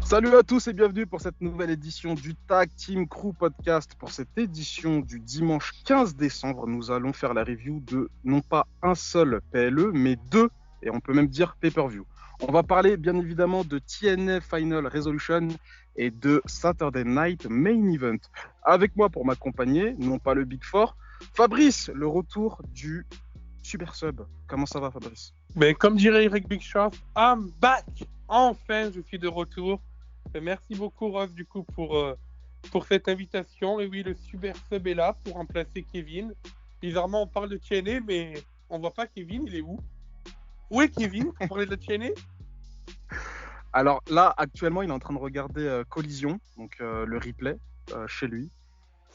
Salut à tous et bienvenue pour cette nouvelle édition du Tag Team Crew Podcast. Pour cette édition du dimanche 15 décembre, nous allons faire la review de non pas un seul PLE, mais deux, et on peut même dire pay-per-view. On va parler bien évidemment de TNA Final Resolution et de Saturday Night Main Event. Avec moi pour m'accompagner, non pas le Big Four, Fabrice, le retour du Super Sub. Comment ça va, Fabrice? Ben, comme dirait Eric Big Short, I'm back. Enfin, je suis de retour. Merci beaucoup, Ross, du coup, pour cette invitation. Et oui, le Super Sub est là pour remplacer Kevin. Bizarrement, on parle de TNA, mais on voit pas Kevin. Il est où? Où est Kevin pour parler de TNA? Alors là, actuellement, il est en train de regarder Collision, donc le replay chez lui.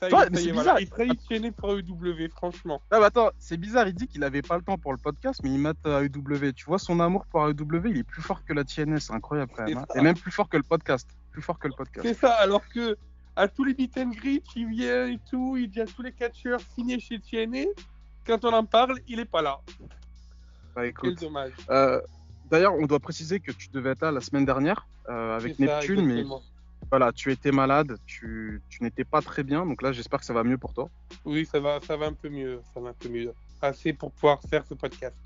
Ça y Toi, est, mais ça y c'est est, bizarre. voilà. Il trahit TNA pour AEW, franchement. Ah, bah attends, c'est bizarre. Il dit qu'il avait pas le temps pour le podcast, mais il mate AEW. Tu vois, son amour pour AEW, il est plus fort que la TNA. C'est incroyable quand même. Hein. Et même plus fort que le podcast. Plus fort que le podcast. C'est ça, alors que à tous les meet and greet, il vient et tout, il dit à tous les catcheurs signés chez TNA. Quand on en parle, il est pas là. Bah Quel écoute. dommage. D'ailleurs, on doit préciser que tu devais être là la semaine dernière avec C'est ça, Neptune, mais exactement. voilà, tu étais malade, tu n'étais pas très bien. Donc là, j'espère que ça va mieux pour toi. Oui, ça va un peu mieux, ça va un peu mieux. Assez pour pouvoir faire ce podcast.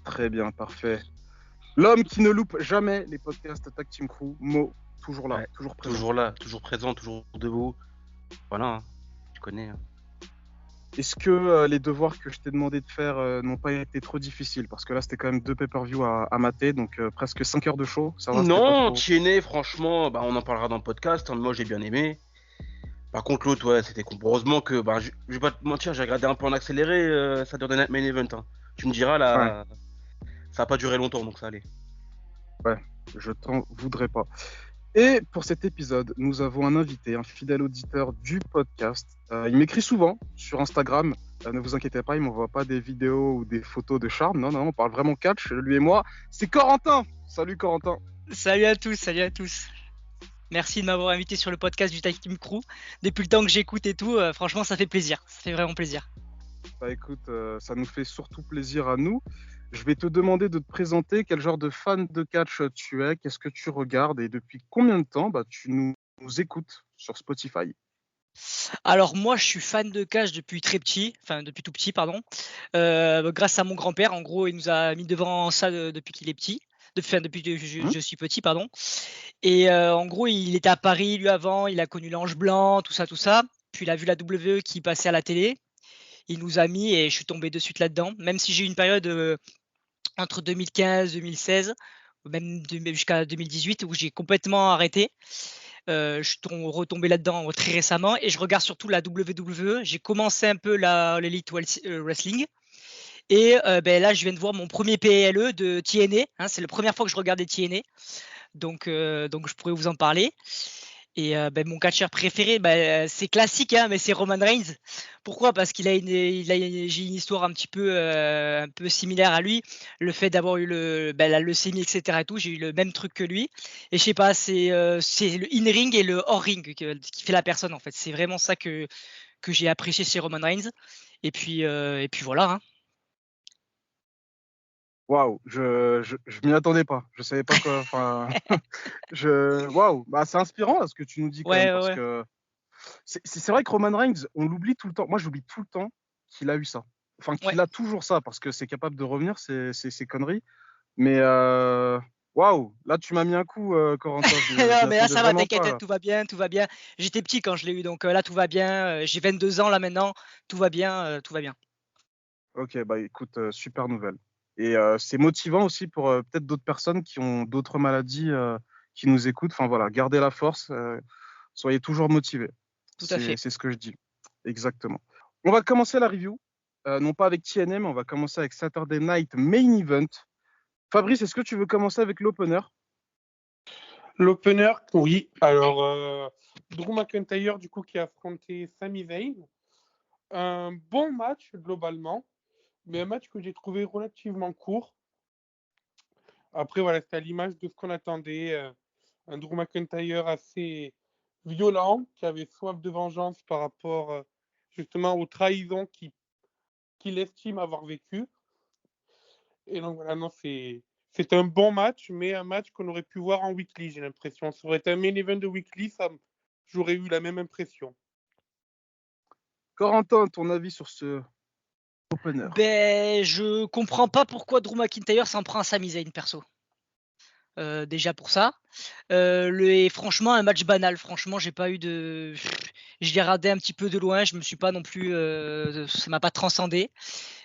Très bien, parfait. L'homme qui ne loupe jamais les podcasts Tag Team Crew, Mo, toujours là, Ouais, toujours présent. toujours là, toujours présent, toujours debout. Voilà, hein, tu connais. Hein. Est-ce que les devoirs que je t'ai demandé de faire n'ont pas été trop difficiles? Parce que là, c'était quand même 2 pay-per-view à mater, donc presque 5 heures de show. Ça va, c'était pas Non, trop. TNA, franchement, on en parlera dans le podcast. Hein, moi, j'ai bien aimé. Par contre, l'autre, ouais, c'était con. Heureusement que, je vais pas te mentir, j'ai regardé un peu en accéléré Saturday Night Main Event. Hein. Tu me diras, Ouais, là, ça a pas duré longtemps, donc ça allait. ouais, je t'en voudrais pas. Et pour cet épisode, nous avons un invité, un fidèle auditeur du podcast. Il m'écrit souvent sur Instagram. Ne vous inquiétez pas, il m'envoie pas des vidéos ou des photos de charme. Non, non, on parle vraiment catch, lui et moi. C'est Corentin. Salut Corentin. Salut à tous, salut à tous. Merci de m'avoir invité sur le podcast du Tag Team Crew. Depuis le temps que j'écoute et tout, franchement, ça fait plaisir. Ça fait vraiment plaisir. Bah écoute, ça nous fait surtout plaisir à nous. Je vais te demander de te présenter quel genre de fan de catch tu es, qu'est-ce que tu regardes et depuis combien de temps tu nous écoutes sur Spotify. Alors moi, je suis fan de catch depuis très petit, enfin depuis tout petit, pardon. Grâce à mon grand-père, en gros, il nous a mis devant ça depuis qu'il est petit. Depuis que je suis petit, pardon. Et en gros, il était à Paris, lui, avant. Il a connu l'Ange Blanc, tout ça, tout ça. Puis il a vu la WWE qui passait à la télé. Il nous a mis et je suis tombé de suite là-dedans. Même si j'ai eu une période entre 2015 2016, même jusqu'à 2018 où j'ai complètement arrêté. Je suis retombé là-dedans très récemment et je regarde surtout la WWE. J'ai commencé un peu l'Elite Wrestling. Et là, je viens de voir mon premier PLE de TNA. Hein, c'est la première fois que je regardais TNA. Donc je pourrais vous en parler. Et mon catcheur préféré, c'est classique, hein, mais c'est Roman Reigns. Pourquoi? Parce j'ai une histoire un peu similaire à lui. Le fait d'avoir eu la leucémie, etc. et tout, j'ai eu le même truc que lui. Et je sais pas, c'est le in-ring et le hors-ring qui fait la personne, en fait. C'est vraiment ça que j'ai apprécié chez Roman Reigns. Et puis voilà. Hein. Waouh, je m'y attendais pas. Je savais pas quoi. Enfin, waouh, c'est inspirant là, ce que tu nous dis quand même Ouais, parce ouais. que c'est vrai que Roman Reigns, on l'oublie tout le temps. Moi, j'oublie tout le temps qu'il a eu ça. Enfin, Ouais. qu'il a toujours ça parce que c'est capable de revenir, c'est conneries. Mais waouh, là tu m'as mis un coup, Corentin. Je Non, m'y mais là, attendais ça va, vraiment t'inquiète, pas. tout va bien, tout va bien. J'étais petit quand je l'ai eu, donc là, tout va bien. J'ai 22 ans là maintenant, tout va bien, tout va bien. Ok, bah écoute, super nouvelle. Et c'est motivant aussi pour peut-être d'autres personnes qui ont d'autres maladies qui nous écoutent. Enfin voilà, gardez la force, soyez toujours motivés. Tout à fait. C'est ce que je dis. Exactement. On va commencer la review, non pas avec TNM, mais on va commencer avec Saturday Night Main Event. Fabrice, est-ce que tu veux commencer avec l'opener? L'opener, oui. Alors, Drew McIntyre, du coup, qui a affronté Sami Zayn. Un bon match, globalement, mais un match que j'ai trouvé relativement court. Après, voilà, c'était à l'image de ce qu'on attendait. Un Drew McIntyre assez violent, qui avait soif de vengeance par rapport justement aux trahisons qu'il estime avoir vécues. Et donc voilà, non, C'est un bon match, mais un match qu'on aurait pu voir en weekly, j'ai l'impression. Ça aurait été un main event de weekly, j'aurais eu la même impression. Corentin, ton avis sur ce opener? Ben, je comprends pas pourquoi Drew McIntyre s'en prend à Sami Zayn, perso. Déjà pour ça. Et franchement, un match banal. Franchement, j'ai pas eu de. Je l'ai regardé un petit peu de loin. Je me suis pas non plus. Ça m'a pas transcendé.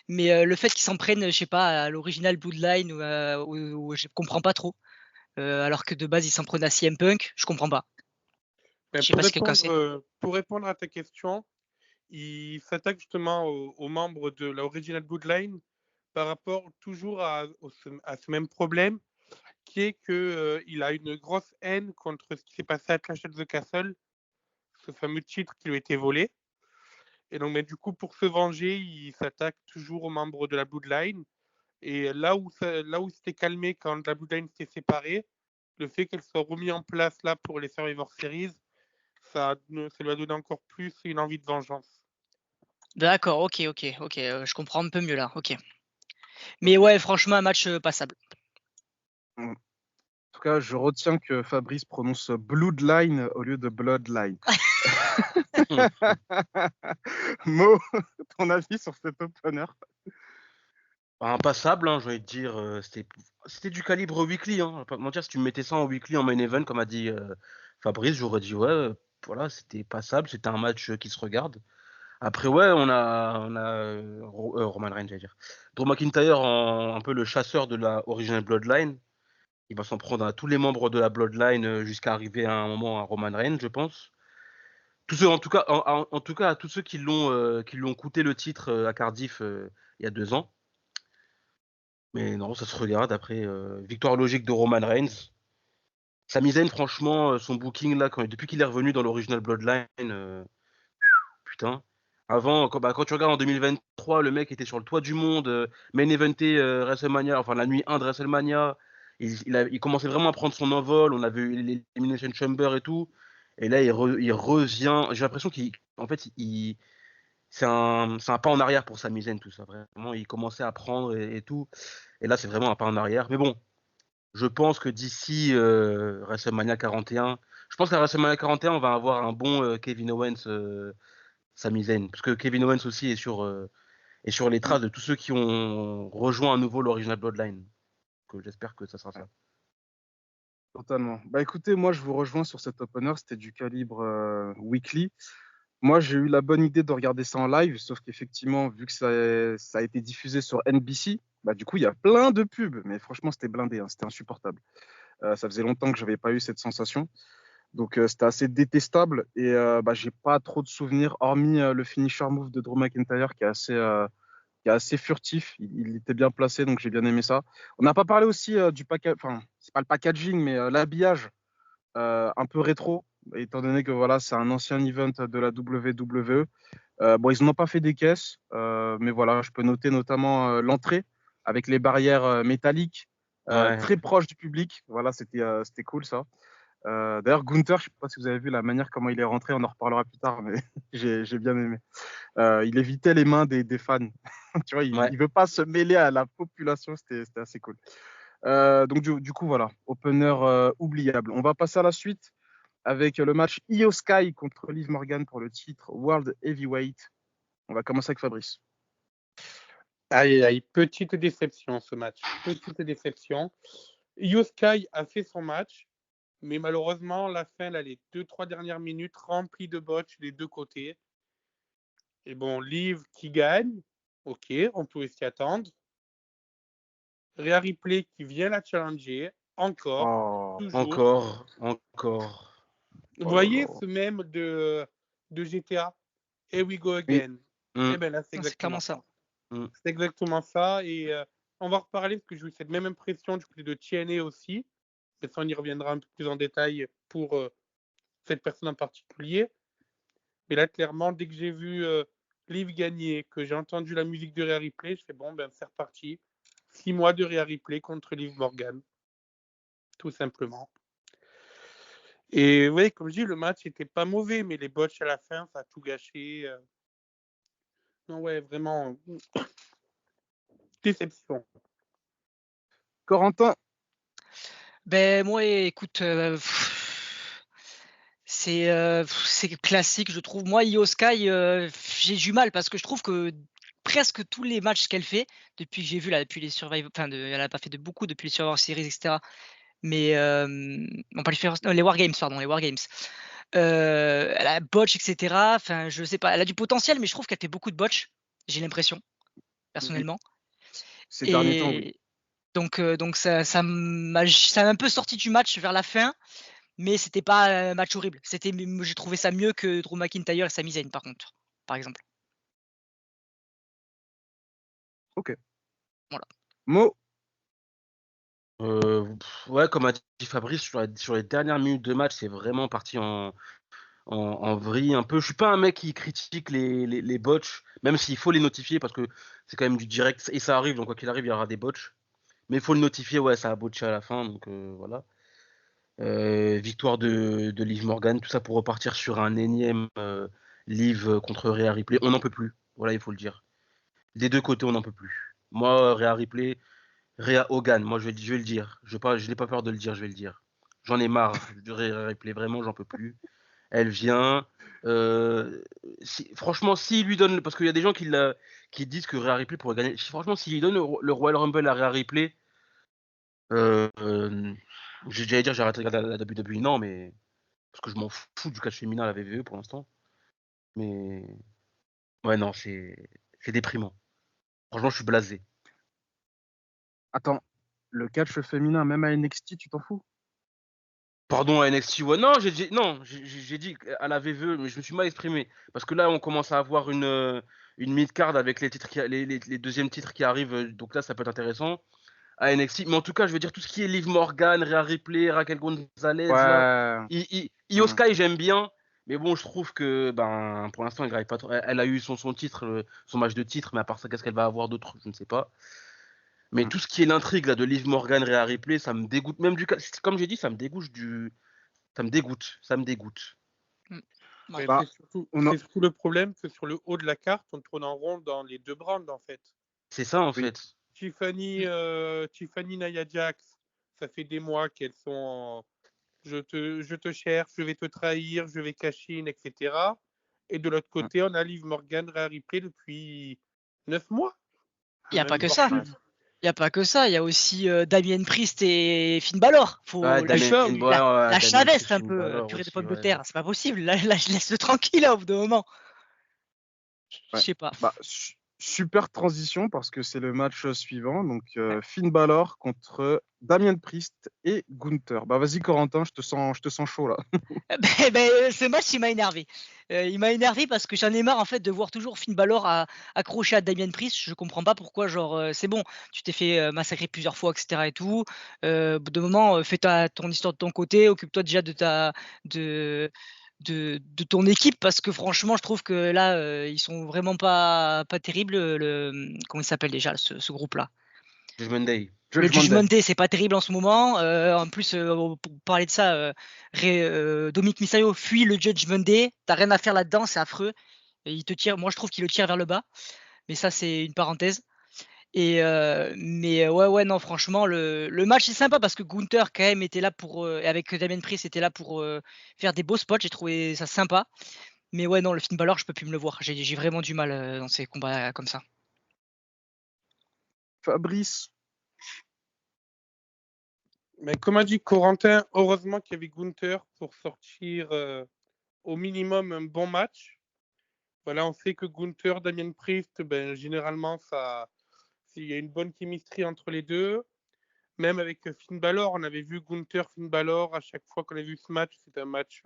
Mais le fait qu'ils s'en prennent, je sais pas, à l'original Bloodline, je comprends pas trop. Alors que de base, ils s'en prenaient à CM Punk, je comprends pas. Ben, Je sais pas ce qui est cassé. pour répondre à ta question, il s'attaque justement aux membres de la Original Bloodline par rapport toujours à ce même problème, qui est qu'il a une grosse haine contre ce qui s'est passé à Clash at the Castle, ce fameux titre qui lui a été volé. Et donc, mais du coup, pour se venger, il s'attaque toujours aux membres de la Bloodline. Et là où c'était calmé quand la Bloodline s'était séparée, le fait qu'elle soit remise en place là pour les Survivor Series, ça lui a donné encore plus une envie de vengeance. D'accord, ok, je comprends un peu mieux là, ok. Mais ouais, franchement, un match passable. En tout cas, je retiens que Fabrice prononce Bloodline au lieu de Bloodline. Mo, ton avis sur cet opener? Impassable, hein, j'ai envie de dire. C'était du calibre weekly. Hein. Je vais pas te mentir, si tu me mettais ça en weekly, en main event, comme a dit Fabrice, j'aurais dit ouais, voilà, c'était passable. C'était un match qui se regarde. Après, ouais, on a Roman Reigns, j'allais dire. Drew McIntyre, un peu le chasseur de la Original Bloodline. Il va s'en prendre à tous les membres de la Bloodline jusqu'à arriver à un moment à Roman Reigns, je pense. Tous ceux, en tout cas, à tous ceux qui l'ont coûté le titre à Cardiff il y a 2 ans. Mais non, ça se regarde. Après, victoire logique de Roman Reigns. Sami Zayn, franchement, son booking là, depuis qu'il est revenu dans l'Original Bloodline, putain. Avant, quand tu regardes en 2023, le mec était sur le toit du monde, main eventé WrestleMania, enfin la nuit 1 de WrestleMania. Il commençait vraiment à prendre son envol. On avait eu l'Elimination Chamber et tout. Et là, il revient. J'ai l'impression en fait, c'est un pas en arrière pour Sami Zayn, tout ça. Vraiment, il commençait à prendre et tout. Et là, c'est vraiment un pas en arrière. Mais bon, je pense que d'ici WrestleMania 41, je pense qu'à WrestleMania 41, on va avoir un bon Kevin Owens, Sami Zayn. Parce que Kevin Owens aussi est sur les traces de tous ceux qui ont rejoint à nouveau l'Original Bloodline. Donc, j'espère que ça sera ça. Totalement. Bah écoutez, moi je vous rejoins sur cet opener, c'était du calibre weekly. Moi j'ai eu la bonne idée de regarder ça en live, sauf qu'effectivement, vu que ça a été diffusé sur NBC, bah du coup il y a plein de pubs, mais franchement c'était blindé, hein, c'était insupportable. Ça faisait longtemps que j'avais pas eu cette sensation, donc c'était assez détestable et bah j'ai pas trop de souvenirs, hormis le finisher move de Drew McIntyre qui est assez furtif. Il était bien placé, donc j'ai bien aimé ça. On n'a pas parlé aussi du package, enfin, c'est pas le packaging, mais l'habillage un peu rétro, étant donné que voilà, c'est un ancien event de la WWE. Bon, ils n'ont pas fait des caisses, mais voilà, je peux noter notamment l'entrée avec les barrières métalliques Ouais. très proches du public. Voilà, c'était cool ça. D'ailleurs, Gunther, je sais pas si vous avez vu la manière comment il est rentré, on en reparlera plus tard, mais j'ai bien aimé. Il évitait les mains des fans. Tu vois, Ouais. il veut pas se mêler à la population, c'était assez cool. Donc du coup, voilà, opener oubliable. On va passer à la suite avec le match Io Sky contre Liv Morgan pour le titre World Heavyweight. On va commencer avec Fabrice. Aïe, aïe, petite déception ce match. Petite déception. Io Sky a fait son match, mais malheureusement, la fin, là, les 2-3 dernières minutes remplies de botches des deux côtés. Et bon, Liv qui gagne, ok, on pouvait s'y attendre. Rhea Ripley qui vient la challenger, encore, Oh, toujours. Encore. Vous oh voyez là là. ce même de GTA, Here we go Oui. again. Mm. Eh bien là, c'est C'est exactement clairement ça. C'est exactement ça. Et on va reparler parce que j'ai eu cette même impression du côté de TNA aussi. Mais ça, on y reviendra un peu plus en détail pour cette personne en particulier. Mais là, clairement, dès que j'ai vu Liv gagner, que j'ai entendu la musique de Rhea Ripley, je fais bon, ben c'est reparti. 6 mois de Rhea Ripley contre Liv Morgan. Tout simplement. Et oui, comme je dis, le match n'était pas mauvais, mais les botches à la fin, ça a tout gâché. Non, ouais, vraiment, déception. Corentin, Ben moi, écoute, c'est classique, je trouve. Moi, Io Sky, j'ai du mal parce que je trouve que presque tous les matchs qu'elle fait, depuis que j'ai vu là, depuis les Survivor, elle a pas fait de beaucoup depuis les Survivor Series, etc. Mais non, pas les War Games, pardon, les War Games. Elle a botch, etc. Enfin, je sais pas, elle a du potentiel, mais je trouve qu'elle fait beaucoup de botch. J'ai l'impression, personnellement. ces derniers temps, oui. Et donc ça m'a un peu sorti du match vers la fin, mais c'était pas un match horrible. J'ai trouvé ça mieux que Drew McIntyre et Sami Zayn, par exemple. Ok. Voilà. Mo, Ouais, comme a dit Fabrice, sur les dernières minutes de match, c'est vraiment parti en vrille un peu. Je suis pas un mec qui critique les botches, même s'il faut les notifier parce que c'est quand même du direct et ça arrive, donc quoi qu'il arrive, il y aura des botches. Mais il faut le notifier, ouais, ça a botché à la fin, donc voilà. Victoire de Liv Morgan, tout ça pour repartir sur un énième Liv contre Rhea Ripley. On n'en peut plus, voilà, il faut le dire. Des deux côtés, on n'en peut plus. Moi, Rhea Ripley, Rhea Hogan, moi je vais le dire. Je n'ai pas peur de le dire, je vais le dire. J'en ai marre de Rhea Ripley, vraiment, j'en peux plus. Elle vient. Franchement, s'il lui donne. Parce qu'il y a des gens qui disent que Rhea Ripley pourrait gagner. Franchement, s'il lui donne le Royal Rumble à Rhea Ripley, j'allais dire j'arrête de regarder la WWE, non, mais. Parce que je m'en fous du catch féminin à la WWE pour l'instant. Mais. Ouais, non, c'est déprimant. Franchement, je suis blasé. attends, le catch féminin, même à NXT, tu t'en fous? Pardon à NXT, ouais. Non, j'ai dit à la VVE, mais je me suis mal exprimé. Parce que là, on commence à avoir une mid-card avec les titres les deuxièmes titres qui arrivent. Donc là, ça peut être intéressant. À NXT. Mais en tout cas, je veux dire, tout ce qui est Liv Morgan, Rhea Ripley, Raquel Gonzalez, là. Ouais. Io Sky, j'aime bien. Mais bon, je trouve que ben, pour l'instant, elle graille pas trop. Elle a eu son titre, son match de titre, mais à part ça, qu'est-ce qu'elle va avoir d'autre? Je ne sais pas. Mais Mm. tout ce qui est l'intrigue là de Liv Morgan, Rhea Ripley, ça me dégoûte. Même comme j'ai dit, ça me dégoûte ça me dégoûte. Ça me dégoûte. Ouais. Bah, on a... C'est surtout le problème que sur le haut de la carte, on tourne en rond dans les deux brands, en fait. C'est ça en Oui. fait. Tiffany Nia Jax, ça fait des mois qu'elles sont en je te cherche, je vais te trahir, je vais cacher, etc. Et de l'autre Mm. côté, on a Liv Morgan, Rhea Ripley depuis 9 mois. Il n'y a pas Même que voire ça. plus. Il y a pas que ça. Il y a aussi Damien Priest et Finn Balor. Ouais, Faut C'est Damien, ça, ouais, oui. ouais, la Damien Chaveste Priest, un Finn peu, Balor purée de aussi, pommes de ouais. terre. C'est pas possible. Laisse-le tranquille là, au bout d'un moment. Je Ouais. sais pas. Bah, super transition parce que c'est le match suivant. Donc, Finn Balor contre Damien Priest et Gunther. Bah, vas-y, Corentin, je te sens chaud là. Ce match, il m'a énervé. Il m'a énervé parce que j'en ai marre en fait de voir toujours Finn Balor accroché à Damien Priest. Je comprends pas pourquoi. Genre, c'est bon, tu t'es fait massacrer plusieurs fois, etc. et tout. Au bout d'un moment, fais ton histoire de ton côté. Occupe-toi déjà de ton équipe parce que franchement, je trouve que là, ils sont vraiment pas terribles. Comment il s'appelle déjà ce groupe-là? Judgment Day. Le Judgment Judgment Day. Day, c'est pas terrible en ce moment. En plus, pour parler de ça, Dominic Mysterio fuit le Judgment Day. T'as rien à faire là-dedans, c'est affreux. Et il te tire, moi je trouve qu'il le tire vers le bas. Mais ça, c'est une parenthèse. Mais ouais, non, franchement, le match est sympa parce que Gunther, quand même, était là avec Damien Priest, était là pour faire des beaux spots. J'ai trouvé ça sympa. Mais ouais, non, le Finn Balor, je peux plus me le voir. J'ai vraiment du mal dans ces combats comme ça. Fabrice. Mais comme a dit Corentin, heureusement qu'il y avait Gunther pour sortir au minimum un bon match. Voilà, on sait que Gunther, Damien Priest, ben, généralement, il y a une bonne chimistrie entre les deux. Même avec Finn Balor, on avait vu Gunther, Finn Balor, à chaque fois qu'on a vu ce match, c'est un match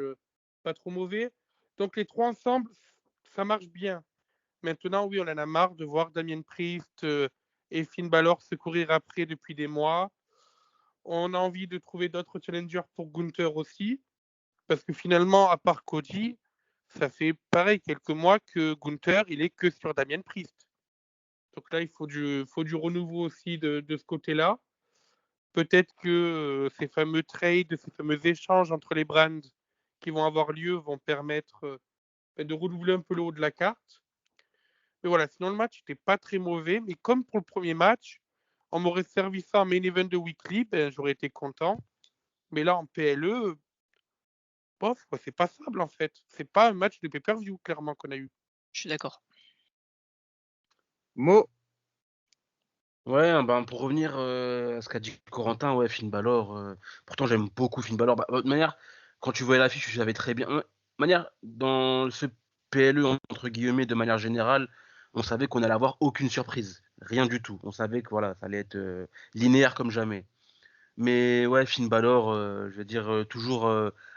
pas trop mauvais. Donc les trois ensemble, ça marche bien. Maintenant, oui, on en a marre de voir Damien Priest et Finn Balor se courir après depuis des mois. On a envie de trouver d'autres challengers pour Gunther aussi. Parce que finalement, à part Cody, ça fait pareil quelques mois que Gunther, il est que sur Damien Priest. Donc là, il faut du renouveau aussi de ce côté-là. Peut-être que ces fameux trades, ces fameux échanges entre les brands qui vont avoir lieu vont permettre de renouveler un peu le haut de la carte. Mais voilà, sinon le match n'était pas très mauvais. Mais comme pour le premier match, on m'aurait servi ça en main event de weekly, ben, j'aurais été content. Mais là, en PLE, bof, quoi, c'est passable en fait. C'est pas un match de pay-per-view, clairement, qu'on a eu. Je suis d'accord. Mo, Ouais, ben pour revenir à ce qu'a dit Corentin, ouais, Finn Balor. Pourtant, j'aime beaucoup Finn Balor. Bah, de toute manière, quand tu voyais l'affiche, tu savais très bien. De manière, dans ce PLE, entre guillemets, de manière générale, on savait qu'on allait avoir aucune surprise. Rien du tout. On savait que voilà, ça allait être linéaire comme jamais. Mais ouais, Finn Balor, je veux dire, toujours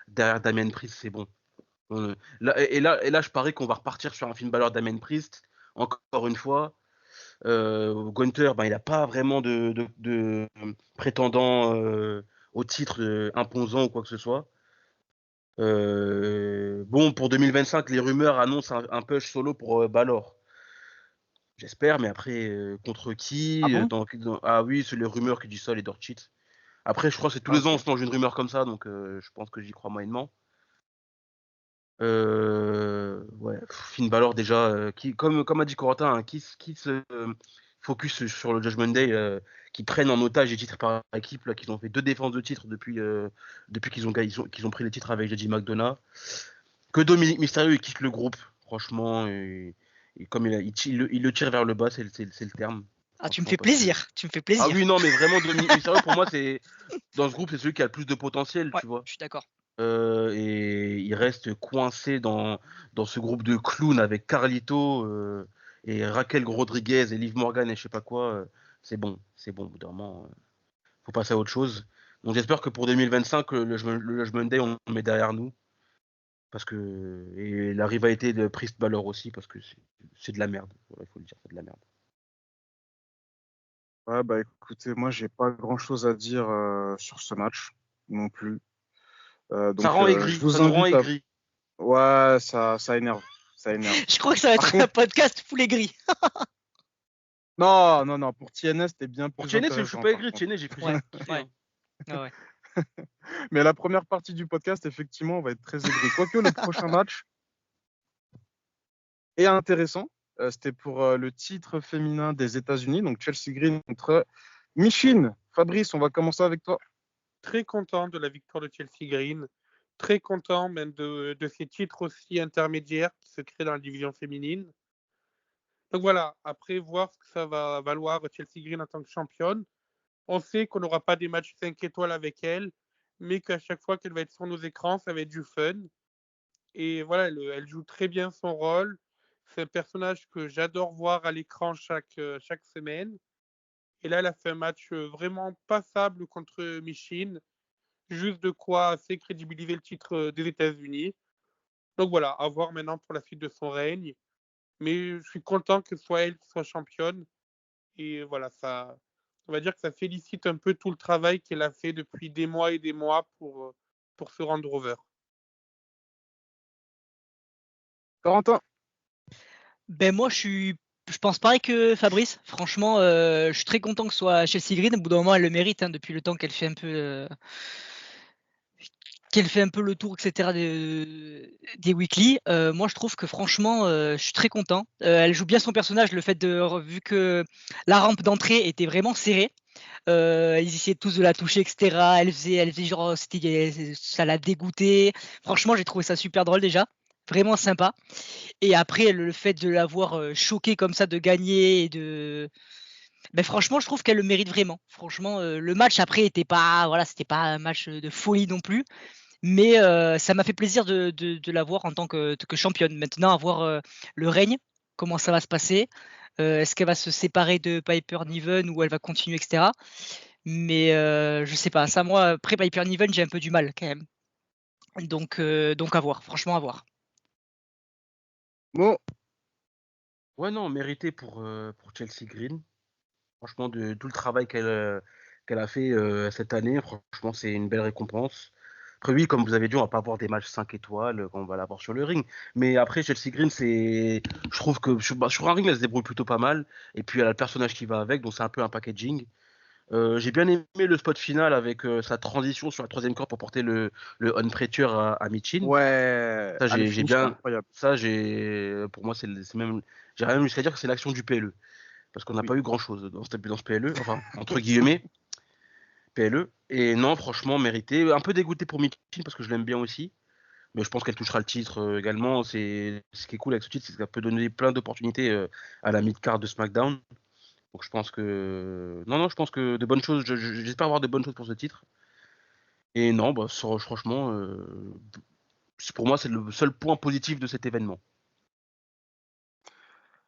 derrière Damien Priest, c'est bon. Là, je parie qu'on va repartir sur un Finn Balor Damien Priest, encore une fois. Gunther, ben, il n'a pas vraiment de prétendant au titre imposant ou quoi que ce soit. Bon, pour 2025, les rumeurs annoncent un push solo pour Balor. J'espère, mais après, contre qui ah bon? Ah oui, c'est les rumeurs qui disent ça, les dirt sheets. Après, je crois que c'est tous Ah, les ans, on ok. se lance une rumeur comme ça, donc je pense que j'y crois moyennement. Ouais, Finn Balor déjà, comme a dit Corentin, hein, qui se focus sur le Judgment Day, qui prennent en otage les titres par équipe, là, qu'ils ont fait 2 défenses de titres depuis qu'ils ont pris les titres avec JJ McDonough. Que Dominic Mysterio il quitte le groupe, franchement, et comme il le tire vers le bas, c'est le terme. Ah, tu me Franchement, fais parce que... plaisir. Tu me fais Ah plaisir. oui, non, mais vraiment, Dominic Mysterio, pour moi, dans ce groupe, c'est celui qui a le plus de potentiel, Ouais, tu vois. je suis d'accord. Et il reste coincé dans ce groupe de clowns avec Carlito et Raquel Rodriguez et Liv Morgan et je sais pas quoi. C'est bon, au bout d'un moment, faut passer à autre chose. Donc j'espère que pour 2025, le Judgment Day, on le met derrière nous. Parce que, et la rivalité de Priest Balor aussi, parce que c'est de la merde. Voilà, il faut le dire, c'est de la merde. Ouais, bah écoutez, moi, j'ai pas grand-chose à dire sur ce match non plus. Ça Donc, rend je aigri, ça vous nous rend invite à. aigri. Ouais, ça énerve. Ça énerve. Je crois que ça va Par être un contre, podcast full aigri. non, non, non, pour TNS, c'était bien Pour plus TNA, je suis intéressant, pas par aigri, contre. TNA, j'ai Ouais, kiffé. ouais, Hein. ouais. Mais la première partie du podcast, effectivement, va être très aigri. Quoique le prochain match est intéressant. C'était pour le titre féminin des États-Unis, donc Chelsea Green contre Michin. Fabrice, on va commencer avec toi. Très content de la victoire de Chelsea Green. Très content même de ces titres aussi intermédiaires qui se créent dans la division féminine. Donc voilà, après voir ce que ça va valoir Chelsea Green en tant que championne. On sait qu'on n'aura pas des matchs 5 étoiles avec elle, mais qu'à chaque fois qu'elle va être sur nos écrans, ça va être du fun. Et voilà, elle joue très bien son rôle. C'est un personnage que j'adore voir à l'écran chaque semaine. Et là, elle a fait un match vraiment passable contre Michin, juste de quoi assez crédibiliser le titre des États-Unis. Donc voilà, à voir maintenant pour la suite de son règne. Mais je suis content que ce soit elle qui soit championne. Et voilà, ça, on va dire que ça félicite un peu tout le travail qu'elle a fait depuis des mois et des mois pour se rendre over. Corentin. Ben moi, je pense pareil que Fabrice. Franchement, je suis très content que ce soit Chelsea Green. Au bout d'un moment, elle le mérite, hein, depuis le temps qu'elle fait un peu le tour, etc. des weekly. Moi, je trouve que franchement, je suis très content. Elle joue bien son personnage. Le fait vu que la rampe d'entrée était vraiment serrée. Ils essayaient tous de la toucher, etc. Elle faisait genre, ça l'a dégoûté. Franchement, j'ai trouvé ça super drôle déjà. Vraiment sympa. Et après, le fait de l'avoir choqué comme ça, de gagner Ben, franchement, je trouve qu'elle le mérite vraiment. Franchement, le match après était pas, voilà, c'était pas un match de folie non plus, mais ça m'a fait plaisir de la voir en tant que championne. Maintenant, à voir le règne, comment ça va se passer. Est-ce qu'elle va se séparer de Piper Niven ou elle va continuer, etc. Mais je sais pas. Ça, moi, après Piper Niven, j'ai un peu du mal quand même. Donc à voir. Franchement, à voir. Mo, Ouais, non, mérité pour Chelsea Green. Franchement, de tout le travail qu'elle a fait cette année, franchement, c'est une belle récompense. Après, oui, comme vous avez dit, on va pas avoir des matchs 5 étoiles quand on va l'avoir sur le ring. Mais après, Chelsea Green, je trouve que sur un ring, elle se débrouille plutôt pas mal. Et puis, elle a le personnage qui va avec, donc c'est un peu un packaging. J'ai bien aimé le spot final avec sa transition sur la troisième corde pour porter le On Pressure à Michin. ouais. Ça, Ah, le j'ai finish est bien. incroyable. Ça, pour moi, c'est même. J'ai rien jusqu'à dire que c'est l'action du PLE. parce qu'on n'a Oui. pas eu grand-chose dans ce PLE, enfin, entre guillemets, PLE. Et non, franchement, mérité. Un peu dégoûté pour Michin, parce que je l'aime bien aussi. Mais je pense qu'elle touchera le titre également. Ce qui est cool avec ce titre, c'est que ça peut donner plein d'opportunités à la mid-card de SmackDown. Donc je pense que... Non, je pense que de bonnes choses, j'espère avoir de bonnes choses pour ce titre. Et non, bah, franchement, pour moi, c'est le seul point positif de cet événement.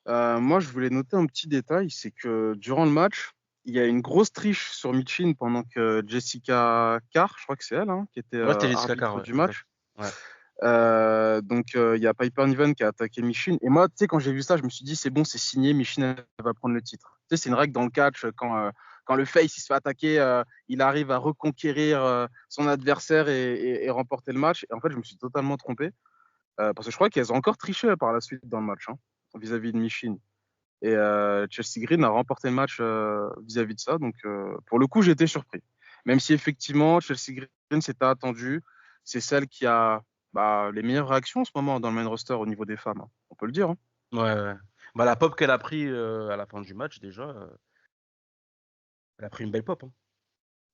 Moi, je voulais noter un petit détail, c'est que durant le match, il y a une grosse triche sur Michin pendant que Jessica Carr, je crois que c'est elle, qui était Ouais, c'était Jessica arbitre Carr, ouais, du match. Ouais. Donc, il y a Piper Niven qui a attaqué Michin. Et moi, tu sais, quand j'ai vu ça, je me suis dit, c'est bon, c'est signé, Michin elle va prendre le titre. Tu sais, c'est une règle dans le catch, quand le face il se fait attaquer, il arrive à reconquérir son adversaire et remporter le match. Et en fait, je me suis totalement trompé, parce que je crois qu'elles ont encore triché par la suite dans le match, vis-à-vis de Michin. Et Chelsea Green a remporté le match vis-à-vis de ça. Donc, pour le coup, j'ai été surpris. Même si effectivement, Chelsea Green, c'était attendu. C'est celle qui a les meilleures réactions en ce moment dans le main roster au niveau des femmes. On peut le dire. Ouais. Bah, la pop qu'elle a pris à la fin du match, déjà, elle a pris une belle pop.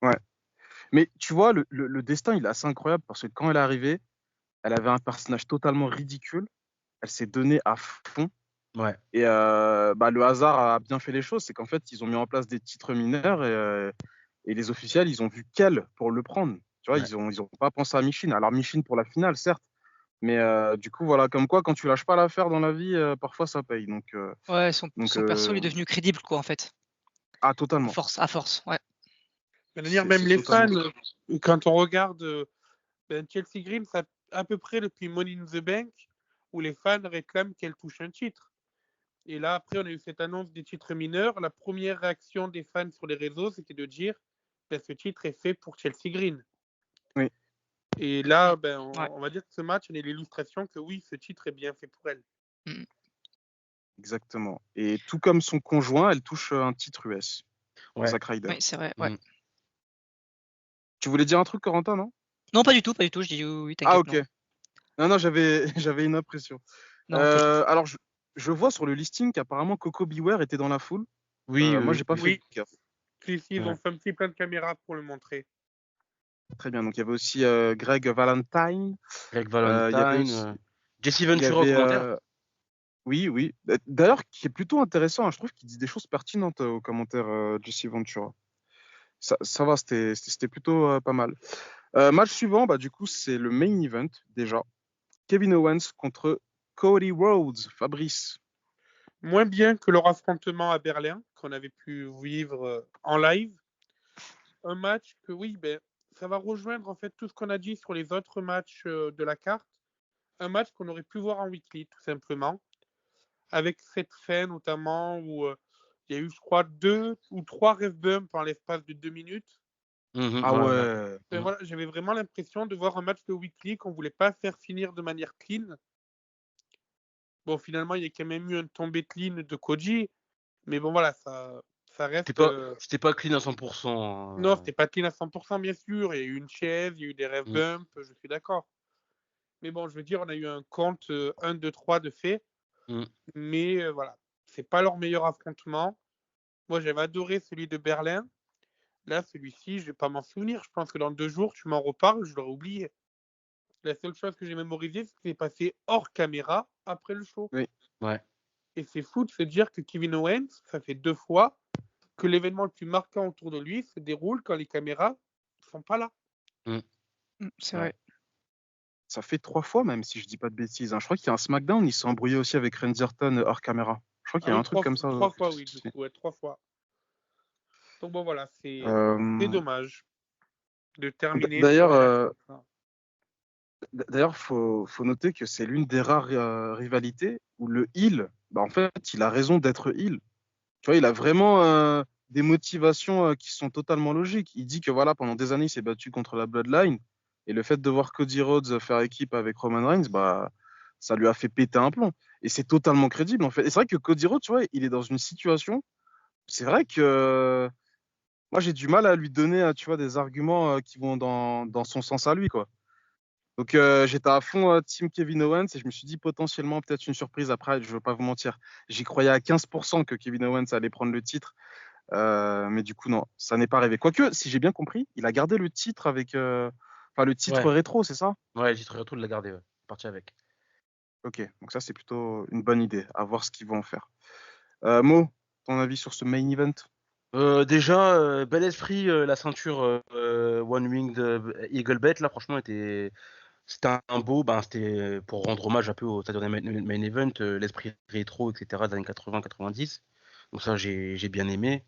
Ouais. Mais tu vois, le destin, il est assez incroyable parce que quand elle est arrivée, elle avait un personnage totalement ridicule. Elle s'est donnée à fond. Ouais. Et le hasard a bien fait les choses. C'est qu'en fait, ils ont mis en place des titres mineurs et les officiels, ils ont vu qu'elle pour le prendre. Tu vois, Ouais. ils ont pas pensé à Michin. Alors Michin pour la finale, certes. Mais du coup, voilà, comme quoi, quand tu lâches pas l'affaire dans la vie, parfois ça paye. Ouais, son perso il est devenu crédible, quoi, en fait. Totalement. À force, ouais. C'est-à-dire, même les fans, quand on regarde Chelsea Green, ça à peu près depuis Money in the Bank, où les fans réclament qu'elle touche un titre. Et là, après, on a eu cette annonce des titres mineurs. La première réaction des fans sur les réseaux, c'était de dire ce titre est fait pour Chelsea Green. Oui. Et là, Ouais. on va dire que ce match, on est l'illustration que oui, ce titre est bien fait pour elle. Exactement. Et tout comme son conjoint, elle touche un titre US. Ouais. Zack Ryder. Oui, c'est vrai. Ouais. Tu voulais dire un truc, Corentin, non? Non, pas du tout. Je dis oui, t'inquiète. Ah, ok. Non, j'avais une impression. Non, alors, je vois sur le listing qu'apparemment Coco Beware était dans la foule. Oui, moi, j'ai pas fait gaffe. Si, ils ont fait un petit plein de caméras pour le montrer. Très bien. Donc, il y avait aussi Greg Valentine. Greg Valentine. Aussi... Jesse Ventura au commentaire. Oui. D'ailleurs, qui est plutôt intéressant. Je trouve qu'il dit des choses pertinentes aux commentaires, Jesse Ventura. Ça va, c'était plutôt pas mal. Match suivant, du coup, c'est le main event déjà. Kevin Owens contre Cody Rhodes. Fabrice. Moins bien que leur affrontement à Berlin, qu'on avait pu vivre en live. Un match que, oui, ça va rejoindre en fait tout ce qu'on a dit sur les autres matchs de la carte. Un match qu'on aurait pu voir en weekly, tout simplement. Avec cette fin, notamment, où il y a eu, je crois, 2 ou 3 ref bumps en l'espace de 2 minutes. Ah ouais. Voilà, j'avais vraiment l'impression de voir un match de weekly qu'on ne voulait pas faire finir de manière clean. Bon, finalement, il y a quand même eu un tombé clean de Koji. Mais bon, voilà, ça reste... C'était pas clean à 100%. Non, c'était pas clean à 100%, bien sûr. Il y a eu une chaise, il y a eu des ref bumps, je suis d'accord. Mais bon, je veux dire, on a eu un compte 1, 2, 3 de fait. Mais voilà, c'est pas leur meilleur affrontement. Moi, j'avais adoré celui de Berlin. Là, celui-ci, je vais pas m'en souvenir. Je pense que dans 2 jours, tu m'en reparles, je l'aurais oublié. La seule chose que j'ai mémorisée, c'est que c'est passé hors caméra après le show. Oui. Ouais. Et c'est fou de se dire que Kevin Owens, ça fait 2 fois que l'événement le plus marquant autour de lui se déroule quand les caméras ne sont pas là. C'est vrai. Ça fait 3 fois même, si je dis pas de bêtises. Je crois qu'il y a un SmackDown, il s'est embrouillé aussi avec Randy Orton hors caméra. Je crois qu'il y a un truc comme ça. 3 fois, oui, du coup, 3 fois. Donc bon, voilà, c'est dommage de terminer. D'ailleurs, faut noter que c'est l'une des rares rivalités où le heel, en fait, il a raison d'être heel. Tu vois, il a vraiment des motivations qui sont totalement logiques. Il dit que voilà, pendant des années, il s'est battu contre la Bloodline. Et le fait de voir Cody Rhodes faire équipe avec Roman Reigns, ça lui a fait péter un plomb. Et c'est totalement crédible, en fait. Et c'est vrai que Cody Rhodes, tu vois, il est dans une situation. C'est vrai que moi, j'ai du mal à lui donner, tu vois, des arguments qui vont dans son sens à lui, quoi. Donc j'étais à fond team Kevin Owens et je me suis dit potentiellement peut-être une surprise. Après, je ne veux pas vous mentir, j'y croyais à 15% que Kevin Owens allait prendre le titre. Mais du coup, non, ça n'est pas arrivé. Quoique, si j'ai bien compris, il a gardé le titre avec. Enfin, le titre Ouais, rétro, c'est ça? ouais, le titre retour de l'a gardé, ouais. Parti avec. Ok, donc ça, c'est plutôt une bonne idée. À voir ce qu'ils vont en faire. Mo, ton avis sur ce main event? Déjà, bel esprit, la ceinture One Winged Eagle Bet, là, franchement, c'était un beau, ben, c'était pour rendre hommage un peu au Saturday Main Event, l'esprit rétro, etc., des années 80-90. Donc ça, j'ai bien aimé.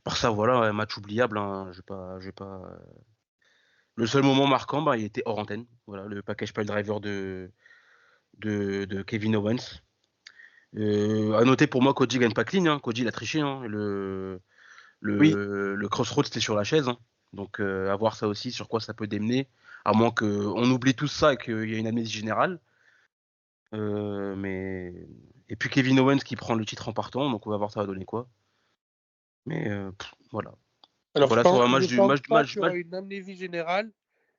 Par ça, voilà, un match oubliable, hein, je vais pas. Le seul moment marquant, bah, il était hors antenne. Voilà, le package pile driver de Kevin Owens. À noter pour moi, Cody gagne pas clean, hein. Cody il a triché, hein. Oui, Le crossroad c'était sur la chaise, hein. Donc à voir ça aussi, sur quoi ça peut démener. À moins qu'on oublie tout ça et qu'il y ait une amnésie générale. Mais et puis Kevin Owens qui prend le titre en partant, donc on va voir ça va donner quoi. Mais voilà. Alors, Voilà sur un je match du pense match, pas match, qu'il y match. aura une amnésie générale,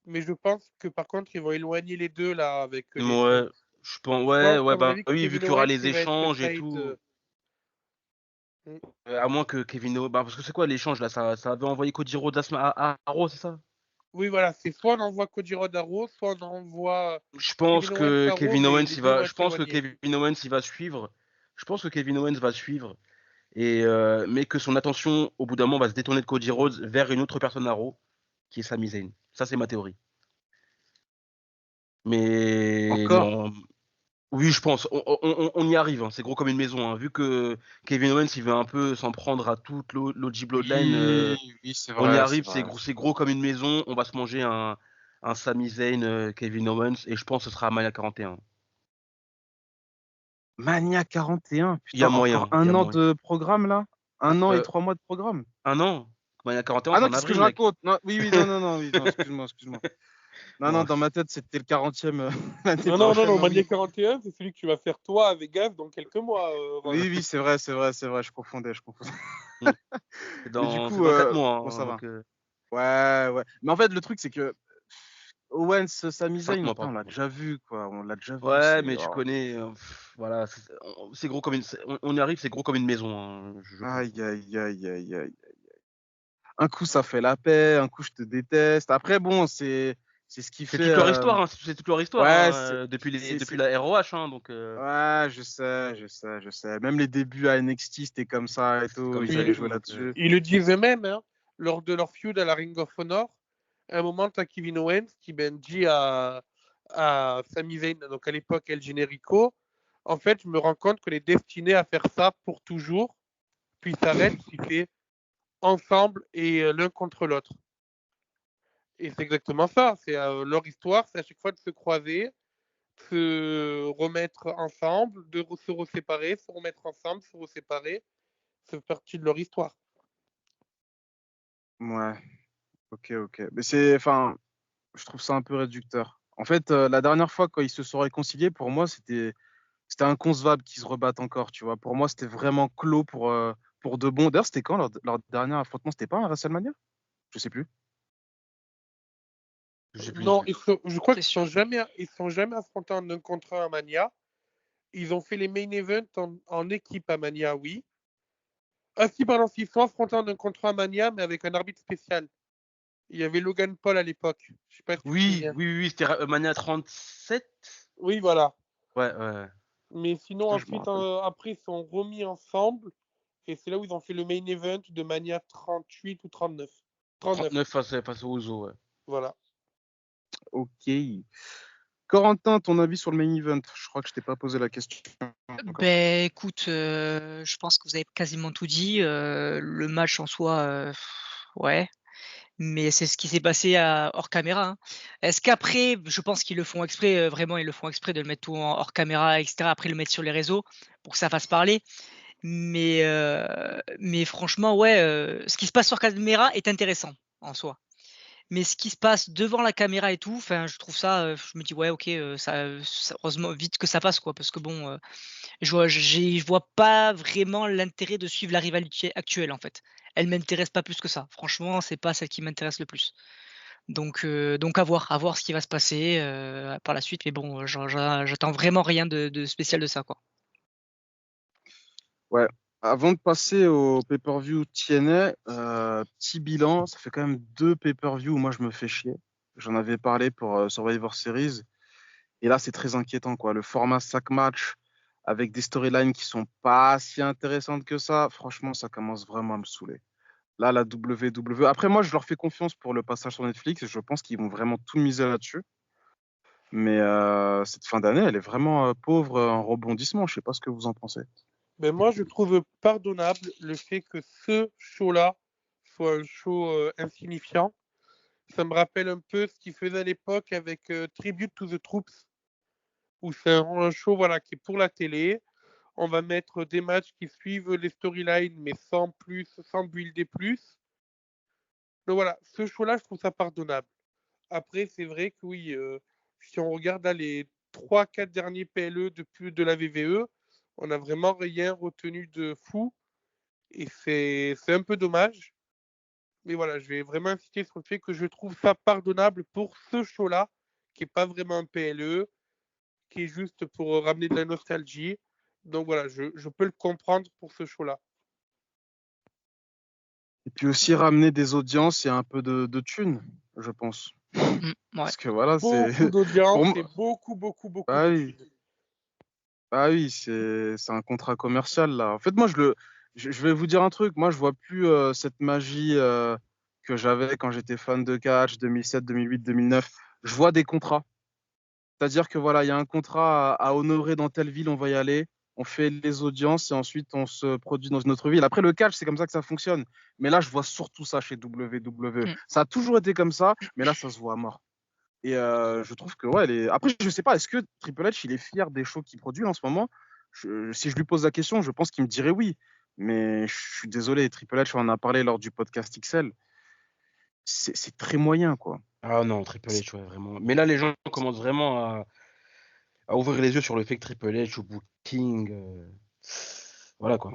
mais je pense que par contre, ils vont éloigner les deux là avec les. Ouais, je pense, Je ouais, pense ouais, qu'à mon bah avis, que oui, vu Kevin qu'il y aura Owens, les il va être échanges et side. tout. Mm. À moins que Kevin Owens, bah, parce que c'est quoi l'échange là, ça avait envoyé Cody Rhodes à Raw, c'est ça? Oui, voilà, c'est soit on envoie Cody Rhodes à Raw, soit on envoie Je pense Kevin Owens que à Raw, Kevin mais Owens les il deux va, vont je être pense que éloignés. Kevin Owens il va suivre. Je pense que Kevin Owens va suivre et mais que son attention au bout d'un moment va se détourner de Cody Rhodes vers une autre personne à Raw, qui est Sami Zayn. Ça c'est ma théorie. Mais encore. non, oui je pense, on y arrive. Hein. C'est gros comme une maison. Hein. Vu que Kevin Owens il veut un peu s'en prendre à toute l'OG Bloodline, Oui, oui, c'est on y vrai, c'est arrive. vrai. C'est gros comme une maison. On va se manger un Sami Zayn, Kevin Owens et je pense que ce sera à Mania 41. Mania 41, Il y a putain, encore moyen, il y un a an moyen. de programme là? Ah, Un an et 3 mois de programme? un an? Mania 41, Ah c'est non, en qu'est-ce que je avril, mec. raconte? Non, oui, oui, non, non, non, oui, non, excuse-moi, excuse-moi. Non, non, Bon, dans ma tête, c'était le 40e l'année Non, non, non, prochaine, non, non, Mania oui. 41, c'est celui que tu vas faire toi à Vegas dans quelques mois, Ron. Oui, oui, c'est vrai, c'est vrai, c'est vrai, je confondais, je confondais. hmm. Mais du C'est coup, dans 4 mois, bon, hein, ça va. donc Ouais, ouais. Mais en fait, le truc, c'est que Owens, Sami 5 Zayn, mois, putain, on l'a pardon. déjà vu, quoi. On l'a déjà vu, Ouais, c'est. mais tu Oh. connais, voilà, c'est gros comme on y arrive, c'est gros comme une maison, hein, je pense. Aïe, aïe, aïe, aïe, aïe. Un coup, ça fait la paix, un coup, je te déteste. Après, bon, c'est ce qui C'est fait. toute leur histoire, hein, c'est toute leur histoire, Ouais, hein, c'est. depuis la ROH, hein, donc Ouais, je sais, je sais, je sais. Même les débuts à NXT, c'était comme ça et c'est tout. comme Ils ça allaient et jouer tout, donc là-dessus. Ils le disent eux-mêmes, hein, lors de leur feud à la Ring of Honor. À un moment, tu as Kevin Owens qui dit à Sami Zayn, donc à l'époque El Generico, en fait, je me rends compte qu'on est destiné à faire ça pour toujours, puis il s'arrête, il fait ensemble et l'un contre l'autre. Et c'est exactement ça, c'est leur histoire, c'est à chaque fois de se croiser, se remettre ensemble, de se reséparer, se remettre ensemble, se reséparer. C'est partie de leur histoire. Ouais, ok, ok. Mais c'est. Enfin, je trouve ça un peu réducteur. En fait, la dernière fois, quand ils se sont réconciliés, pour moi, c'était inconcevable qu'ils se rebattent encore, tu vois. Pour moi, c'était vraiment clos pour de bon. D'ailleurs, c'était quand leur dernier affrontement? C'était pas un WrestleMania? Je sais plus. je sais plus non Non, plus. je crois C'est qu'ils sûr. sont jamais affrontés en un contre un à Mania. Ils ont fait les main events en équipe à Mania, oui. Ah si, pardon, ils sont affrontés en un contre un à Mania, mais avec un arbitre spécial. Il y avait Logan Paul à l'époque. Je sais pas si tu te Oui, souviens. oui, oui, c'était Mania 37. Oui, voilà. Ouais, ouais. Mais sinon, Putain, je me ensuite, rappelle. après, ils sont remis ensemble. Et c'est là où ils ont fait le main event de Mania 38 ou 39. 39, 39 face au Ouzo, ouais. voilà. Ok. Corentin, ton avis sur le main event? Je crois que je t'ai pas posé la question encore. Ben écoute, je pense que vous avez quasiment tout dit. Le match en soi, ouais, mais c'est ce qui s'est passé hors caméra. Hein. Est-ce qu'après, je pense qu'ils le font exprès, vraiment, ils le font exprès de le mettre tout hors caméra, etc. Après le mettre sur les réseaux pour que ça fasse parler. Mais franchement, ouais, ce qui se passe sur caméra est intéressant en soi. Mais ce qui se passe devant la caméra et tout, enfin, je trouve ça, je me dis ouais, ok, ça, heureusement vite que ça passe quoi, parce que bon. Je vois pas vraiment l'intérêt de suivre la rivalité actuelle, en fait. Elle m'intéresse pas plus que ça. Franchement, c'est pas celle qui m'intéresse le plus. Donc à voir ce qui va se passer par la suite. Mais bon, j'attends vraiment rien de spécial de ça, quoi. Ouais. Avant de passer au pay-per-view TNA, petit bilan, ça fait quand même 2 pay-per-view où moi je me fais chier. J'en avais parlé pour Survivor Series. Et là, c'est très inquiétant, quoi. Le format 5 matchs avec des storylines qui sont pas si intéressantes que ça, franchement, ça commence vraiment à me saouler. Là, la WWE. Après, moi, je leur fais confiance pour le passage sur Netflix. Je pense qu'ils vont vraiment tout miser là-dessus. Mais cette fin d'année, elle est vraiment pauvre en rebondissement. Je sais pas ce que vous en pensez. Ben moi, je trouve pardonnable le fait que ce show-là soit un show insignifiant. Ça me rappelle un peu ce qu'ils faisaient à l'époque avec Tribute to the Troops, où c'est un show voilà, qui est pour la télé. On va mettre des matchs qui suivent les storylines, mais sans plus, sans builder plus. Donc voilà, ce show-là, je trouve ça pardonnable. Après, c'est vrai que oui, si on regarde là, les 3-4 derniers PLE de la VVE, on n'a vraiment rien retenu de fou. Et c'est un peu dommage. Mais voilà, je vais vraiment insister sur le fait que je trouve ça pardonnable pour ce show-là, qui n'est pas vraiment un PLE, qui est juste pour ramener de la nostalgie. Donc voilà, je peux le comprendre pour ce show-là. Et puis aussi ramener des audiences et un peu de thunes, je pense. Ouais. Parce que voilà, c'est. Beaucoup d'audience Pour et moi. beaucoup Ah de oui. thunes. Ah oui, c'est un contrat commercial là. En fait, moi, je vais vous dire un truc. Moi, je vois plus cette magie que j'avais quand j'étais fan de catch 2007, 2008, 2009. Je vois des contrats. C'est-à-dire que voilà, il y a un contrat à honorer dans telle ville, on va y aller. On fait les audiences et ensuite on se produit dans une autre ville. Après, le catch, c'est comme ça que ça fonctionne. Mais là, je vois surtout ça chez WWE. Mm. Ça a toujours été comme ça, mais là, ça se voit à mort. Et je trouve que, ouais, après, je sais pas, est-ce que Triple H, il est fier des shows qu'il produit en ce moment? Si je lui pose la question, je pense qu'il me dirait oui. Mais je suis désolé, Triple H, on en a parlé lors du podcast XL. C'est très moyen, quoi. Ah non, Triple H, ouais, vraiment. Mais là, les gens commencent vraiment à ouvrir les yeux sur le fait que Triple H au booking, voilà quoi.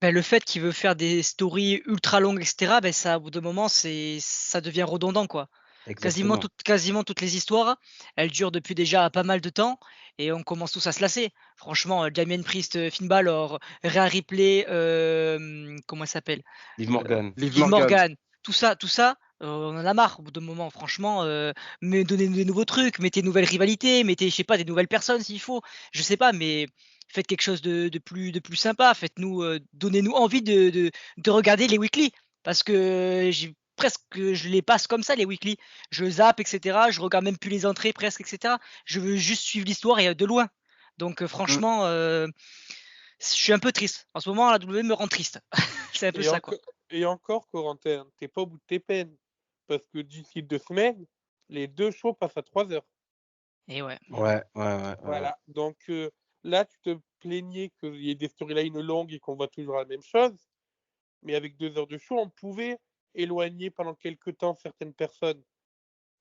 Ben, le fait qu'il veut faire des stories ultra longues, etc., ben ça, au bout d'un moment, ça devient redondant, quoi. Exactement. Quasiment toutes les histoires, elles durent depuis déjà pas mal de temps et on commence tous à se lasser. Franchement, Damien Priest, Finn Balor, Rhea Ripley, comment elle s'appelle? Liv Morgan. Liv Liv Morgan. Morgan, tout ça, on en a marre au bout d'un moment. Franchement, mais donnez des nouveaux trucs, mettez de nouvelles rivalités, mettez, je sais pas, des nouvelles personnes s'il faut. Je sais pas, mais faites quelque chose de plus sympa. Faites-nous, donnez-nous envie de regarder les weekly, parce que je les passe comme ça les weekly. Je zappe, etc. Je regarde même plus les entrées presque, etc. Je veux juste suivre l'histoire et de loin. Donc Mm. franchement, je suis un peu triste. En ce moment, la WWE me rend triste. C'est un peu ça, quoi. Et encore, Corentin, t'es pas au bout de tes peines. Parce que d'ici 2 semaines, les 2 shows passent à 3 heures. Et ouais. Ouais. Voilà. Donc là, tu te plaignais qu'il y ait des storylines longues et qu'on voit toujours la même chose. Mais avec 2 heures de show, on pouvait éloigner pendant quelques temps certaines personnes.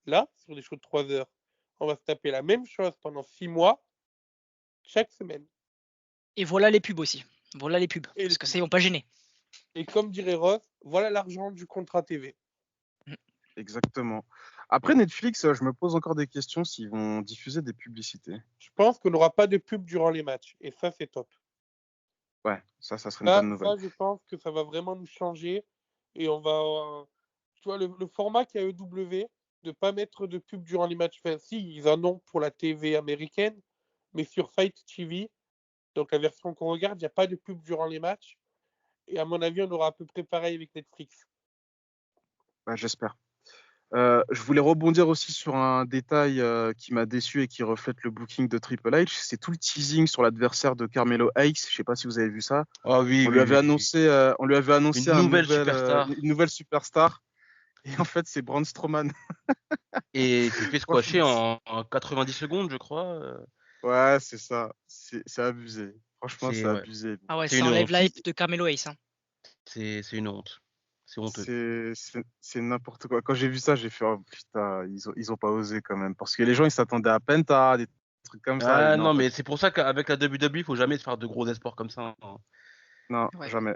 Là, sur des shows de 3 heures, on va se taper la même chose pendant 6 mois, chaque semaine. Et voilà les pubs aussi. Voilà les pubs. Et Parce les que pubs. ça, ils vont pas gêner. Et comme dirait Ross, voilà l'argent du contrat TV. Exactement. Après Netflix, je me pose encore des questions s'ils vont diffuser des publicités. Je pense qu'on n'aura pas de pub durant les matchs. Et ça, c'est top. Ouais, ça serait une bonne nouvelle. Ça, je pense que ça va vraiment nous changer. Et on va. Tu vois, le format qu'il y a EW, de ne pas mettre de pub durant les matchs. Enfin, si, ils en ont pour la TV américaine, mais sur Fight TV, donc la version qu'on regarde, il n'y a pas de pub durant les matchs. Et à mon avis, on aura à peu près pareil avec Netflix. Ouais, j'espère. Je voulais rebondir aussi sur un détail qui m'a déçu et qui reflète le booking de Triple H. C'est tout le teasing sur l'adversaire de Carmelo Hayes. Je sais pas si vous avez vu ça. Ah oui, On lui avait oui. annoncé Une nouvelle superstar. une nouvelle superstar. Et en fait, c'est Braun Strowman. Et qui fait Franchement, squasher en 90 secondes, je crois. ouais, c'est ça. C'est abusé. Franchement, c'est Ouais. abusé. Ah ouais, C'est ça une enlève honte. la hype de Carmelo Hayes. Hein. C'est une honte. C'est honteux. C'est n'importe quoi. Quand j'ai vu ça, j'ai fait oh, putain, ils ont pas osé quand même. Parce que les gens, ils s'attendaient à Penta, des trucs comme ça. Et Ah non, non, pas mais du c'est tout. pour ça qu'avec la WWE, il faut jamais se faire de gros espoirs comme ça. Hein. Non, Ouais. jamais.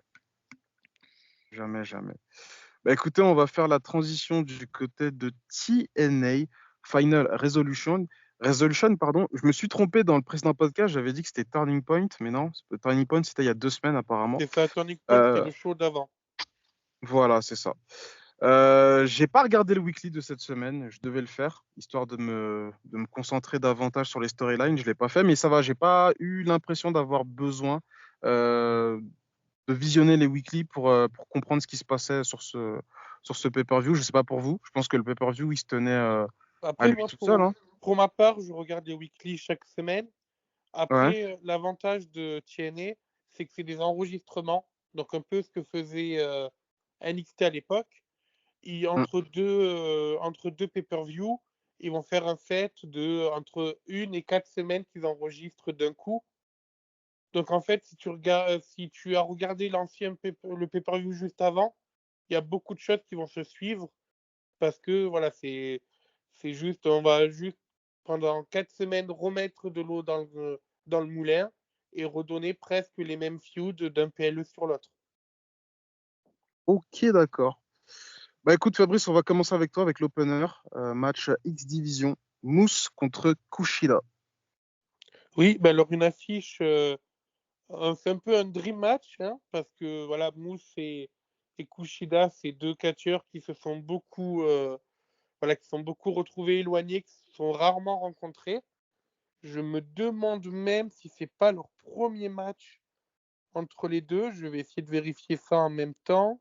Jamais, jamais. Bah écoutez, on va faire la transition du côté de TNA, Final Resolution. Resolution, pardon. Je me suis trompé dans le précédent podcast, j'avais dit que c'était Turning Point, mais non, Turning Point c'était il y a 2 semaines apparemment. C'est ça, Turning Point, c'était Euh, le show d'avant. voilà, c'est ça. J'ai pas regardé le weekly de cette semaine, je devais le faire, histoire de me concentrer davantage sur les storylines. Je l'ai pas fait, mais ça va, j'ai pas eu l'impression d'avoir besoin euh, de visionner les weekly pour comprendre ce qui se passait sur ce pay-per-view. Je sais pas pour vous, je pense que le pay-per-view il se tenait à Après, lui moi, tout seul. Hein. pour ma part, je regarde les weekly chaque semaine. Ouais. Après, l'avantage de TNA, c'est que c'est des enregistrements, donc un peu ce que faisait NXT à l'époque. Mm. Entre deux pay-per-view, ils vont faire un set de entre 1 et 4 semaines qu'ils enregistrent d'un coup. Donc en fait, si tu as regardé le pay-per-view juste avant, il y a beaucoup de choses qui vont se suivre parce que voilà, on va juste pendant 4 semaines remettre de l'eau dans le moulin et redonner presque les mêmes feuds d'un PLE sur l'autre. Ok, d'accord. Bah écoute Fabrice, on va commencer avec toi avec l'opener, match X Division, Moose contre Kushida. Oui, ben alors une affiche, c'est un peu un dream match, hein, parce que voilà, Moose et Kushida, c'est deux catcheurs qui se sont qui sont beaucoup retrouvés éloignés, qui se sont rarement rencontrés. Je me demande même si c'est pas leur premier match entre les deux. Je vais essayer de vérifier ça en même temps.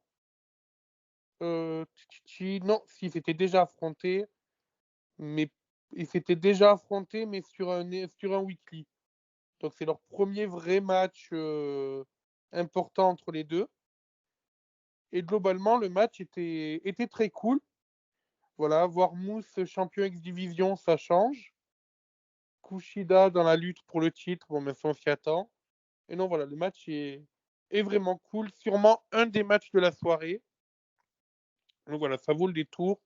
Non, si c'était déjà affronté, mais ils s'étaient déjà affrontés, mais sur un weekly. Donc c'est leur premier vrai match important entre les deux. Et globalement, le match était très cool. Voilà, voir Moose champion X-Division, ça change. Kushida dans la lutte pour le titre, bon, mais ça on s'y attend. Et non, voilà, le match est vraiment cool. Sûrement un des matchs de la soirée. Donc voilà, ça vaut le détour.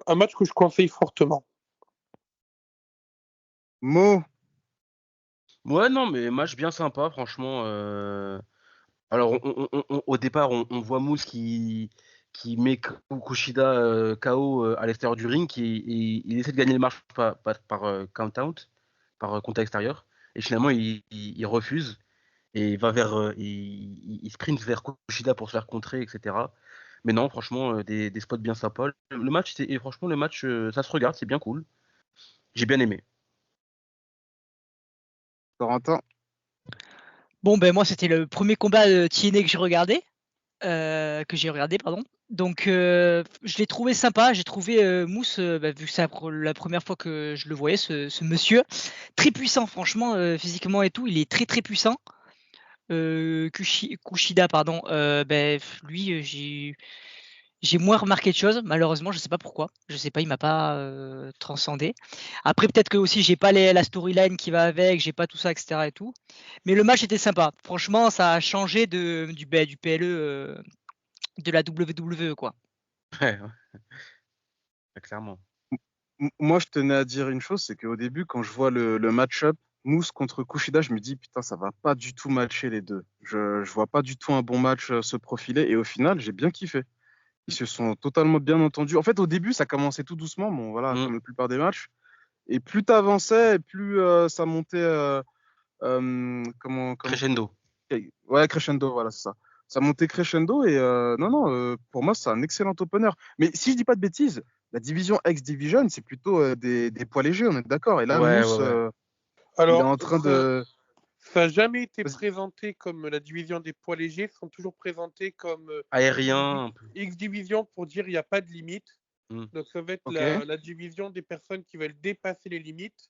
Un match que je conseille fortement. Mo, Ouais, non, mais match bien sympa, franchement. Alors, au départ, on voit Moose qui met Kushida KO à l'extérieur du ring, il essaie de gagner le match par count-out, par contact extérieur. Et finalement, il refuse et il sprint vers Kushida pour se faire contrer, etc. Mais non, franchement, des spots bien sympas. Franchement, le match, ça se regarde, c'est bien cool. J'ai bien aimé. Corentin. Bon, ben moi, c'était le premier combat de TNA que j'ai regardé. Pardon. Donc, je l'ai trouvé sympa. J'ai trouvé Mousse, vu que c'est la première fois que je le voyais, ce monsieur, très puissant, franchement, physiquement et tout, il est très très puissant. Kushida, pardon, lui, j'ai moins remarqué de choses, malheureusement, je sais pas pourquoi. Je sais pas, il m'a pas transcendé. Après, peut-être que aussi j'ai pas la storyline qui va avec, j'ai pas tout ça, etc. et tout. Mais le match était sympa. Franchement, ça a changé du PLE de la WWE, quoi. Ouais, clairement. Moi, je tenais à dire une chose, c'est qu'au début, quand je vois le match-up Moose contre Kushida, je me dis, putain, ça va pas du tout matcher les deux. Je vois pas du tout un bon match se profiler. Et au final, j'ai bien kiffé. Ils se sont totalement bien entendus. En fait, au début, ça commençait tout doucement, bon, voilà, Mm. comme la plupart des matchs. Et plus tu avançais, et plus ça montait. Comment. Crescendo. Ouais, crescendo, voilà, c'est ça. Ça montait crescendo et non, non, pour moi, c'est un excellent opener. Mais si je dis pas de bêtises, la division X-Division, c'est plutôt des poids légers, on est d'accord. Et là, Ouais, ouais, Moose, ouais. il est Alors, en train de. ça n'a jamais été Vas-y. présenté comme la division des poids légers, ils sont toujours présentés comme Aérien, un peu. X-Division pour dire il n'y a pas de limite. Mm. Donc ça va être Ok. la division des personnes qui veulent dépasser les limites.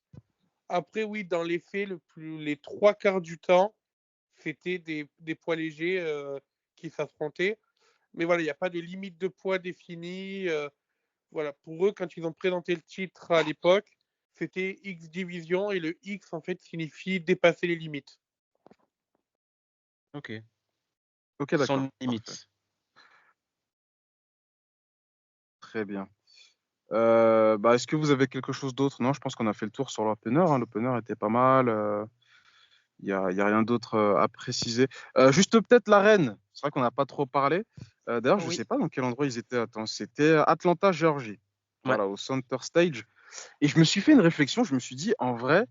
Après, oui, dans les faits, les trois quarts du temps, c'était des poids légers qui s'affrontaient. Mais voilà, il n'y a pas de limite de poids définie. Voilà, pour eux, quand ils ont présenté le titre à l'époque, c'était X division et le X en fait signifie dépasser les limites. Ok. Ok, d'accord. Sans Parfait. limite. Très bien. Bah, est-ce que vous avez quelque chose d'autre? Non, je pense qu'on a fait le tour sur l'opener. Hein. L'opener était pas mal. Il y a rien d'autre à préciser. Juste peut-être l'arène. C'est vrai qu'on n'a pas trop parlé. D'ailleurs, je Oui. sais pas dans quel endroit ils étaient. Attends, c'était Atlanta, Géorgie. Voilà, au Center Stage. Et je me suis fait une réflexion. Je me suis dit, en vrai,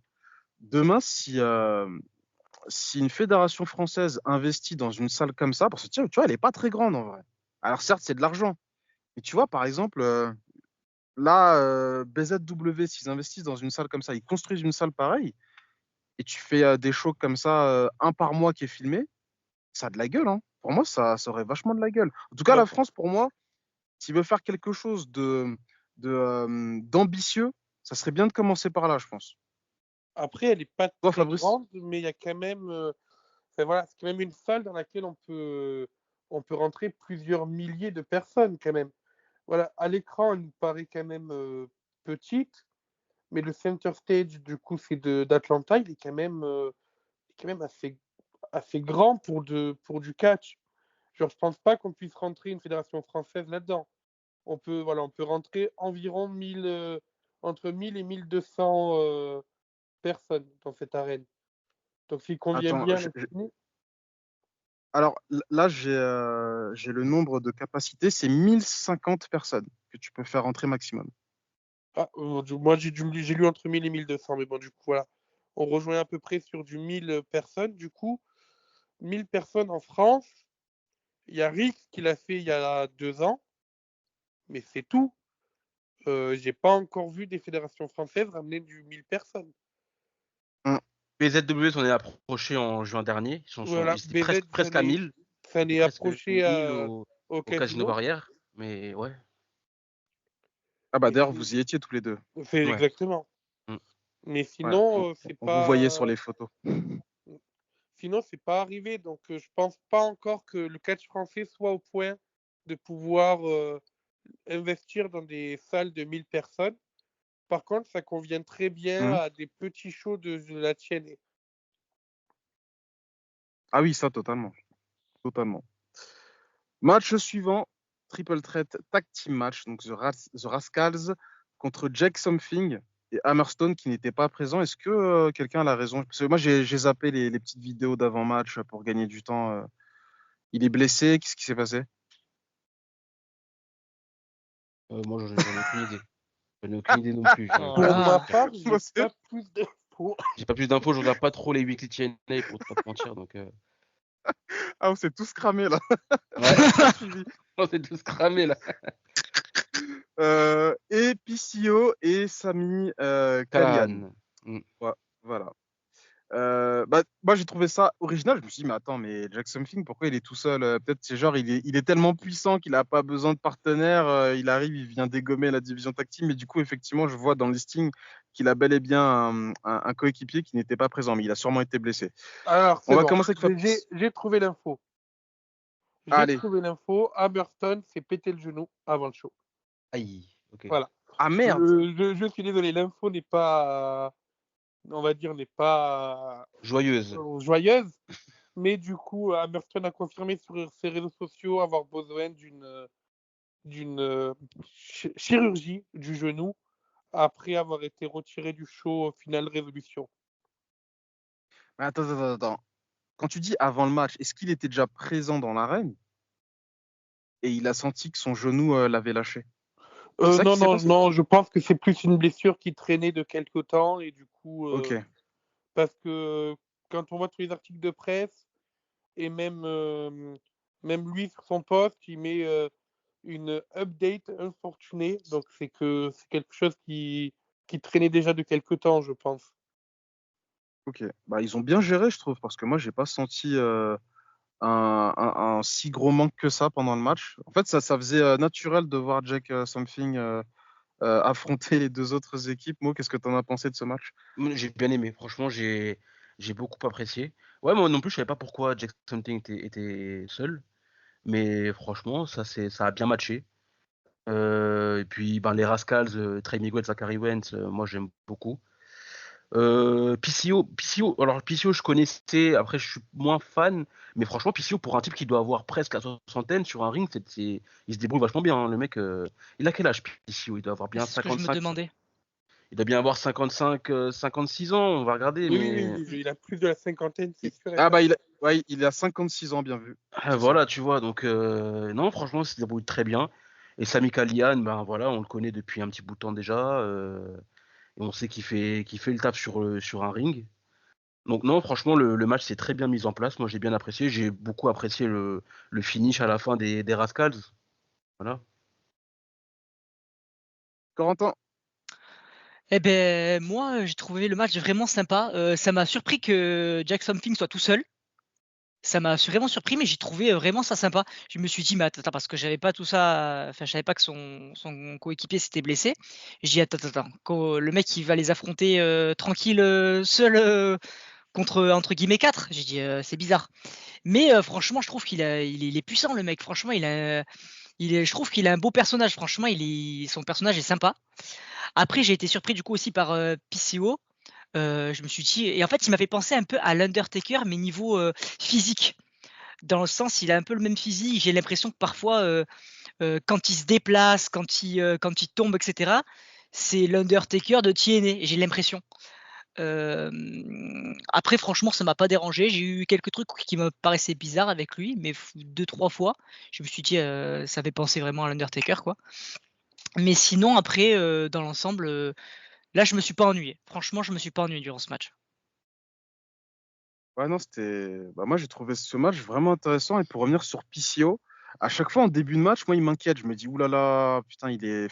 demain, si une fédération française investit dans une salle comme ça, parce que tu vois, elle est pas très grande en vrai. Alors certes, c'est de l'argent. Mais tu vois, par exemple, là, BZW, s'ils investissent dans une salle comme ça, ils construisent une salle pareille, et tu fais des shows comme ça, un par mois qui est filmé, ça a de la gueule, hein. Pour moi, ça aurait vachement de la gueule. En tout cas, Bah, la France, pour moi, s'il veut faire quelque chose d'ambitieux, ça serait bien de commencer par là, je pense. après, elle n'est pas Toi, très Fabrice? grande, mais il y a quand même, enfin, voilà, c'est quand même une salle dans laquelle on peut rentrer plusieurs milliers de personnes quand même. Voilà, à l'écran, elle nous paraît quand même petite, mais le center stage, du coup, d'Atlanta, il est quand même assez grand pour du catch. Genre, je pense pas qu'on puisse rentrer une fédération française là-dedans. On peut rentrer environ entre 1000 et 1200 personnes dans cette arène. Donc, s'il convient Attends, bien l'inscrire, alors là, j'ai le nombre de capacités, c'est 1050 personnes que tu peux faire rentrer maximum. moi j'ai lu entre 1000 et 1200, mais bon, du coup, voilà. On rejoint à peu près sur du 1000 personnes. Du coup, 1000 personnes en France. Il y a Rix qui l'a fait il y a 2 ans, mais c'est tout. J'ai pas encore vu des fédérations françaises ramener du 1000 personnes. Hum, BZW s'en est approché en juin dernier. Voilà, Ils étaient BZ, presque à 1000. ça Ils étaient n'est presque approché 1000 au au Casino casino. Barrière. Mais ouais. Ah bah Mais d'ailleurs, vous y étiez tous les deux. c'est Ouais. exactement. Mm. Mais Ouais, sinon, c'est on vous voyait sur pas. les photos. Sinon, c'est pas arrivé. Donc, je pense pas encore que le catch français soit au point de pouvoir investir dans des salles de 1000 personnes. Par contre, ça convient très bien Hum. à des petits shows de la chaîne. Ah oui, ça, totalement. Totalement. Match suivant, triple threat tag team match, donc The Rascals contre Jake Something et Hammerstone qui n'étaient pas présents. Est-ce que quelqu'un a la raison? Parce que moi, j'ai zappé les petites vidéos d'avant-match pour gagner du temps. Il est blessé, qu'est-ce qui s'est passé? Moi, j'en ai aucune idée. J'en ai aucune idée non plus. Pour ma Voilà. part, Moi, j'ai pas plus d'infos. J'ai pas plus d'infos, je regarde pas trop les weekly TNA pour pas te mentir. Donc, Ah, on s'est tous cramés là. ouais, On a pas suivi. on s'est tous cramés là. Et PCO et Sami Callihan. Callahan. Mm. Ouais, voilà. Bah, moi j'ai trouvé ça original. Je me suis dit, mais attends, mais Jack Something, pourquoi il est tout seul? Peut-être c'est genre il est tellement puissant qu'il n'a pas besoin de partenaire. Il arrive, il vient dégommer la division tag team. Mais du coup, effectivement, je vois dans le listing qu'il a bel et bien un coéquipier qui n'était pas présent, mais il a sûrement été blessé. Alors, On c'est va bon. commencer avec Fabrice. J'ai trouvé l'info. Allez. Hammerstone s'est pété le genou avant le show. Aïe, ok. Voilà. Ah merde. Je suis désolé, l'info n'est pas, on va dire, n'est pas Joyeuse. joyeuse. Mais du coup, Hammerstone a confirmé sur ses réseaux sociaux avoir besoin d'une chirurgie du genou après avoir été retiré du show au final résolution. Mais attends. Quand tu dis avant le match, est-ce qu'il était déjà présent dans l'arène et il a senti que son genou l'avait lâché? C'est ça qui s'est passé? Non, je pense que c'est plus une blessure qui traînait de quelque temps et du coup, Ok. parce que quand on voit tous les articles de presse et même lui sur son post, il met une update infortunée, donc c'est que c'est quelque chose qui traînait déjà de quelque temps, je pense. Ok. Bah, ils ont bien géré, je trouve, parce que moi, j'ai pas senti un si gros manque que ça pendant le match. En fait, ça faisait naturel de voir Jack Something affronter les deux autres équipes. Mo, qu'est-ce que tu en as pensé de ce match? J'ai bien aimé. Franchement, j'ai beaucoup apprécié. Ouais, moi non plus, je savais pas pourquoi Jack Something était seul. Mais franchement, ça a bien matché. Et puis, ben, les Rascals, Trey Miguel, Zachary Wentz, moi j'aime beaucoup. alors PCO, je connaissais, après je suis moins fan, mais franchement, PCO, pour un type qui doit avoir presque la soixantaine sur un ring, il se débrouille vachement bien, hein. Le mec, il a quel âge PCO? Il doit avoir bien C'est ce que je me 55, demandais. il doit bien avoir 55, 56 ans, on va regarder, Oui, mais il a plus de la cinquantaine, c'est sûr. Ah bah Ouais, il a 56 ans, bien vu. Ah, C'est voilà, tu vois, donc non, franchement, il se débrouille très bien. Et Sami Callihan, ben voilà, on le connaît depuis un petit bout de temps déjà, et on sait qu'il fait le taf sur un ring. Donc non, franchement, le match s'est très bien mis en place. Moi, j'ai bien apprécié. J'ai beaucoup apprécié le finish à la fin des Rascals. Voilà. Corentin, Eh ben moi, j'ai trouvé le match vraiment sympa. Ça m'a surpris que Jackson Fink soit tout seul. Ça m'a vraiment surpris, mais j'ai trouvé vraiment ça sympa. Je me suis dit, mais attends, parce que j'avais pas tout ça, enfin, je savais pas que son coéquipier s'était blessé. J'ai dit, attends, le mec il va les affronter tranquille, seul contre entre guillemets 4. J'ai dit, c'est bizarre. Mais franchement, je trouve il est puissant le mec. Franchement, je trouve qu'il a un beau personnage. Franchement, son personnage est sympa. Après, j'ai été surpris du coup aussi par PCO. Je me suis dit, et en fait, il m'a fait penser un peu à l'Undertaker, mais niveau physique. Dans le sens, il a un peu le même physique. J'ai l'impression que parfois, quand il se déplace, quand il tombe, etc., c'est l'Undertaker de TNA. J'ai l'impression. Après, franchement, ça m'a pas dérangé. J'ai eu quelques trucs qui me paraissaient bizarres avec lui, mais 2-3 fois, je me suis dit, ça fait penser vraiment à l'Undertaker, quoi. Mais sinon, après, dans l'ensemble, là, je me suis pas ennuyé. Franchement, je me suis pas ennuyé durant ce match. ouais, non, c'était. Bah, moi, j'ai trouvé ce match vraiment intéressant. Et pour revenir sur PCO, à chaque fois en début de match, moi, il m'inquiète. Je me dis, oulala, putain, il est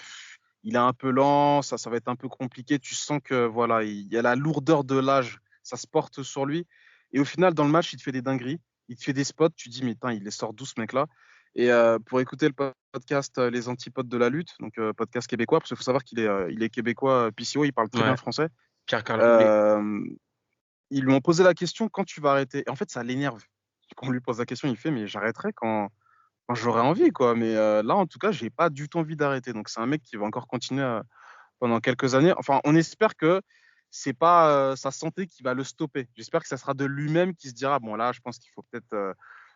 un peu lent, ça va être un peu compliqué. Tu sens que, voilà, il y a la lourdeur de l'âge, ça se porte sur lui. Et au final, dans le match, il te fait des dingueries, il te fait des spots. Tu dis, mais putain, il les sort d'où, ce mec-là? Et pour écouter le podcast Les Antipodes de la lutte, donc podcast québécois, parce qu'il faut savoir il est québécois, PCO, il parle très bien Ouais. français. Pierre-Carl Roulet. Euh, Ils lui ont posé la question quand tu vas arrêter. Et en fait, ça l'énerve. Quand on lui pose la question, il fait mais j'arrêterai quand j'aurai envie, quoi. Mais là, en tout cas, j'ai pas du tout envie d'arrêter. Donc c'est un mec qui va encore continuer pendant quelques années. Enfin, on espère que c'est pas sa santé qui va le stopper. J'espère que ça sera de lui-même qui se dira bon là, je pense qu'il faut peut-être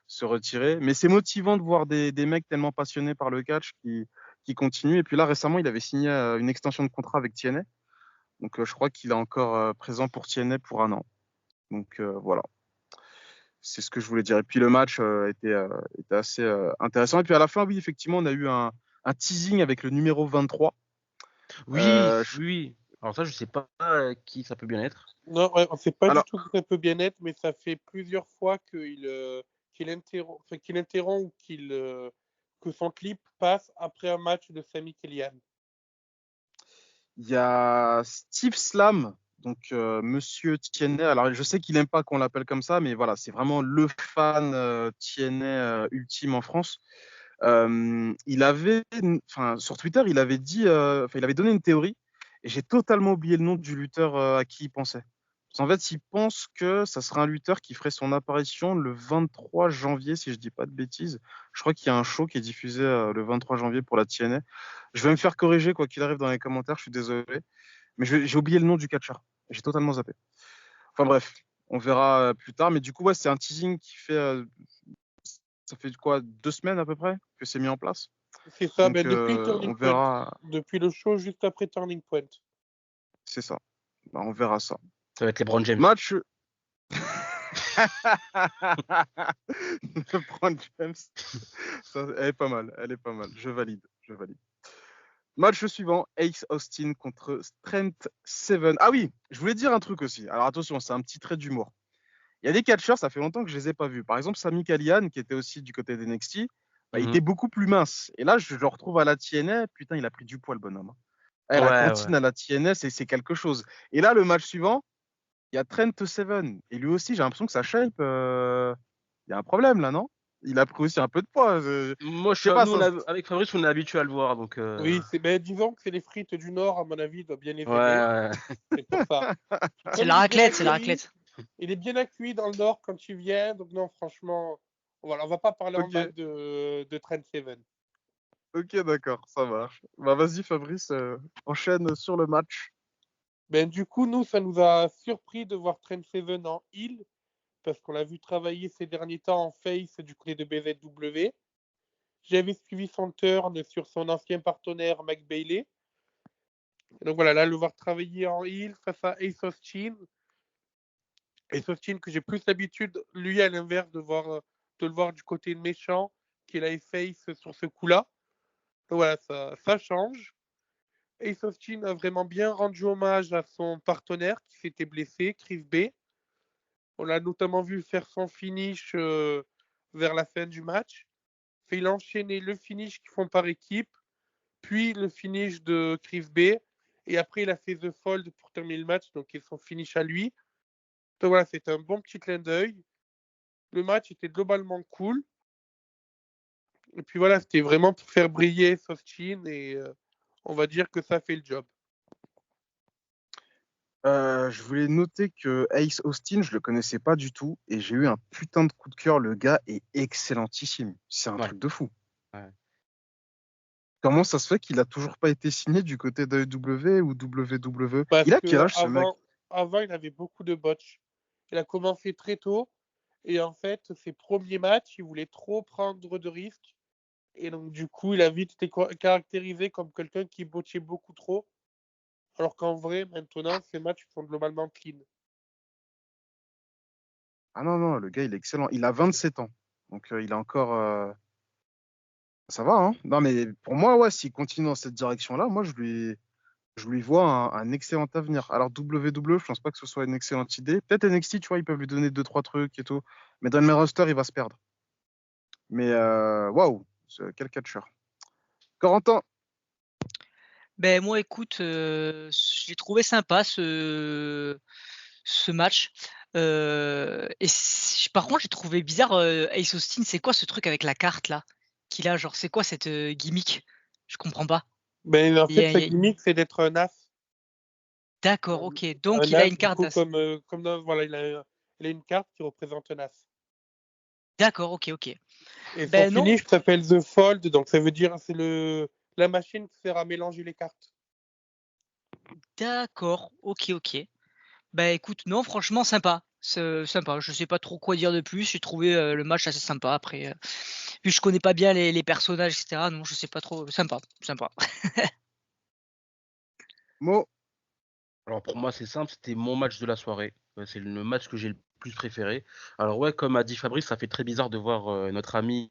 se retirer. Mais c'est motivant de voir des mecs tellement passionnés par le catch qui continuent. Et puis là, récemment, il avait signé une extension de contrat avec TNA. Donc je crois qu'il est encore présent pour TNA pour un an. Donc voilà, c'est ce que je voulais dire. Et puis le match était assez intéressant. Et puis à la fin, oui, effectivement, on a eu un teasing avec le numéro 23. Oui, Je- oui, oui. Alors ça, je sais pas qui ça peut bien être. Non, ouais, on sait pas du Alors, tout que ça peut bien être, mais ça fait plusieurs fois qu'il interrompt ou que son clip passe après un match de Sami Callihan. il y a Steve Slam, donc Monsieur TNA. Alors, je sais qu'il n'aime pas qu'on l'appelle comme ça, mais voilà, c'est vraiment le fan TNA ultime en France. Enfin, sur Twitter, il avait dit, enfin, il avait donné une théorie, et j'ai totalement oublié le nom du lutteur à qui il pensait. Parce qu'en fait, il pense que ça serait un lutteur qui ferait son apparition le 23 janvier, si je dis pas de bêtises. Je crois qu'il y a un show qui est diffusé le 23 janvier pour la TNA. Je vais me faire corriger quoi qu'il arrive dans les commentaires, je suis désolé. Mais j'ai oublié le nom du catcheur. J'ai totalement zappé. Enfin bref, on verra plus tard. Mais du coup, ouais, c'est un teasing qui fait, ça fait quoi, 2 semaines à peu près que c'est mis en place. C'est ça, Donc ben depuis on Turning Point, verra, depuis le show juste après Turning Point. c'est ça. Bah, on verra ça. Ça va être les LeBron James. Match. LeBron James, ça, elle est pas mal, elle est pas mal. Je valide, je valide. Match suivant, Ace Austin contre Trent Seven. Ah oui, je voulais dire un truc aussi. Alors attention, c'est un petit trait d'humour. Il y a des catcheurs, ça fait longtemps que je les ai pas vus. Par exemple, Sami Callihan, qui était aussi du côté d'NXT, bah, il Mhm. était beaucoup plus mince. Et là, je le retrouve à la TNA. Putain, il a pris du poids, le bonhomme. Eh, la Ouais, ouais. cantine à la TNA, c'est quelque chose. Et là, le match suivant, il y a Trent Seven. Et lui aussi, j'ai l'impression que sa shape, il y a un problème là, non? Il a pris aussi un peu de poids. Moi, Je sais pas, nous, ça. avec Fabrice, on est habitué à le voir, donc. Oui, disons que c'est les frites du Nord, à mon avis, il doit bien les Ouais, aimer. ouais. C'est pour ça. C'est Comme la il est bien raclette, c'est la accueilli, raclette. il est bien accueilli dans le Nord quand tu viens, donc non, franchement, voilà, on va pas parler en Ok, mal de Trent Seven. ok, d'accord, ça marche. Bah vas-y, Fabrice, enchaîne sur le match. Ben, du coup, nous, ça nous a surpris de voir Trent Seven en heel, parce qu'on l'a vu travailler ces derniers temps en face du côté de BZW. J'avais suivi son turn sur son ancien partenaire Mike Bailey. Et donc voilà, là, le voir travailler en heel face à Ace Austin. Et Austin, que j'ai plus l'habitude, lui, à l'inverse, de le voir du côté méchant, qu'il a face sur ce coup-là. Donc voilà, ça change. Ace Austin a vraiment bien rendu hommage à son partenaire qui s'était blessé, Chris B. On l'a notamment vu faire son finish vers la fin du match. Il a enchaîné le finish qu'ils font par équipe, puis le finish de Chris B. Et après, il a fait The Fold pour terminer le match, donc c'est son finish à lui. Donc voilà, c'était un bon petit clin d'œil. Le match était globalement cool. Et puis voilà, c'était vraiment pour faire briller Austin et on va dire que ça fait le job. Je voulais noter que Ace Austin, je le connaissais pas du tout et j'ai eu un putain de coup de cœur. Le gars est excellentissime. C'est un truc de fou. Ouais. Comment ça se fait qu'il a toujours pas été signé du côté d'AEW ou WWE? Parce Il a que quel âge ce mec? avant, il avait beaucoup de botches. Il a commencé très tôt et en fait, ses premiers matchs, il voulait trop prendre de risques. Et donc, du coup, il a vite été caractérisé comme quelqu'un qui botchait beaucoup trop. Alors qu'en vrai, maintenant, ses matchs sont globalement clean. Ah non, non, le gars, il est excellent. Il a 27 ans. Donc, il a encore. Ça va, hein? Non, mais pour moi, ouais, s'il continue dans cette direction-là, moi, je lui vois un excellent avenir. Alors, WWE, je pense pas que ce soit une excellente idée. Peut-être NXT, tu vois, ils peuvent lui donner 2-3 trucs et tout. Mais dans le main roster, il va se perdre. Mais, waouh, quel catcheur. Corentin, Ben moi, écoute, j'ai trouvé sympa ce match. Par contre, j'ai trouvé bizarre Ace Austin. C'est quoi ce truc avec la carte là qu'il a? Genre, c'est quoi cette gimmick? Je comprends pas. Mais en Il y fait, a- sa il y a- gimmick, c'est d'être un as. D'accord, ok. Donc, Un il a as, une du carte coup, d'as. comme voilà, il a une carte qui représente un as. D'accord, ok, ok. Et son Ben non, finish s'appelle The Fold, donc ça veut dire c'est la machine qui sert à mélanger les cartes. d'accord, ok, ok. Bah écoute, non, franchement, sympa. C'est sympa. Je sais pas trop quoi dire de plus. J'ai trouvé le match assez sympa. Après, vu que je connais pas bien les personnages, etc. Non, je sais pas trop. Sympa, sympa. Mo, Alors pour moi, c'est simple, c'était mon match de la soirée. C'est le match que j'ai le plus préféré. Alors ouais, comme a dit Fabrice, ça fait très bizarre de voir notre ami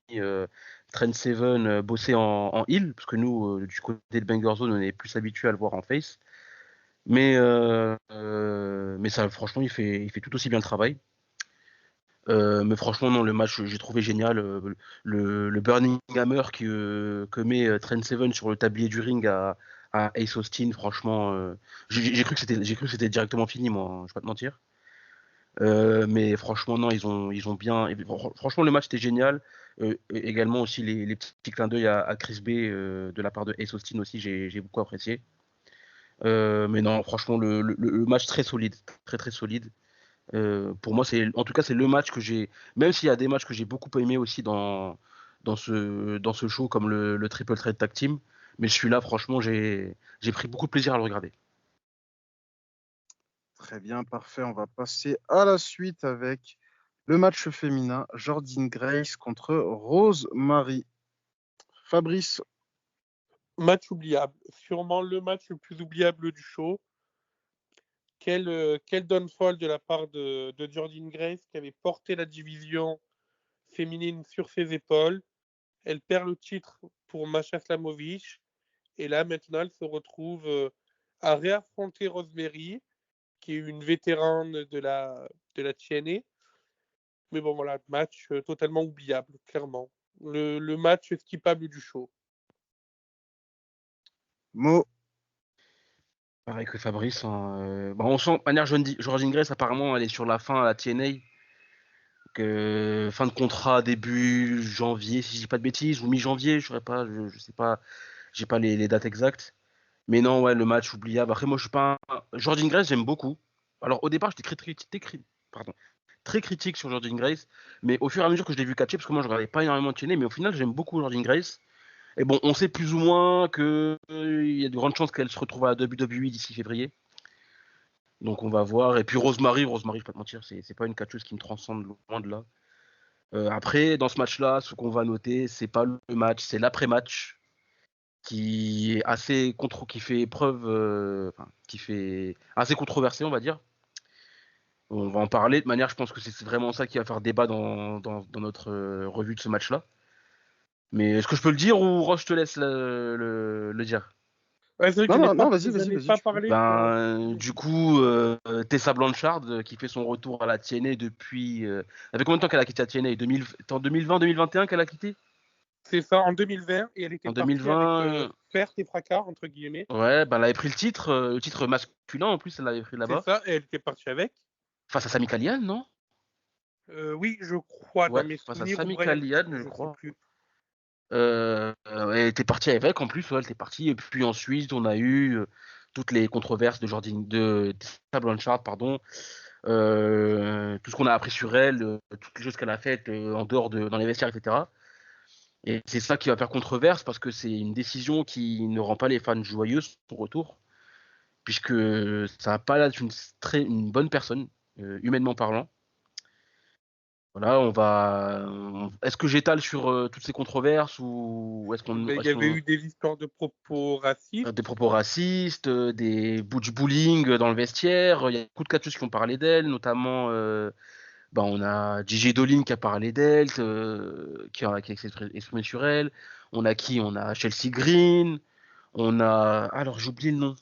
Trent Seven bosser en heel, parce que nous, du côté de Banger Zone, on est plus habitué à le voir en face. Mais ça, franchement, il fait tout aussi bien le travail. Mais franchement, non, le match, j'ai trouvé génial. Le Burning Hammer que met Trent Seven sur le tablier du ring à Ace Austin, franchement, j'ai cru que c'était directement fini, moi, hein, je vais pas te mentir. Mais franchement, non, ils ont bien. Franchement, le match était génial. Également aussi les petits clins d'œil à Chris B de la part de Ace Austin aussi, j'ai beaucoup apprécié. Mais non, franchement, le match très solide, très très solide. Pour moi, en tout cas, c'est le match que j'ai. Même s'il y a des matchs que j'ai beaucoup aimé aussi dans ce show, comme le Triple Threat Tag Team, mais celui-là, franchement, j'ai pris beaucoup de plaisir à le regarder. très bien, parfait. On va passer à la suite avec le match féminin. Jordynne Grace contre Rosemary. Fabrice, Match oubliable. Sûrement le match le plus oubliable du show. Quel downfall de la part de Jordynne Grace qui avait porté la division féminine sur ses épaules. Elle perd le titre pour Masha Slamovich. Et là, maintenant, elle se retrouve à réaffronter Rosemary, qui est une vétérane de la TNA. Mais bon, voilà, match totalement oubliable, clairement. Le match skippable du show. Mo, Pareil que Fabrice, hein, on sent, de manière Jordynne Grace, apparemment, elle est sur la fin à la TNA. Fin de contrat début janvier, si je dis pas de bêtises, ou mi-janvier, je sais pas, j'ai pas les dates exactes. Mais non, ouais, le match oubliable. Après, moi, je suis pas Jordynne Grace, j'aime beaucoup. Alors, au départ, j'étais pardon, très critique sur Jordynne Grace, mais au fur et à mesure que je l'ai vu catcher, parce que moi, je regardais pas énormément de TNA, mais au final, j'aime beaucoup Jordynne Grace. Et bon, on sait plus ou moins que il y a de grandes chances qu'elle se retrouve à la WWE d'ici février. Donc, on va voir. Et puis, Rosemary, je vais pas te mentir, c'est pas une catcheuse qui me transcende loin de là. Après, dans ce match-là, ce qu'on va noter, c'est pas le match, c'est l'après-match qui est qui fait preuve, qui fait assez controversé, on va dire. On va en parler de manière, je pense que c'est vraiment ça qui va faire débat dans notre revue de ce match-là. Mais est-ce que je peux le dire ou Roche, je te laisse le dire? Ouais, c'est vrai que Non, je n'en ai vas-y, pas tu peux. parlé. Ben, du coup, Tessa Blanchard qui fait son retour à la TNA depuis. Ça fait combien de temps qu'elle a quitté la TNA? C'est en 2020-2021 qu'elle a quitté? C'est ça, en 2020, et elle était En partie avec 2020, perte et fracas, entre guillemets. ouais, ben, elle avait pris le titre masculin en plus, elle l'avait pris C'est là-bas. ça, et elle était partie avec. Face à Sami Callihan, non? Oui, je crois, dans Ouais, mes face à souvenirs, ou Sami Brian Callihan, Cage, je je sais crois. plus. Elle était partie avec en plus, ouais, elle était partie. Et puis ensuite, on a eu toutes les controverses de Tessa Blanchard, pardon. Tout ce qu'on a appris sur elle, toutes les choses qu'elle a faites en dehors dans les vestiaires, etc. Et c'est ça qui va faire controverse parce que c'est une décision qui ne rend pas les fans joyeux son retour, puisque ça n'a pas l'air d'être une bonne personne, humainement parlant. Voilà, est-ce que j'étale sur toutes ces controverses ou Ben, il y avait eu des histoires de propos racistes. des propos racistes, du bullying dans le vestiaire? Il y a beaucoup de catcheuses qui ont parlé d'elle, notamment on a Gigi Dolin qui a parlé d'elle, qui s'est exprimé sur elle. On a qui? On a Chelsea Green. On a. Alors, j'ai oublié le nom.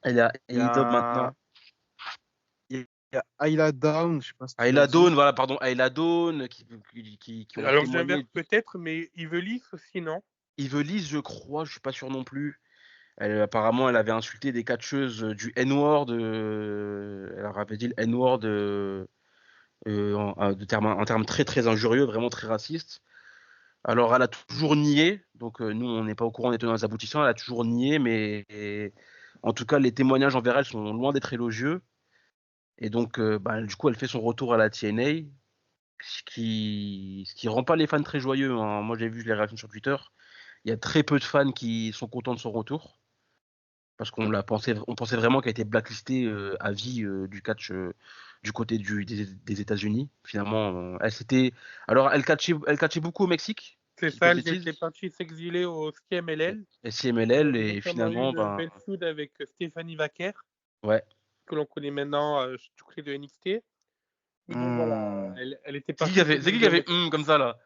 Elle est à Il y AEW maintenant. a, il y a Ayla Down, je sais pas si tu l'as Ayla dit. Dawn, voilà, pardon. Ayla Dawn qui ont Alors j'inverse témoigné. peut-être, mais Ivelis aussi, non? Yvelisse, je crois, je suis pas sûr non plus. Apparemment, elle avait insulté des catcheuses du N-word. Elle leur avait dit le N-word en termes très très injurieux, vraiment très racistes. Alors, elle a toujours nié, donc nous, on n'est pas au courant des tenants et des aboutissants, elle a toujours nié, mais en tout cas, les témoignages envers elle sont loin d'être élogieux. Et donc, du coup, elle fait son retour à la TNA, ce qui rend pas les fans très joyeux, hein. Moi, j'ai vu les réactions sur Twitter. Il y a très peu de fans qui sont contents de son retour, parce on pensait vraiment qu'elle était blacklistée à vie du catch du côté des États-Unis. Finalement, alors, elle catchait beaucoup au Mexique, C'est si je dis pas ça, de elle était bêtises. partie s'exiler au CMLL. Elle SCMLL avait et notamment eu finalement, une belle feud avec Stéphanie Vaquer, ouais. que l'on connaît maintenant du côté de NXT. Mais donc voilà, Hmm. elle était C'est partie qui qui s'exiler au avait Mexique. comme ça là?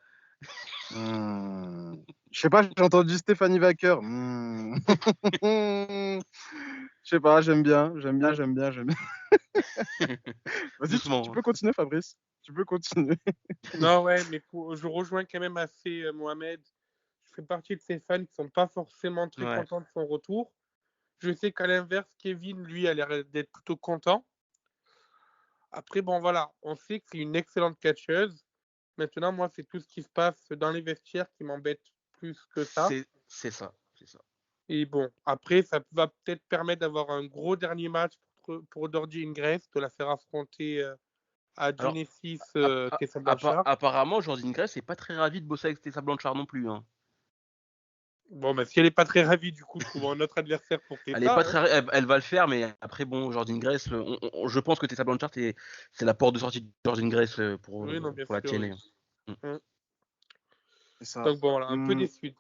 Hmm. Je sais pas, j'ai entendu Stéphanie Vaquer. Je sais pas, j'aime bien. Vas-y, tu Doucement, hein. peux continuer, Fabrice. Tu peux continuer. Non, ouais, mais je rejoins quand même assez Mohamed. Je fais partie de ces fans qui sont pas forcément très Ouais. contents de son retour. Je sais qu'à l'inverse, Kevin, lui, a l'air d'être plutôt content. Après, bon, voilà, on sait que c'est une excellente catcheuse. Maintenant, moi, c'est tout ce qui se passe dans les vestiaires qui m'embête plus que ça. C'est ça, c'est ça. Et bon, après, ça va peut-être permettre d'avoir un gros dernier match pour Dorji Ingress, de la faire affronter à Alors, Genesis appa- Tessa Blanchard. apparemment, Jordan Grace n'est pas très ravi de bosser avec Tessa Blanchard non plus, hein. Bon, bah, si elle n'est pas très ravie, du coup, trouvons un autre adversaire pour Elle est Tessa. pas Hein. très, elle va le faire, mais après bon, Jordan Grace, je pense que Tessa Blanchard c'est la porte de sortie de Jordan Grace Oui, non, bien pour la sûr, oui. TNA, hein. Hum. C'est ça. Donc bon, voilà, un peu déçu.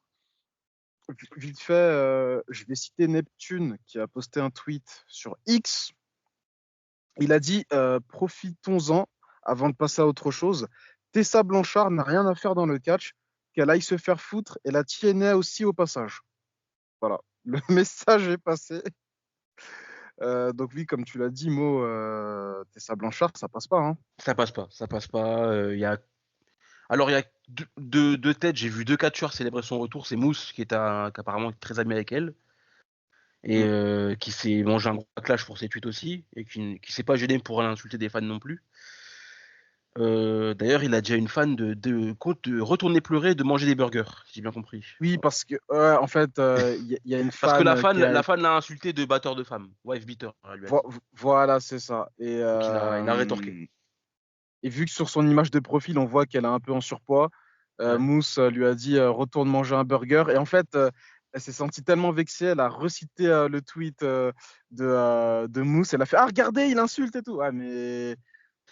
Vite fait, je vais citer Neptune qui a posté un tweet sur X. Il a dit profitons-en avant de passer à autre chose. Tessa Blanchard n'a rien à faire dans le catch, qu'elle aille se faire foutre et la TNA aussi au passage. Voilà, le message est passé. Donc oui, comme tu l'as dit, Mo, Tessa Blanchard, ça passe pas. Hein. Ça passe pas, ça passe pas. Alors il y a deux têtes, j'ai vu deux catcheurs célébrer son retour, c'est Moose qui apparemment est très ami avec elle et Mm. qui s'est mangé un gros clash pour ses tweets aussi et qui s'est pas gêné pour aller insulter des fans non plus. D'ailleurs, il a déjà une fan de retourner pleurer et de manger des burgers, si j'ai bien compris. Oui, parce que en fait, il y a une Parce que fan qui a. la fan l'a insulté de batteur de femme, wife beater, elle lui a dit. Voilà, c'est ça. Donc il a rétorqué. Et vu que sur son image de profil, on voit qu'elle est un peu en surpoids, Ouais. Mousse lui a dit retourne manger un burger. Et en fait, elle s'est sentie tellement vexée, elle a recité le tweet de Mousse. Elle a fait ah regardez, il insulte et tout. Ah mais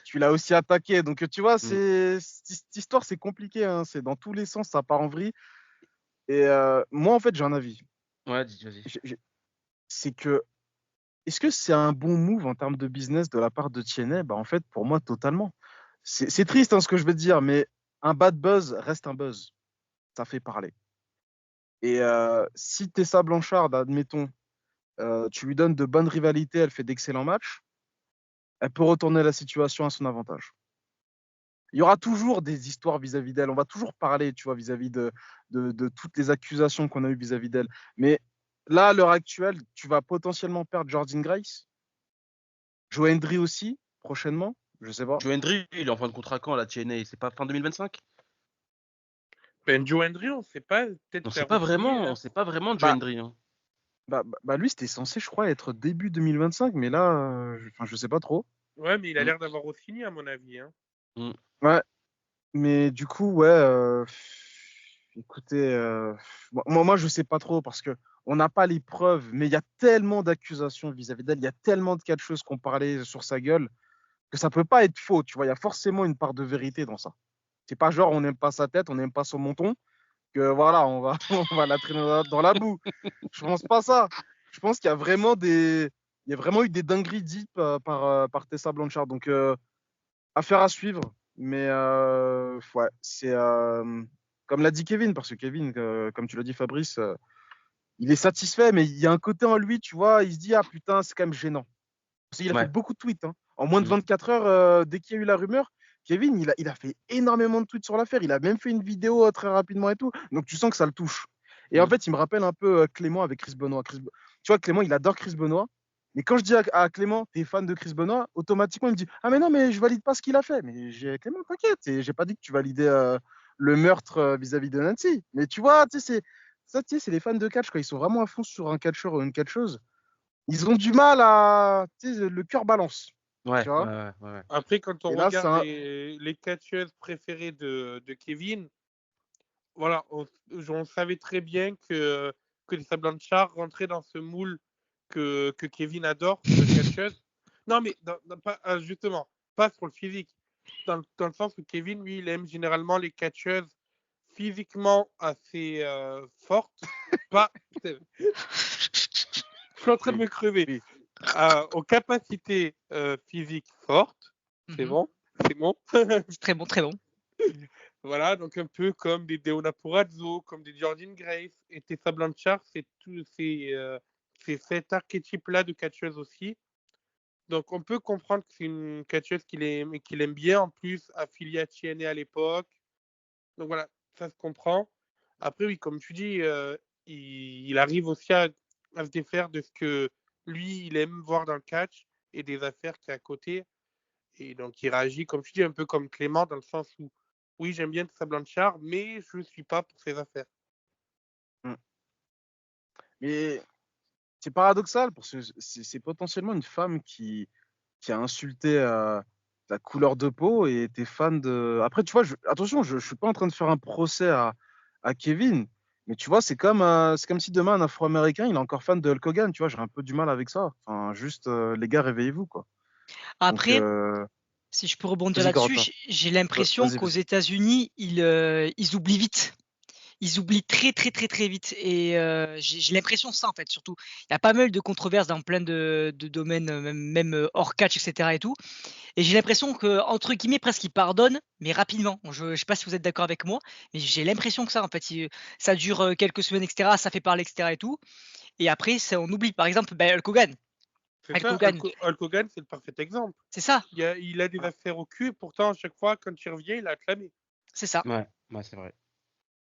tu l'as aussi attaqué. Donc tu vois, Mm. cette histoire c'est compliqué. Hein. C'est dans tous les sens, ça part en vrille. Et moi en fait j'ai un avis. Ouais, vas-y. C'est que est-ce que c'est un bon move en termes de business de la part de TNA? Bah, en fait, pour moi, totalement. C'est triste, hein, ce que je veux te dire, mais un bad buzz reste un buzz. Ça fait parler. Et si Tessa Blanchard, admettons, tu lui donnes de bonnes rivalités, elle fait d'excellents matchs, elle peut retourner la situation à son avantage. Il y aura toujours des histoires vis-à-vis d'elle. On va toujours parler, tu vois, vis-à-vis de toutes les accusations qu'on a eues vis-à-vis d'elle. Mais là, à l'heure actuelle, tu vas potentiellement perdre Jordynne Grace, Joe Hendry aussi, prochainement. Je sais pas. Joe Hendry, il est en fin de contrat quand, la TNA? C'est pas fin 2025? Ben, Joe Hendry, on sait pas, peut-être faire re-signer, On hein. sait pas vraiment Joe Bah, Hendry. Hein. lui, c'était censé, je crois, être début 2025, mais là, je sais pas trop. Ouais, mais il a Mm. l'air d'avoir re-signé, à mon avis, hein. Mm. Ouais, mais du coup, ouais, écoutez, moi, je sais pas trop parce que on n'a pas les preuves, mais il y a tellement d'accusations vis-à-vis d'elle, il y a tellement de choses qu'on parlait sur sa gueule que ça peut pas être faux, tu vois, il y a forcément une part de vérité dans ça. C'est pas genre on n'aime pas sa tête, on n'aime pas son menton, que voilà, on va, on va la traîner dans la boue. Je pense pas ça. Je pense qu'il y a vraiment il y a vraiment eu des dingueries dites par Tessa Blanchard. Donc, affaire à suivre. Mais ouais, c'est comme l'a dit Kevin, parce que Kevin, comme tu l'as dit Fabrice, il est satisfait, mais il y a un côté en lui, tu vois, il se dit, ah putain, c'est quand même gênant. Parce qu'il a fait Ouais. beaucoup de tweets. Hein. En moins de Mm. 24 heures, dès qu'il y a eu la rumeur, Kevin, il a fait énormément de tweets sur l'affaire. Il a même fait une vidéo très rapidement et tout. Donc tu sens que ça le touche. Et en Mm. fait, il me rappelle un peu Clément avec Chris Benoit. Tu vois, Clément, il adore Chris Benoit. Mais quand je dis à Clément, t'es fan de Chris Benoit, automatiquement, il me dit, ah mais non, mais je valide pas ce qu'il a fait. Mais Clément, t'inquiète, j'ai pas dit que tu validais le meurtre vis-à-vis de Nancy. Mais tu vois, tu sais, c'est les fans de catch, quand ils sont vraiment à fond sur un catcheur ou une catcheuse, ils ont du mal à, tu sais, le cœur balance, Ouais, tu ouais, vois. ouais, ouais. Après, quand on Et là, regarde les catcheuses préférées de Kevin, voilà, on savait très bien que Tessa Blanchard rentrait dans ce moule que Kevin adore de catcheuse. Non, mais pas, justement, pas sur le physique. Dans le sens où Kevin, lui, il aime généralement les catcheuses physiquement assez fortes. Pas, je suis en train de oui, me crever. oui. Aux capacités physiques fortes. C'est Mhm. bon, c'est bon. C'est très bon, très bon. Voilà, donc un peu comme des Deonna Purrazzo, comme des Jordynne Grace et Tessa Blanchard, c'est cet archétype-là de catcheuse aussi. Donc on peut comprendre que c'est une catcheuse qu'il aime bien, en plus affiliée à TNA à l'époque. Donc voilà, ça se comprend. Après, oui, comme tu dis, il arrive aussi à se défaire de ce que lui, il aime voir dans le catch et des affaires qui est à côté. Et donc, il réagit, comme tu dis, un peu comme Clément, dans le sens où, oui, j'aime bien Tessa Blanchard, mais je ne suis pas pour ses affaires. Mm. Mais c'est paradoxal parce que c'est potentiellement une femme qui a insulté ta couleur de peau et t'es fan de. Après, tu vois, attention, je suis pas en train de faire un procès à Kevin, mais tu vois, c'est comme si demain un Afro-Américain, il est encore fan de Hulk Hogan, tu vois, j'ai un peu du mal avec ça. Enfin, juste, les gars, réveillez-vous, quoi. Donc, Après, si je peux rebondir vas-y, là-dessus, Corentin. j'ai l'impression Vas-y, qu'aux vas-y. États-Unis, ils oublient vite. Ils oublient très très très très vite. Et j'ai l'impression de ça en fait, surtout. Il y a pas mal de controverses dans plein de domaines, même hors catch, etc. et tout. Et j'ai l'impression que, entre guillemets, presque ils pardonnent, mais rapidement. Je ne sais pas si vous êtes d'accord avec moi, mais j'ai l'impression que ça, en fait, ça dure quelques semaines, etc. Ça fait parler, etc. et tout. Et après, on oublie. Par exemple, Hulk Hogan. C'est Hulk ça, Hogan, Hulk Hogan, c'est le parfait exemple. c'est ça. Il a des affaires au cul, et pourtant, à chaque fois, quand il revient, il a acclamé. C'est ça. Ouais, ouais, c'est vrai.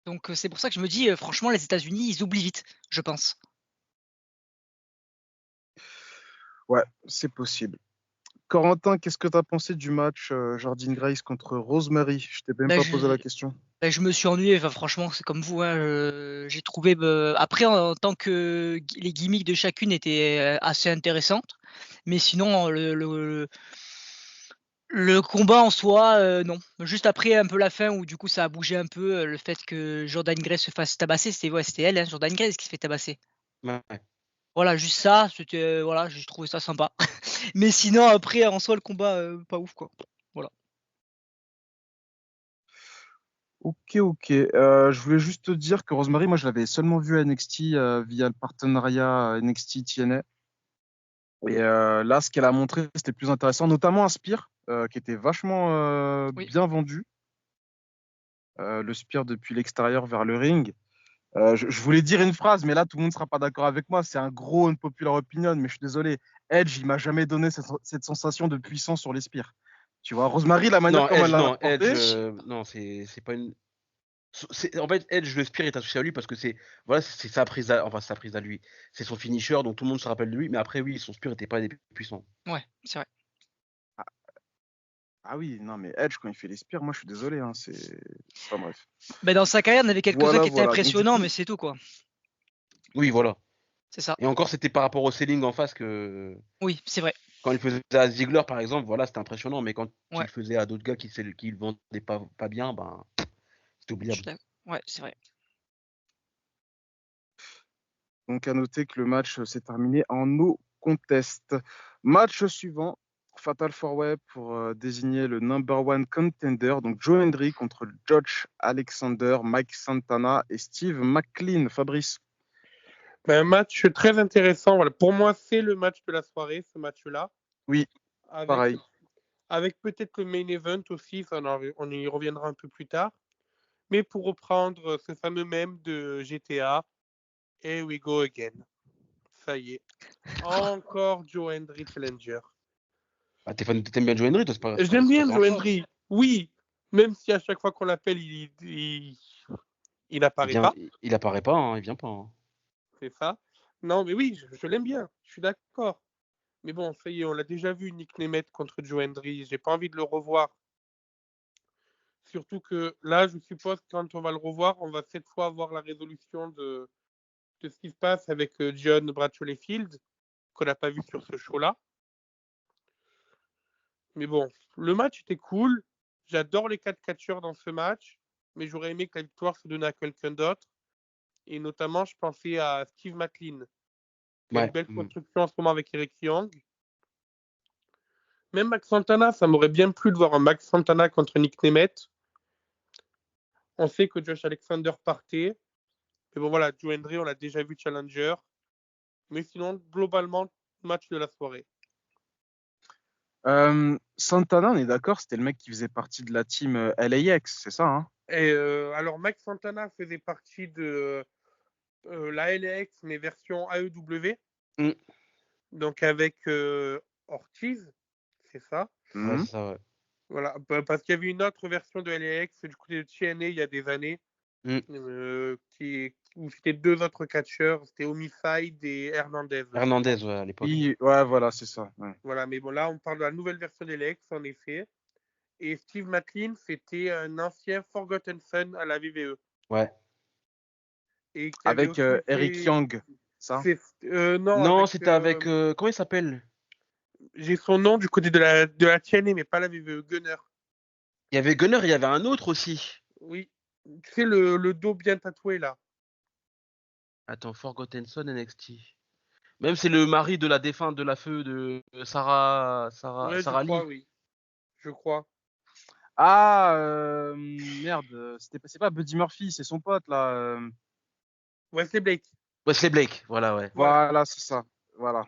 Donc c'est pour ça que je me dis, franchement, les États-Unis, ils oublient vite, je pense. Ouais, c'est possible. Corentin, qu'est-ce que tu as pensé du match Jordynne Grace contre Rosemary? Je t'ai même Ben, pas je, posé la question. je me suis ennuyé, enfin, franchement, c'est comme vous. Hein, j'ai trouvé. Après, en tant que les gimmicks de chacune étaient assez intéressantes, mais sinon, le combat en soi, non. Juste après un peu la fin où du coup ça a bougé un peu, le fait que Jordan Grace se fasse tabasser, c'était elle, hein, Jordan Grace qui se fait tabasser. Ouais. Voilà, juste ça, c'était voilà, j'ai trouvé ça sympa. Mais sinon après en soi le combat pas ouf quoi. Voilà. Ok, ok. Je voulais juste te dire que Rosemary, moi, je l'avais seulement vue à NXT via le partenariat NXT TNA. Et là, ce qu'elle a montré, c'était plus intéressant, notamment un spear qui était vachement Oui. bien vendu. Le spear depuis l'extérieur vers le ring. Je voulais dire une phrase, mais là, tout le monde ne sera pas d'accord avec moi. C'est un gros unpopular opinion, mais je suis désolé. Edge, il m'a jamais donné cette sensation de puissance sur les spears. Tu vois, Rosemary, la manière Non, comme elle Edge, l'a non, porté, Edge, non, c'est pas une. En fait, Edge, le Spear est associé à lui parce que c'est sa prise sa prise à lui. C'est son finisher, donc tout le monde se rappelle de lui. Mais après, oui, son Spear était pas des plus puissants. Ouais, c'est vrai. ah oui, non, mais Edge, quand il fait les spears, moi, je suis désolé. Hein, enfin, bref. Bah, dans sa carrière, il y en avait quelques-uns qui étaient Voilà. Donc, du impressionnants, coup, mais c'est tout, quoi. Oui, voilà. C'est ça. Et encore, c'était par rapport au selling en face que Oui, c'est vrai. quand il faisait à Ziggler, par exemple, voilà, c'était impressionnant. Mais quand il Ouais, faisait à d'autres gars qui le vendaient pas bien, ben, c'était je suis oubliable. d'accord. Ouais, c'est vrai. donc, à noter que le match s'est terminé en no contest. Match suivant, Fatal 4-Way pour désigner le number one contender. Donc, Joe Hendry contre Josh Alexander, Mike Santana et Steve McLean. Fabrice. Un match très intéressant. Voilà. Pour moi, c'est le match de la soirée, ce match-là. Oui, pareil. Avec peut-être le main event aussi, on y reviendra un peu plus tard. Mais pour reprendre ce fameux mème de GTA, here we go again. Ça y est. Encore Joe Hendry Challenger. Ah, t'aimes bien Joe Hendry, toi, c'est pas J'aime c'est pas bien grand Joe chose. Hendry, oui. Même si à chaque fois qu'on l'appelle, il n'apparaît pas. Il apparaît pas, hein, il vient pas. Hein. C'est ça. Non, mais oui, je l'aime bien. Je suis d'accord. Mais bon, ça y est, on l'a déjà vu, Nick Nemeth contre Joe Hendry. J'ai pas envie de le revoir. Surtout que là, je suppose que quand on va le revoir, on va cette fois avoir la résolution de ce qui se passe avec John Bradshaw-Field, qu'on n'a pas vu sur ce show-là. Mais bon, le match était cool. J'adore les 4 catcheurs dans ce match, mais j'aurais aimé que la victoire se donne à quelqu'un d'autre. Et notamment, je pensais à Steve McLean, qui a une Ouais. belle construction en ce moment avec Eric Young. Même Max Santana, ça m'aurait bien plu de voir un Max Santana contre Nick Nemeth. On sait que Josh Alexander partait. Mais bon, voilà, Joe Hendry, on l'a déjà vu challenger. Mais sinon, globalement, match de la soirée. Santana, on est d'accord, c'était le mec qui faisait partie de la team LAX, c'est ça, hein? Et alors, Max Santana faisait partie de la LAX, mais version AEW. Donc, avec Ortiz, c'est ça. Ouais, c'est ça, ouais. Voilà, parce qu'il y avait une autre version de LAX du côté de TNA il y a des années, où c'était 2 autres catcheurs, c'était Homicide et Hernandez. Hernandez, ouais, à l'époque. Oui, ouais, voilà, c'est ça. Ouais. Voilà, mais bon, là, on parle de la nouvelle version de LAX, en effet. Et Steve McLean, c'était un ancien Forgotten Son à la WWE. Ouais. Et qui avait Avec aussi Eric fait... Young, ça? Non, c'était avec. Comment il s'appelle? J'ai son nom du côté de la TNA, mais pas la WWE, Gunner. Il y avait Gunner, il y avait un autre aussi. Oui. Tu sais, le dos bien tatoué, là. Attends, Forgotten Son NXT. Même c'est le mari de la défunte de la feu de Sarah Ouais, je Lee. crois, oui. Je crois. Ah, merde, c'est pas Buddy Murphy, c'est son pote, là. Wesley Blake. Wesley Blake, voilà, ouais. Voilà, c'est ça. Voilà,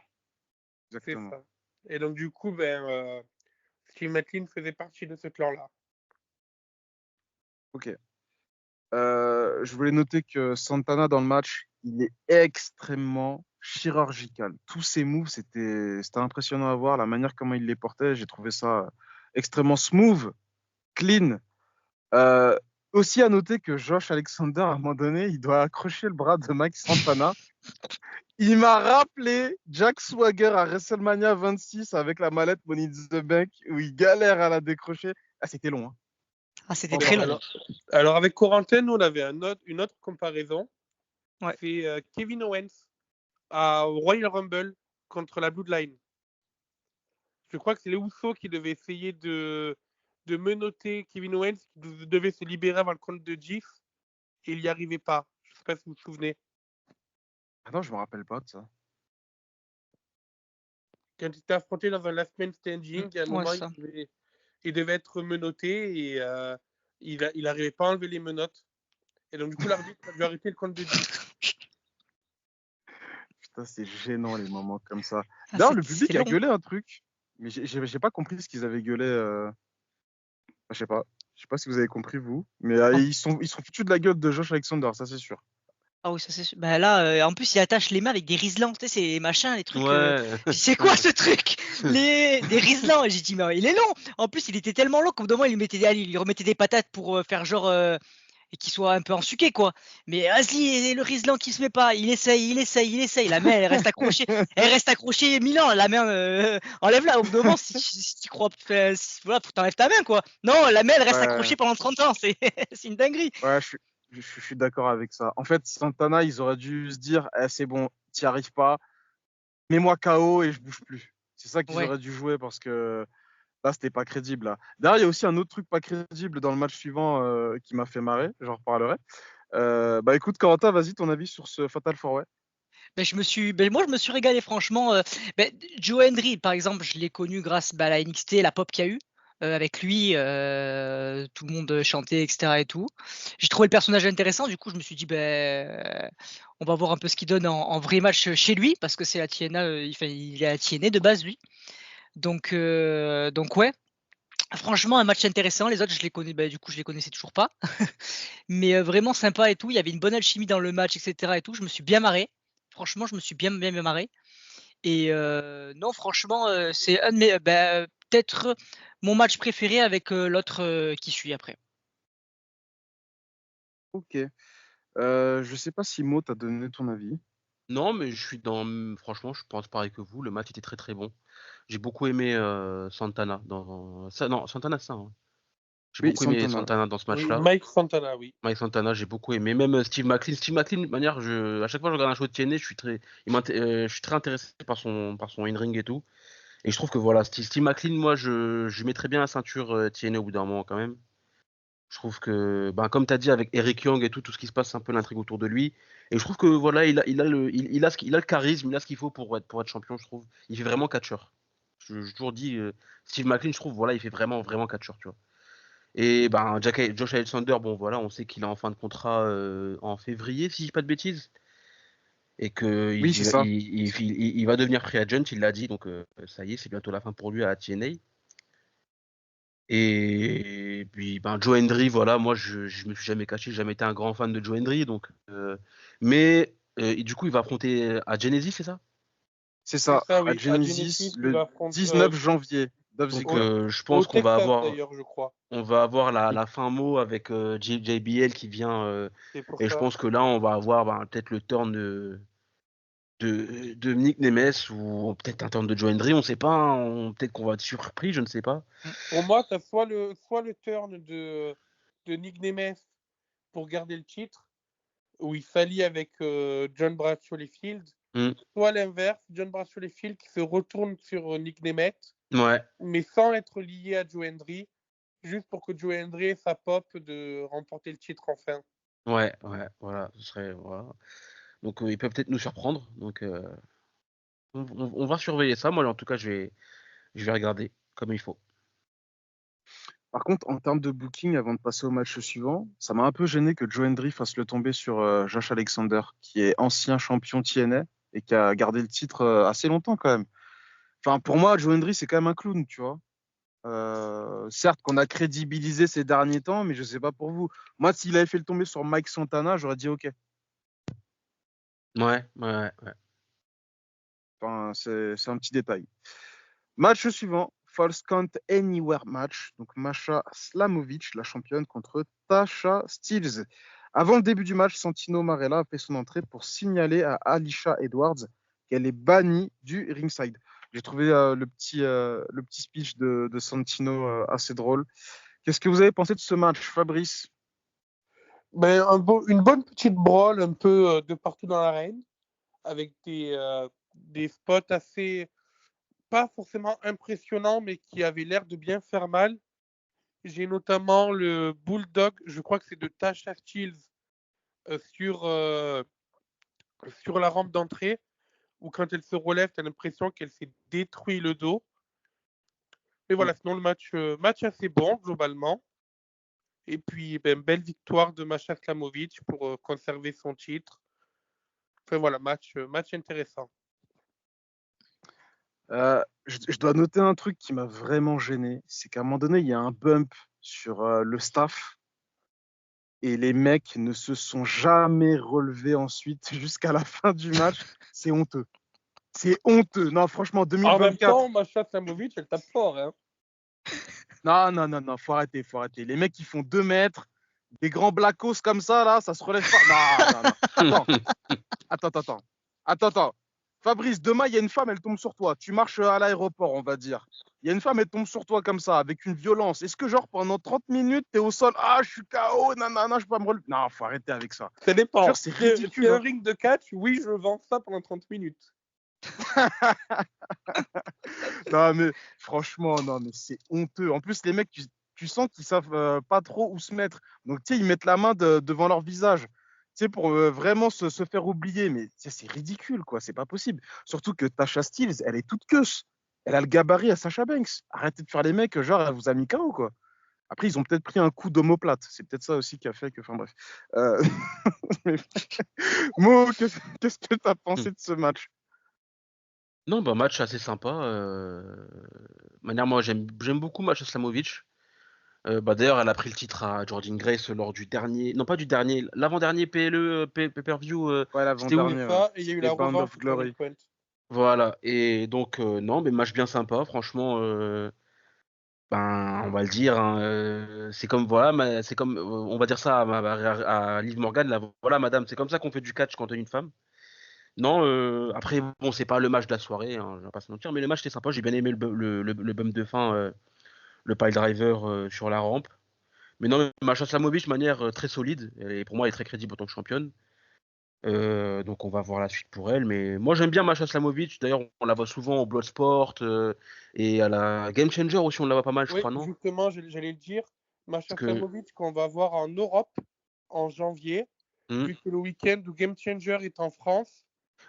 C'est exactement. ça. Et donc, du coup, Steve McLean faisait partie de ce clan-là. Ok. Je voulais noter que Santana, dans le match, il est extrêmement chirurgical. Tous ses moves, c'était impressionnant à voir. La manière comment il les portait, j'ai trouvé ça extrêmement smooth, clean. Euh, Aussi à noter que Josh Alexander, à un moment donné, il doit accrocher le bras de Mike Santana. Il m'a rappelé Jack Swagger à WrestleMania 26 avec la mallette Money in the Bank où il galère à la décrocher. Ah, c'était long. Hein. Ah, c'était très long. Alors, avec Corentin, nous, on avait une autre comparaison. Ouais. C'est Kevin Owens à Royal Rumble contre la Bloodline. Je crois que c'est les Usos qui devaient essayer de menotter Kevin Owens, qui devait se libérer avant le compte de GIF, et il n'y arrivait pas. Je ne sais pas si vous vous souvenez. Ah non, je me rappelle pas de ça. Quand il était affronté dans un last man standing, à un moment, il devait être menotté et il n'arrivait pas à enlever les menottes. Et donc, du coup, l'arbitre a dû arrêter le compte de 10. Ça, c'est gênant les moments comme ça. Ah, D'ailleurs, le c'est public a long. gueulé un truc, mais j'ai pas compris ce qu'ils avaient gueulé. Je sais pas. Je sais pas si vous avez compris vous, mais En- ils sont foutus de la gueule de Josh Alexander, ça c'est sûr. Ah oui, ça c'est sûr. Bah là, en plus, il attache les mains avec des riselants, tu sais, ces machins, les trucs. Ouais. Je dis, c'est quoi ce truc? Des riselants. Et j'ai dit, mais il est long. En plus, il était tellement long qu'au bout d'un moment, il lui remettait des patates pour faire genre. Et qu'il soit un peu ensuqué, quoi. Mais vas-y, le riselant qui se met pas. Il essaye. La main, elle reste accrochée. Elle reste accrochée 1000 ans. La main, enlève-la. Au bout d'un moment, si tu crois. Voilà, faut que t'enlèves ta main, quoi. Non, la main, elle reste Ouais, accrochée pendant 30 ans. C'est c'est une dinguerie. ouais, je suis d'accord avec ça. En fait, Santana, ils auraient dû se dire, c'est bon, t'y arrives pas, mets-moi KO et je bouge plus. C'est ça qu'ils Ouais. auraient dû jouer parce que là, c'était pas crédible. Là. D'ailleurs, il y a aussi un autre truc pas crédible dans le match suivant qui m'a fait marrer, j'en reparlerai. Bah écoute, Corentin, vas-y, ton avis sur ce Fatal 4-Way. Moi, je me suis régalé, franchement. Joe Hendry, par exemple, je l'ai connu grâce à la NXT, la pop qu'il y a eu. Avec lui, tout le monde chantait, etc. et tout. J'ai trouvé le personnage intéressant, du coup, je me suis dit, on va voir un peu ce qu'il donne en vrai match chez lui, parce que c'est la TNA, il est à la TNA de base, lui. Donc ouais, franchement, un match intéressant. Les autres, je les connais, du coup, je les connaissais toujours pas. Mais vraiment sympa et tout. Il y avait une bonne alchimie dans le match, etc. et tout. Je me suis bien marré. Franchement, je me suis bien marré. Et non, franchement, c'est un de mes, peut-être mon match préféré avec l'autre qui suit après. Ok. Je sais pas si Mo t'a donné ton avis. Non, mais je suis dans. Franchement, je pense pareil que vous. Le match était très très bon. J'ai beaucoup aimé Santana non, Santana, ça, hein. J'ai Oui, beaucoup aimé Santana. Santana dans ce Oui, match-là. Mike Santana, oui. Mike Santana, j'ai beaucoup aimé. Même Steve McLean. Steve McLean, de manière, à chaque fois que je regarde un show de TNA, je suis très intéressé par son in-ring et tout. Et je trouve que voilà, Steve McLean, moi, je lui mettrais bien la ceinture TNA au bout d'un moment quand même. Je trouve que, ben, comme tu as dit avec Eric Young et tout ce qui se passe, c'est un peu l'intrigue autour de lui. Et je trouve que voilà, il a le charisme, il a ce qu'il faut pour être champion, je trouve. Il fait vraiment catcheur. J'ai toujours dit, Steve McLean, je trouve, voilà, il fait vraiment catcheur, tu vois. Et ben, Josh Alexander, bon, voilà, on sait qu'il est en fin de contrat en février, si je dis pas de bêtises. Et que Oui, c'est ça. il va devenir free agent, il l'a dit, donc ça y est, c'est bientôt la fin pour lui à TNA. Et puis, ben, Joe Hendry, voilà, moi, je me suis jamais caché, j'ai jamais été un grand fan de Joe Hendry, donc, et du coup, il va affronter à Genesis, c'est ça? C'est C'est ça. ça, À oui. À Genesis, Genesis, il le va affronter 19 janvier. Dolph Donc, au, Ziggler. je au pense Texas, d'ailleurs, je crois. on va avoir Oui. la fin mot avec JBL qui vient, C'est pour et je ça. pense que là, on va avoir ben, peut-être le turn de Nick Nemes ou peut-être un turn de Joe Hendry, on sait pas, hein, peut-être qu'on va être surpris, je ne sais pas. Pour moi, tu as soit le turn de Nick Nemes pour garder le titre, où il s'allie avec John Bradshaw Field, Hmm. soit l'inverse, John Bradshaw Field qui se retourne sur Nick Nemeth, Ouais, mais sans être lié à Joe Hendry, juste pour que Joe Hendry ait sa pop de remporter le titre enfin. ouais, voilà, ce serait, voilà. Donc, il peut peut-être nous surprendre, donc on va surveiller ça. Moi, en tout cas, je vais regarder comme il faut. Par contre, en termes de booking, avant de passer au match suivant, ça m'a un peu gêné que Joe Hendry fasse le tomber sur Josh Alexander, qui est ancien champion TNA et qui a gardé le titre assez longtemps quand même. Enfin, pour moi, Joe Hendry, c'est quand même un clown, tu vois. Certes qu'on a crédibilisé ces derniers temps, mais je sais pas pour vous. Moi, s'il avait fait le tomber sur Mike Santana, j'aurais dit OK. Ouais. Enfin, c'est un petit détail. Match suivant, False Count Anywhere match. Donc Masha Slamovic, la championne, contre Tasha Steelz. Avant le début du match, Santino Marella a fait son entrée pour signaler à Alicia Edwards qu'elle est bannie du ringside. J'ai trouvé le petit speech de Santino assez drôle. Qu'est-ce que vous avez pensé de ce match, Fabrice? Une bonne petite brawl un peu de partout dans l'arène, avec des spots assez, pas forcément impressionnants, mais qui avaient l'air de bien faire mal. J'ai notamment le Bulldog, je crois que c'est de Tasha Steelz, sur la rampe d'entrée, où quand elle se relève, tu as l'impression qu'elle s'est détruit le dos. Mais voilà, sinon le match assez bon globalement. Et puis, belle victoire de Masha Slamovic pour conserver son titre. Enfin voilà, match intéressant. Je dois noter un truc qui m'a vraiment gêné, c'est qu'à un moment donné, il y a un bump sur le staff et les mecs ne se sont jamais relevés ensuite jusqu'à la fin du match. C'est honteux. C'est honteux. Non, franchement, En même 2024. temps, Masha Slamovic, elle tape fort. Hein. Non, faut arrêter. Les mecs qui font 2 mètres, des grands blackos comme ça, là, ça se relève pas. Non. Attends. Fabrice, demain, il y a une femme, elle tombe sur toi. Tu marches à l'aéroport, on va dire. Il y a une femme, elle tombe sur toi comme ça, avec une violence. Est-ce que, genre, pendant 30 minutes, t'es au sol, je suis KO, nanana, je peux pas me relever. Non, faut arrêter avec ça. Ça dépend. Jure, c'est ridicule. C'est un ring de catch, oui, je vends ça pendant 30 minutes. Non, mais franchement, non, mais c'est honteux. En plus, les mecs, tu sens qu'ils savent pas trop où se mettre. Donc, tu sais, ils mettent la main devant leur visage. Tu sais, pour vraiment se faire oublier. Mais c'est ridicule, quoi. C'est pas possible. Surtout que Tasha Steelz, elle est toute queuse. Elle a le gabarit à Sasha Banks. Arrêtez de faire les mecs, genre, elle vous a mis KO, quoi. Après, ils ont peut-être pris un coup d'omoplate. C'est peut-être ça aussi qui a fait que. Enfin, bref. Mo, qu'est-ce que tu as pensé de ce match? Non, bah match assez sympa. Manière, moi j'aime beaucoup Masha Slamovic. D'ailleurs, elle a pris le titre à Jordynne Grace lors du dernier, non pas du dernier, l'avant-dernier PLE pay-per-view. Ouais, C'était où? l'avant-dernier, ouais. Ça, et il y a eu C'était la Bound revanche of de Tony Glory. Quent. Voilà. Et donc non, mais match bien sympa, franchement. On va le dire, hein, c'est comme voilà, c'est comme on va dire ça à Liv Morgan. Là, voilà, madame, c'est comme ça qu'on fait du catch quand on est une femme. Non, après bon, c'est pas le match de la soirée, hein, je vais pas se mentir, mais le match était sympa. J'ai bien aimé le bump de fin, le pile driver sur la rampe. Mais non, Masha Slamovic, de manière très solide, et pour moi, elle est très crédible en tant que championne. Donc on va voir la suite pour elle. Mais moi, j'aime bien Masha Slamovic. D'ailleurs, on la voit souvent au Bloodsport et à la Game Changer aussi, on la voit pas mal, je Oui, crois, non? justement, j'allais le dire. Masha Parce que Slamovic, qu'on va voir en Europe en janvier, hmm, vu que le week-end où Game Changer est en France.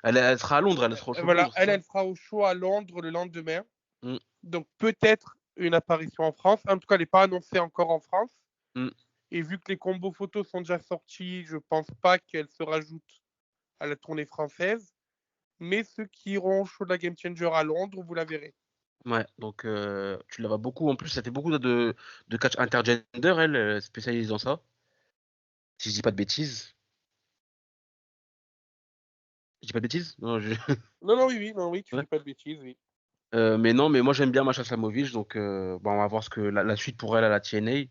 elle sera à Londres, elle sera au show de Voilà, Londres, c'est ça? elle sera au show à Londres le lendemain. Hmm, Donc peut-être une apparition en France. En tout cas, elle n'est pas annoncée encore en France. hmm. Et vu que les combos photos sont déjà sortis, je pense pas qu'elle se rajoute à la tournée française. Mais ceux qui iront au show de la Game Changer à Londres, vous la verrez. Ouais, donc tu la vois beaucoup. En plus, elle fait beaucoup de catch intergender, elle, spécialisée dans ça. Si je dis pas de bêtises. Je dis pas de bêtises? Non, Non, oui, tu ouais. dis pas de bêtises, oui. Mais non, mais moi j'aime bien Masha Slamovic, donc on va voir ce que la suite pour elle à la TNA.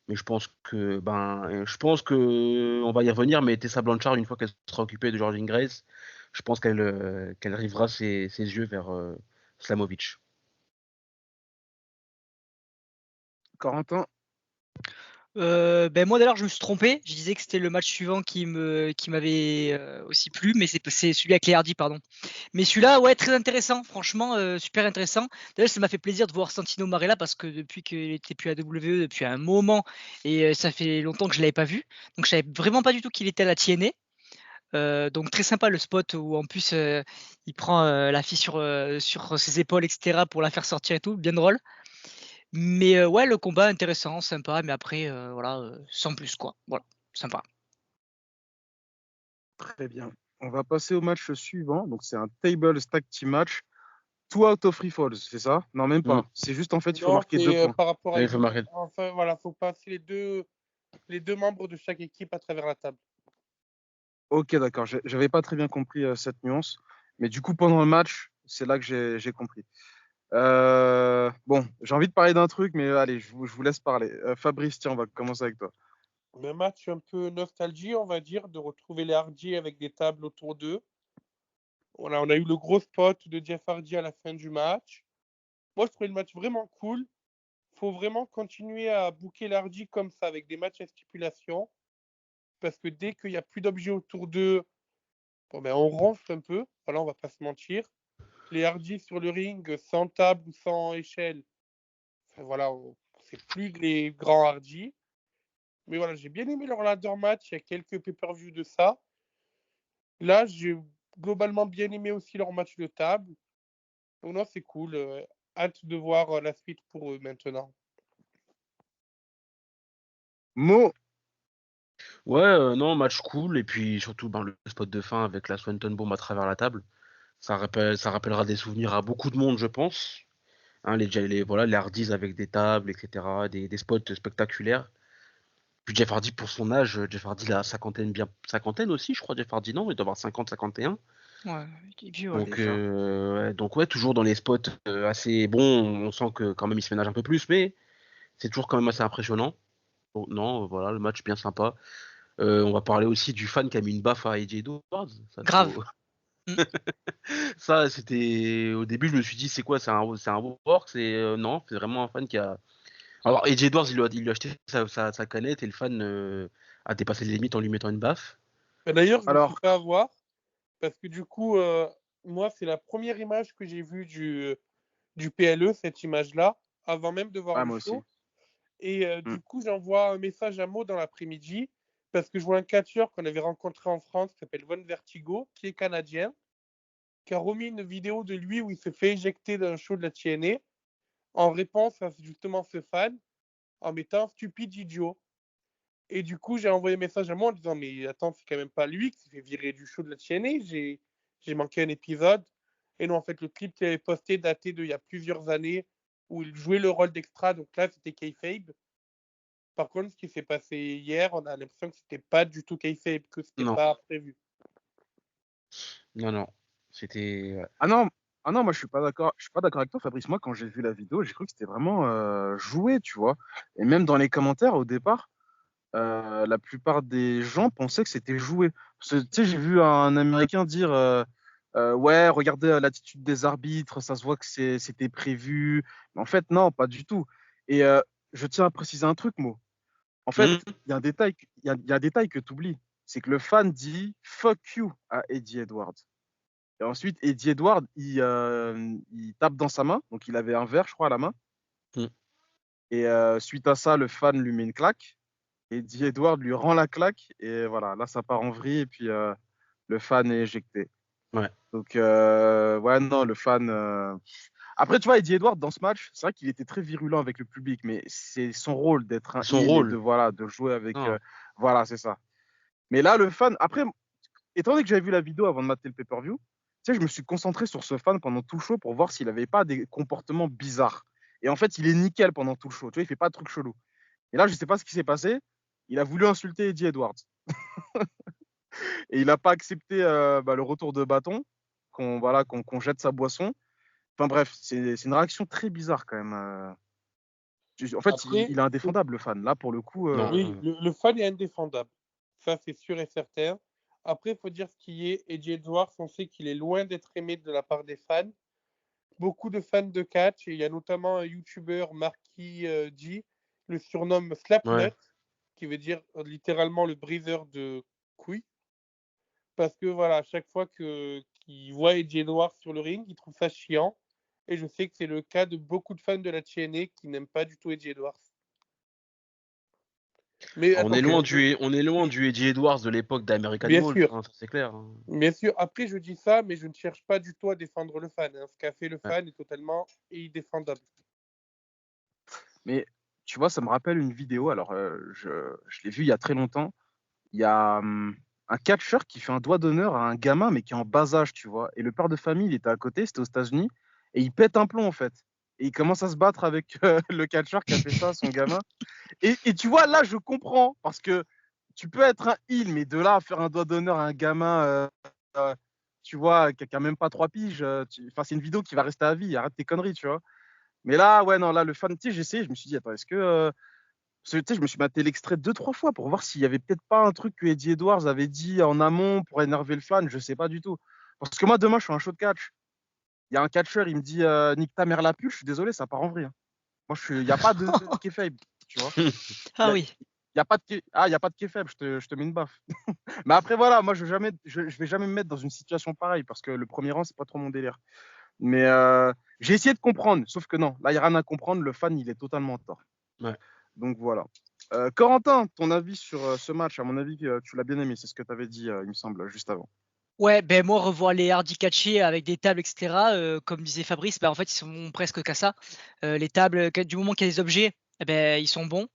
Mais je pense que on va y revenir. Mais Tessa Blanchard, une fois qu'elle sera occupée de Jordynne Grace, je pense qu'elle rivera ses yeux vers Slamovic. Corentin? Moi d'ailleurs je me suis trompé, je disais que c'était le match suivant qui m'avait aussi plu, mais c'est celui avec les Hardy, pardon. Mais celui-là, ouais, très intéressant, franchement, super intéressant. D'ailleurs, ça m'a fait plaisir de voir Santino Marella parce que depuis qu'il était plus à WWE depuis un moment, et ça fait longtemps que je l'avais pas vu, donc je savais vraiment pas du tout qu'il était à la TNA. Donc très sympa le spot où en plus il prend la fille sur ses épaules, etc., pour la faire sortir et tout, bien drôle. Mais ouais, le combat intéressant, sympa, mais après, voilà, sans plus, quoi. Voilà, sympa. Très bien. On va passer au match suivant. Donc, c'est un table stack team match. 2 out of 3 falls, c'est ça? Non, même Mm. pas. C'est juste, en fait, il faut Non, marquer 2 c'est points. par rapport à Il faut marquer. Enfin, voilà, faut passer les deux membres de chaque équipe à travers la table. Ok, d'accord. J'avais pas très bien compris cette nuance. Mais du coup, pendant le match, c'est là que j'ai compris. Bon, j'ai envie de parler d'un truc, mais allez, je vous laisse parler. Fabrice, tiens, on va commencer avec toi. Un match un peu nostalgie, on va dire, de retrouver les Hardy avec des tables autour d'eux. Voilà, on a eu le gros spot de Jeff Hardy à la fin du match. Moi, je trouvais le match vraiment cool. Faut vraiment continuer à booker l'Hardy comme ça, avec des matchs à stipulation. Parce que dès qu'il n'y a plus d'objets autour d'eux, on ronfle un peu. Voilà, on va pas se mentir. Les Hardy sur le ring, sans table ou sans échelle, enfin, voilà, c'est plus les grands Hardy. Mais voilà, j'ai bien aimé leur ladder match. Il y a quelques pay-per-view de ça. Là, j'ai globalement bien aimé aussi leur match de table. Donc non, c'est cool. Hâte de voir la suite pour eux maintenant. Mo, Ouais, non, match cool. Et puis surtout, le spot de fin avec la Swanton Bomb à travers la table. Ça rappellera des souvenirs à beaucoup de monde, je pense. Hein, voilà, les hardies avec des tables, etc. Des spots spectaculaires. Puis Jeff Hardy, pour son âge, Jeff Hardy, il a cinquantaine aussi, je crois, Jeff Hardy, non? Il doit avoir 50, 51. Ouais, il est vieux, ouais. Donc, Déjà. ouais, toujours dans les spots assez bons. On sent que quand même il se ménage un peu plus, mais c'est toujours quand même assez impressionnant. Donc, non, voilà, le match bien sympa. On va parler aussi du fan qui a mis une baffe à AJ Edwards. Ça, Grave. Mm. Ça, c'était au début, je me suis dit, c'est quoi, c'est un work, non, c'est vraiment un fan qui a. Alors, AJ Edwards, il lui a acheté sa canette et le fan a dépassé les limites en lui mettant une baffe. Et d'ailleurs, je me suis Alors, fait avoir parce que du coup, moi, c'est la première image que j'ai vue du PLE, cette image-là, avant même de voir ouais, le moi aussi. show. Et Mm. du coup, j'envoie un message à Mo dans l'après-midi parce que je vois un catcheur qu'on avait rencontré en France qui s'appelle Von Vertigo, qui est canadien, qui a remis une vidéo de lui où il se fait éjecter d'un show de la TNA en réponse à justement ce fan en mettant stupide idiot. Et du coup, j'ai envoyé un message à moi en disant mais attends, c'est quand même pas lui qui s'est fait virer du show de la TNA, j'ai manqué un épisode. Et non, en fait, le clip qu'il avait posté datait d'il y a plusieurs années où il jouait le rôle d'extra, donc là, c'était kayfabe. Par contre, ce qui s'est passé hier, on a l'impression que c'était pas du tout kayfabe, que c'était Non, pas prévu. non. C'était. Ouais. Ah non, ah non, moi je suis pas d'accord. Je suis pas d'accord avec toi, Fabrice. Moi, quand j'ai vu la vidéo, j'ai cru que c'était vraiment joué, tu vois. Et même dans les commentaires au départ, la plupart des gens pensaient que c'était joué. Parce que, tu sais, j'ai vu un Américain dire ouais, regardez l'attitude des arbitres, ça se voit que c'était prévu. Mais en fait, non, pas du tout. Et je tiens à préciser un truc, Mo. En fait, Hmm. il y a un détail, il y a un détail que tu oublies. C'est que le fan dit fuck you à Eddie Edwards. Et ensuite, Eddie Edwards, il tape dans sa main. Donc, il avait un verre, je crois, à la main. Hmm. Et suite à ça, le fan lui met une claque. Eddie Edwards lui rend la claque. Et voilà, là, ça part en vrille. Et puis, le fan est éjecté. Ouais. Donc, ouais, non, le fan. Après, tu vois, Eddie Edwards, dans ce match, c'est vrai qu'il était très virulent avec le public. Mais c'est son rôle d'être un C'est son heel et de, rôle. voilà, de jouer avec. Non. Voilà, c'est ça. Mais là, le fan. Après, étant donné que j'avais vu la vidéo avant de mater le pay-per-view, tu sais, je me suis concentré sur ce fan pendant tout le show pour voir s'il avait pas des comportements bizarres. Et en fait, il est nickel pendant tout le show. Tu vois, il fait pas de trucs chelous. Et là, je sais pas ce qui s'est passé. Il a voulu insulter Eddie Edwards. Et il n'a pas accepté le retour de bâton, qu'on jette sa boisson. Enfin bref, c'est une réaction très bizarre quand même. En fait, Après, il est indéfendable, le fan. Là, pour le coup. Non. oui, le fan est indéfendable. Ça, c'est sûr et certain. Après, il faut dire ce qui est. Eddie Edwards, on sait qu'il est loin d'être aimé de la part des fans. Beaucoup de fans de catch, et il y a notamment un YouTuber, Marky G, le surnomme Ouais. Slapnut, qui veut dire littéralement le briseur de couilles. Parce que voilà, à chaque fois qu'il voit Eddie Edwards sur le ring, il trouve ça chiant. Et je sais que c'est le cas de beaucoup de fans de la TNA qui n'aiment pas du tout Eddie Edwards. Mais On est Ok. loin du Eddie Edwards de l'époque d'American bien Wolf, sûr, hein, ça c'est clair. Hein. bien sûr. Après, je dis ça, mais je ne cherche pas du tout à défendre le fan. Hein. Ce qu'a fait le Ouais. fan est totalement indéfendable. Mais tu vois, ça me rappelle une vidéo. Alors, je l'ai vu il y a très longtemps. Il y a un catcheur qui fait un doigt d'honneur à un gamin, mais qui est en bas âge, tu vois. Et le père de famille, il était à côté, c'était aux États-Unis, et il pète un plomb, en fait. Et il commence à se battre avec le catcheur qui a fait ça à son gamin. Et tu vois, là, je comprends, parce que tu peux être un heel, mais de là à faire un doigt d'honneur à un gamin, euh, tu vois, qui a même pas 3 piges, enfin, c'est une vidéo qui va rester à vie, arrête tes conneries, tu vois. Mais là, ouais, non, là, le fan, tu sais, j'ai essayé, je me suis dit, attends, est-ce que. Tu sais, je me suis maté l'extrait 2, 3 fois pour voir s'il y avait peut-être pas un truc que Eddie Edwards avait dit en amont pour énerver le fan, je sais pas du tout. Parce que moi, demain, je suis un show de catch. Il y a un catcheur, il me dit nique ta mère la pute, je suis désolé, ça part en vrille. Hein. Moi, il n'y a pas de kayfabe, tu vois. Il Ah y a, oui. y a pas de il y a pas de kayfabe, je te mets une baffe. Mais après, voilà, moi, je vais jamais me mettre dans une situation pareille parce que le premier rang, c'est pas trop mon délire. Mais j'ai essayé de comprendre, sauf que non, là, il n'y a rien à comprendre, le fan, il est totalement en tort. Ouais. Donc voilà. Corentin, ton avis sur ce match, à mon avis, tu l'as bien aimé, c'est ce que tu avais dit, il me semble, juste avant. Ouais, ben moi, revoir les hardy catchés avec des tables, etc., comme disait Fabrice, ben, en fait, ils sont presque qu'à ça. Les tables, du moment qu'il y a des objets, eh ben, ils sont bons.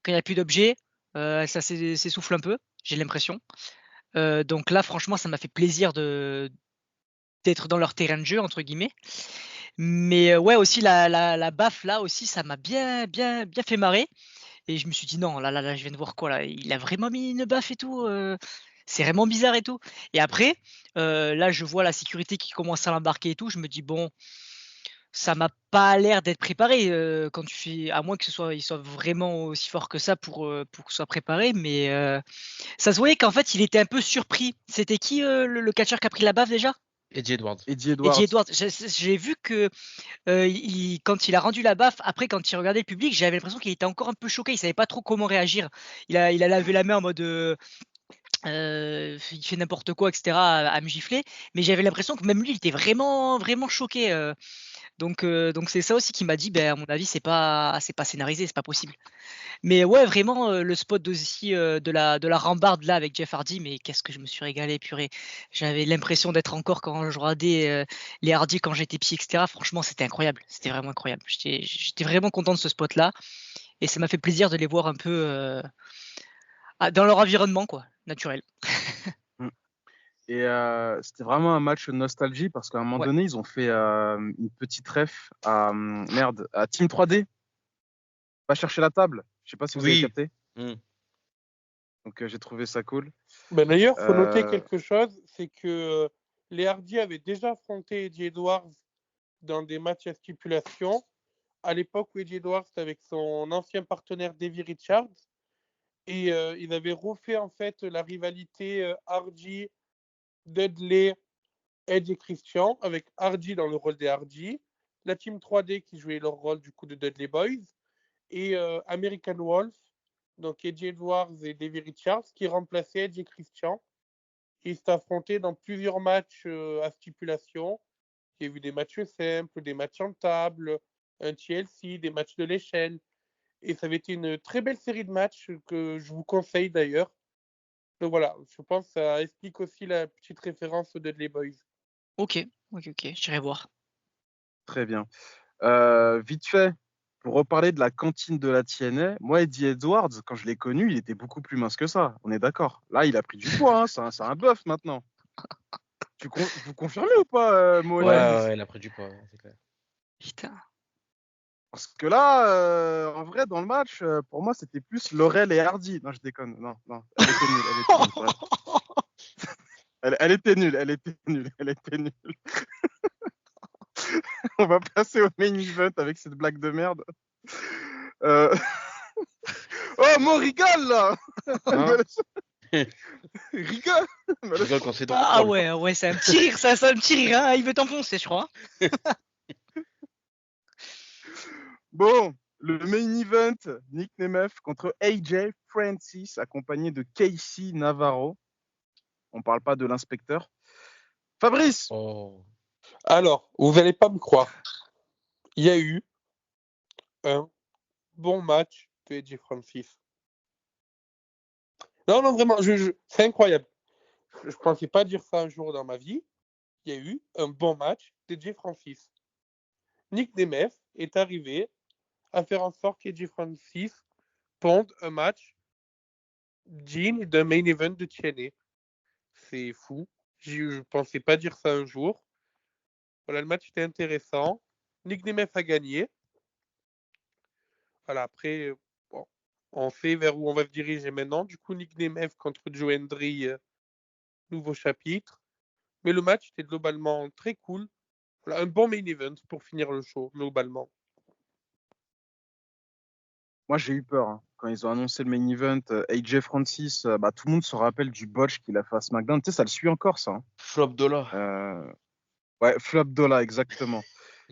Quand il n'y a plus d'objets, Ça s'essouffle un peu, j'ai l'impression. Donc là, franchement, ça m'a fait plaisir d'être dans leur terrain de jeu, entre guillemets. Mais ouais, aussi la baffe là aussi, ça m'a bien fait marrer. Et je me suis dit: «Non, là, je viens de voir quoi là? Il a vraiment mis une baffe et tout, c'est vraiment bizarre et tout». Et après, là, je vois la sécurité qui commence à l'embarquer et tout, je me dis: «Bon, ça m'a pas l'air d'être préparé, quand tu fais à moins que il soit vraiment aussi fort que ça pour que ce soit préparé». Mais, ça se voyait qu'en fait, il était un peu surpris. C'était qui, le catcheur qui a pris la baffe déjà? Eddie Edwards. Eddie Eddie Edwards. Edwards. J'ai vu que, quand il a rendu la baffe, après quand il regardait le public, j'avais l'impression qu'il était encore un peu choqué, il savait pas trop comment réagir. Il a lavé la main en mode, il fait n'importe quoi et cetera à me gifler, mais j'avais l'impression que même lui, il était vraiment choqué, donc c'est ça aussi qui m'a dit: «Beh, à mon avis, c'est pas scénarisé, c'est pas possible». Mais ouais, vraiment, le spot aussi, de la rambarde là avec Jeff Hardy, mais qu'est-ce que je me suis régalé, purée. J'avais l'impression d'être encore quand je regardais, les Hardy quand j'étais petit et cetera. Franchement, c'était incroyable, c'était vraiment incroyable. J'étais vraiment content de ce spot là et ça m'a fait plaisir de les voir un peu, dans leur environnement quoi, naturel. Mm. Et c'était vraiment un match nostalgie parce qu'à un moment Ouais. donné, ils ont fait une petite ref à à Team 3D. Va chercher la table. Je sais pas si vous avez Oui. capté. Mm. Donc j'ai trouvé ça cool. Ben, d'ailleurs, il faut noter Euh, quelque chose, c'est que les Hardy avaient déjà affronté Eddie Edwards dans des matchs à stipulation, à l'époque où Eddie Edwards était avec son ancien partenaire Davey Richards, et ils avaient refait en fait la rivalité Hardy, Dudley, Edge et Christian, avec Hardy dans le rôle des Hardy, la Team 3D qui jouait leur rôle du coup de Dudley Boys, et American Wolf, donc Eddie Edwards et Davey Richards, qui remplaçaient Edge et Christian. Ils s'est affronté dans plusieurs matchs à stipulation. J'ai vu des matchs simples, des matchs en table, un TLC, des matchs de l'échelle. Et ça avait été une très belle série de matchs que je vous conseille d'ailleurs. Donc voilà, je pense que ça explique aussi la petite référence aux Dudley Boys. OK, j'irai voir. Très bien. Vite fait, pour reparler de la cantine de la TNA, moi, Eddie Edwards, quand je l'ai connu, il était beaucoup plus mince que ça. On est d'accord. Là, il a pris du poids. Hein, c'est un bœuf maintenant. Vous confirmez ou pas, Mo et Ouais, Ouais, Fabrice? ouais, il a pris du poids, c'est clair. putain. Parce que là, en vrai, dans le match, pour moi, c'était plus Laurel et Hardy. Non, je déconne. Non, non, elle était nulle. Elle était nulle. Bref. Elle était nulle. Elle était nulle. Elle était nulle. On va passer au main event avec cette blague de merde. Euh... Oh, Mo rigole là. Hein? Rigole. Je rigole quand c'est Ah drôle. ouais, c'est un petit rire, ça, c'est un petit rire, hein, il veut t'enfoncer, je crois. Bon, le main event, Nick Nemeth contre AJ Francis, accompagné de Casey Navarro. On parle pas de l'inspecteur. Fabrice. Oh. Alors, vous n'allez pas me croire. Il y a eu un bon match de Edgy Francis. Non, non, vraiment, c'est incroyable. Je ne pensais pas dire ça un jour dans ma vie. Il y a eu un bon match d'Edgy Francis. Nick Nemeth est arrivé à faire en sorte qu'Edgy Francis ponde un match digne d'un main event de TNA. C'est fou. Je ne pensais pas dire ça un jour. Voilà, le match était intéressant. Nick Nemeth a gagné. Voilà, après, bon, on sait vers où on va se diriger maintenant. Du coup, Nick Nemeth contre Joe Hendry, nouveau chapitre. Mais le match était globalement très cool. Voilà, un bon main event pour finir le show, globalement. Moi, j'ai eu peur. Hein. Quand ils ont annoncé le main event, AJ Francis, bah, tout le monde se rappelle du botch qu'il a fait à SmackDown. Tu sais, ça le suit encore, ça. Hein. Flop dollar. Ouais, Flop Dollar, exactement.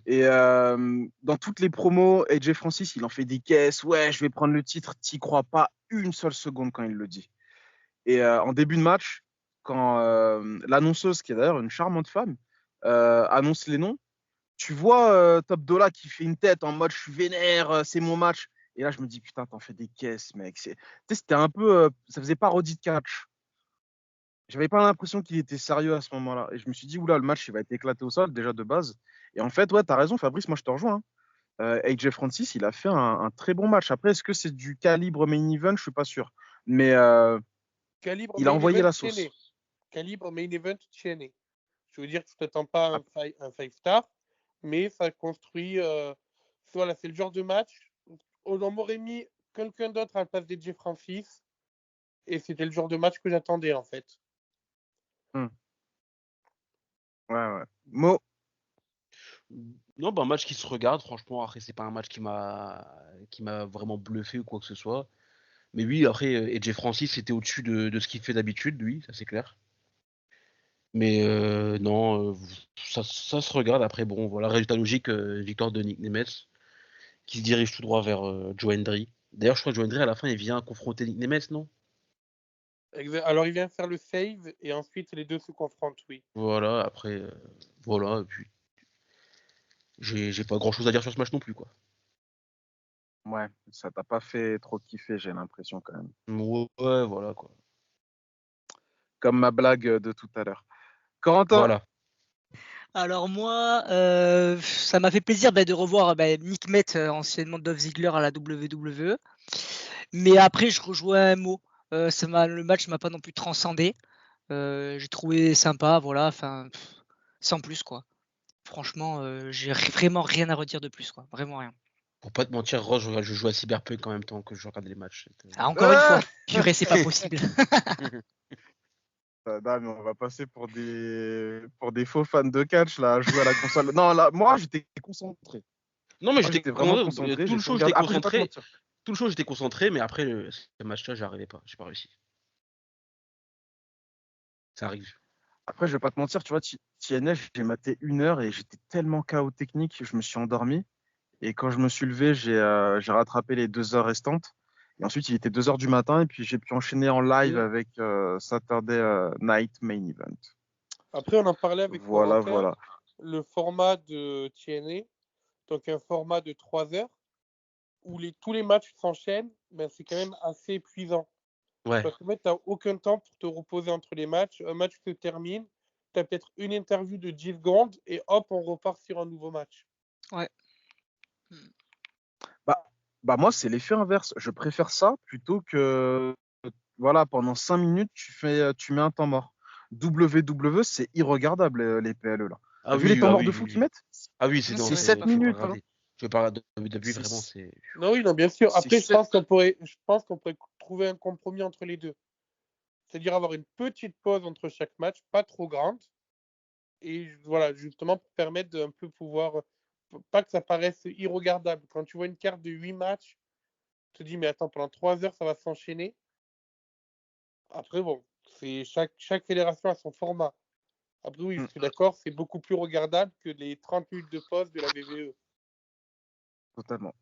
Et dans toutes les promos, AJ Francis, il en fait des caisses. Ouais, je vais prendre le titre. T'y crois pas une seule seconde quand il le dit. Et en début de match, quand l'annonceuse, qui est d'ailleurs une charmante femme, annonce les noms, tu vois Top Dollar qui fait une tête en mode je suis vénère, c'est mon match. Et là, je me dis, putain, t'en fais des caisses, mec. Tu sais, c'était un peu. Ça faisait parodie de catch. J'avais pas l'impression qu'il était sérieux à ce moment-là. Et je me suis dit, oula, le match, il va être éclaté au sol, déjà de base. Et en fait, ouais, t'as raison, Fabrice, moi, je te rejoins. Hein. AJ Francis, il a fait un très bon match. Après, est-ce que c'est du calibre main event? Je suis pas sûr. Mais Calibre il a main envoyé event la sauce. chaîné. Calibre main event chaîné. Je veux dire que je t'attends pas un 5-star, mais ça construit. Voilà, c'est le genre de match. On m'aurait mis quelqu'un d'autre à la place d'Edge Francis, et c'était le genre de match que j'attendais en fait. Ouais. Mo, Non, bah, un match qui se regarde, franchement. Après, c'est pas un match qui m'a vraiment bluffé ou quoi que ce soit. Mais oui, après, AJ Francis était au-dessus de ce qu'il fait d'habitude, lui, ça c'est clair. Mais non, ça se regarde. Après, bon, voilà, résultat logique, victoire de Nick Nemeth, qui se dirige tout droit vers Joe Hendry. D'ailleurs, je crois que Joe Hendry, à la fin, il vient confronter Nick Nemeth, non? Alors il vient faire le save, et ensuite les deux se confrontent, oui. Voilà, après, voilà, et puis j'ai pas grand-chose à dire sur ce match non plus, quoi. ouais, ça t'a pas fait trop kiffer, j'ai l'impression quand même. Ouais, voilà, quoi. Comme ma blague de tout à l'heure. Corentin, Voilà. Alors moi, ça m'a fait plaisir de revoir Nick Met, anciennement Dolph Ziggler à la WWE. Mais après, je rejoins un mot. Le match m'a pas non plus transcendé. J'ai trouvé sympa, voilà. Enfin, sans plus quoi. Franchement, j'ai vraiment rien à redire de plus, quoi. Vraiment rien. Pour pas te mentir, Roche, je joue à Cyberpunk en même temps que je regarde les matchs. Ah, encore une fois, purée, c'est pas possible. non, mais on va passer pour des faux fans de catch là, à jouer à la console. Non, là, moi j'étais concentré. Non, mais Moi, j'étais vraiment concentré. concentré. Tout le J'ai show, regardé. j'étais Après, je vais pas te concentré. mentir. Tout le show, j'étais concentré, mais après, ce match-là, j'arrivais pas. J'ai pas réussi. Ça arrive. Après, je vais pas te mentir, tu vois, TNF, j'ai maté 1 heure et j'étais tellement KO technique que je me suis endormi. Et quand je me suis levé, j'ai rattrapé les 2 heures restantes. Et ensuite, il était 2 heures du matin et puis j'ai pu enchaîner en live avec Saturday Night Main Event. Après, on en parlait avec Voilà, Corentin, voilà. le format de TNA, donc un format de 3 heures, où tous les matchs s'enchaînent, ben, c'est quand même assez épuisant. Ouais. Parce que tu n'as aucun temps pour te reposer entre les matchs. Un match se termine, tu as peut-être une interview de 10 secondes, et hop, on repart sur un nouveau match. Ouais. Bah moi, c'est l'effet inverse. Je préfère ça plutôt que, voilà, pendant 5 minutes, tu mets un temps mort. WWE, c'est irregardable, les PLE là. Ah T'as vu les oui, temps ah morts oui, de oui, fou oui. qu'ils mettent? Ah oui, c'est non, C'est Ouais, 7 je peux pas minutes. Hein. regarder. Je peux pas regarder depuis, C'est- vraiment, c'est. Non, oui, non, bien sûr. C'est Après, je sept- pense qu'on pourrait trouver un compromis entre les deux. C'est-à-dire avoir une petite pause entre chaque match, pas trop grande. Et voilà, justement pour permettre d'un peu pouvoir, pas que ça paraisse irregardable. Quand tu vois une carte de 8 matchs, tu te dis, mais attends, pendant 3 heures, ça va s'enchaîner. Après, bon, chaque fédération a son format. Après, oui, je suis d'accord, c'est beaucoup plus regardable que les 30 minutes de pause de la WWE. Totalement.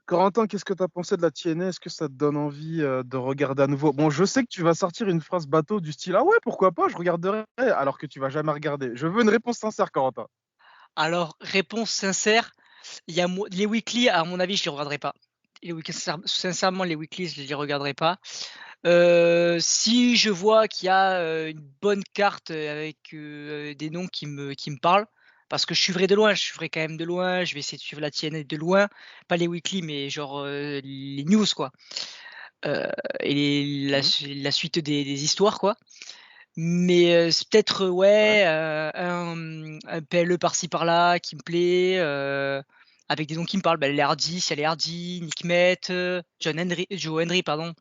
Corentin, qu'est-ce que tu as pensé de la TNA? Est-ce que ça te donne envie de regarder à nouveau? Bon, je sais que tu vas sortir une phrase bateau du style ah ouais, pourquoi pas, je regarderai, alors que tu vas jamais regarder. Je veux une réponse sincère, Corentin. Alors, réponse sincère, les weekly, à mon avis, je les regarderai pas. Sincèrement, les weekly, je les regarderai pas. Si je vois qu'il y a une bonne carte avec des noms qui me parlent, parce que je suivrai de loin, je suivrai quand même de loin, je vais essayer de suivre la TNA de loin, pas les weekly, mais genre les news, quoi. Et la suite des histoires, quoi. Mais c'est peut-être ouais, un PLE par-ci par-là qui me plaît, avec des noms qui me parlent. Les Hardy, s'il y a les Hardy, Nick Met, Joe Hendry, pardon.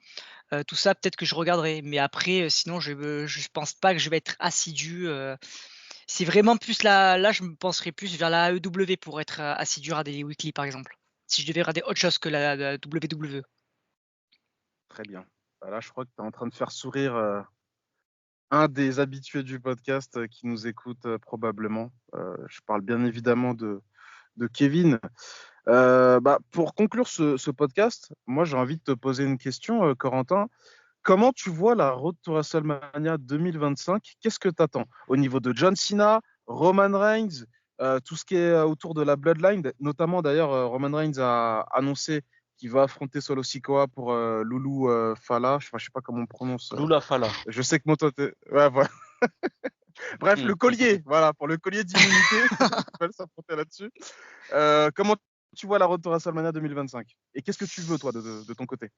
Tout ça, peut-être que je regarderai. Mais après, sinon, je pense pas que je vais être assidu. C'est vraiment plus là, je me penserais plus vers la AEW pour être assidu à des weekly, par exemple. Si je devais regarder autre chose que la WWE. Très bien. Là, je crois que tu es en train de faire sourire un des habitués du podcast qui nous écoute probablement. Je parle bien évidemment de Kevin. Pour conclure ce podcast, moi j'ai envie de te poser une question, Corentin. Comment tu vois la Road to WrestleMania 2025? Qu'est-ce que tu attends au niveau de John Cena, Roman Reigns, tout ce qui est autour de la Bloodline? Notamment d'ailleurs, Roman Reigns a annoncé qu'il va affronter Solo Sikoa pour Loulou Fala. Je sais pas comment on prononce. Lula Fala. Je sais que moi, toi, t'es. Ouais, voilà. Bref, le collier, voilà, pour le collier d'immunité, je vais s'affronter là-dessus. Comment tu vois la Road to WrestleMania 2025? Et qu'est-ce que tu veux, toi, de ton côté?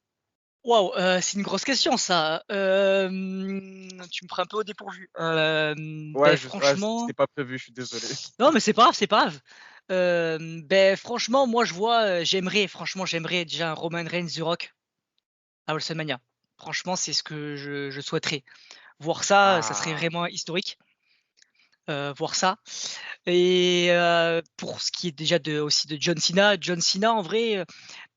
Waouh, c'est une grosse question ça. Tu me prends un peu au dépourvu. Ouais, Franchement, c'était pas prévu, je suis désolé. non mais c'est pas grave, c'est pas grave. Franchement, moi je vois, j'aimerais déjà un Roman Reigns The Rock à WrestleMania. Franchement, c'est ce que je souhaiterais. Voir ça, ça serait Ah, vraiment historique. Voir ça. Et pour ce qui est déjà aussi de John Cena en vrai,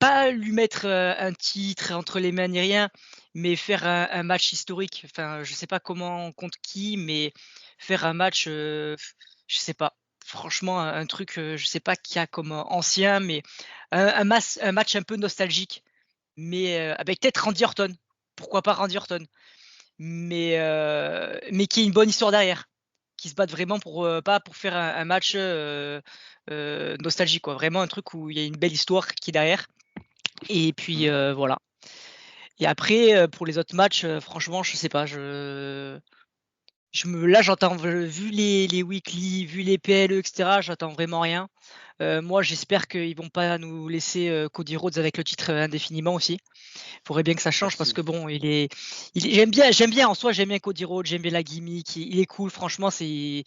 pas lui mettre un titre entre les mains ni rien, mais faire un match historique. Enfin, je sais pas comment contre qui, mais faire un match, je sais pas. Franchement, un truc, je sais pas qui a comme ancien, mais un match un peu nostalgique, mais avec peut-être Randy Orton. Pourquoi pas Randy Orton? Mais qui ait une bonne histoire derrière. Qui se battent vraiment pour, pas pour faire un match, nostalgique quoi. Vraiment un truc où il y a une belle histoire qui est derrière et puis, voilà. Et après, pour les autres matchs, franchement, je sais pas, là, j'entends vu les weekly, vu les PLE et cetera, j'attends vraiment rien. Moi, j'espère qu'ils vont pas nous laisser, Cody Rhodes avec le titre, indéfiniment aussi. Faudrait bien que ça change parce facile. que bon, j'aime bien en soi, j'aime bien Cody Rhodes, j'aime bien la gimmick, il est cool, franchement, c'est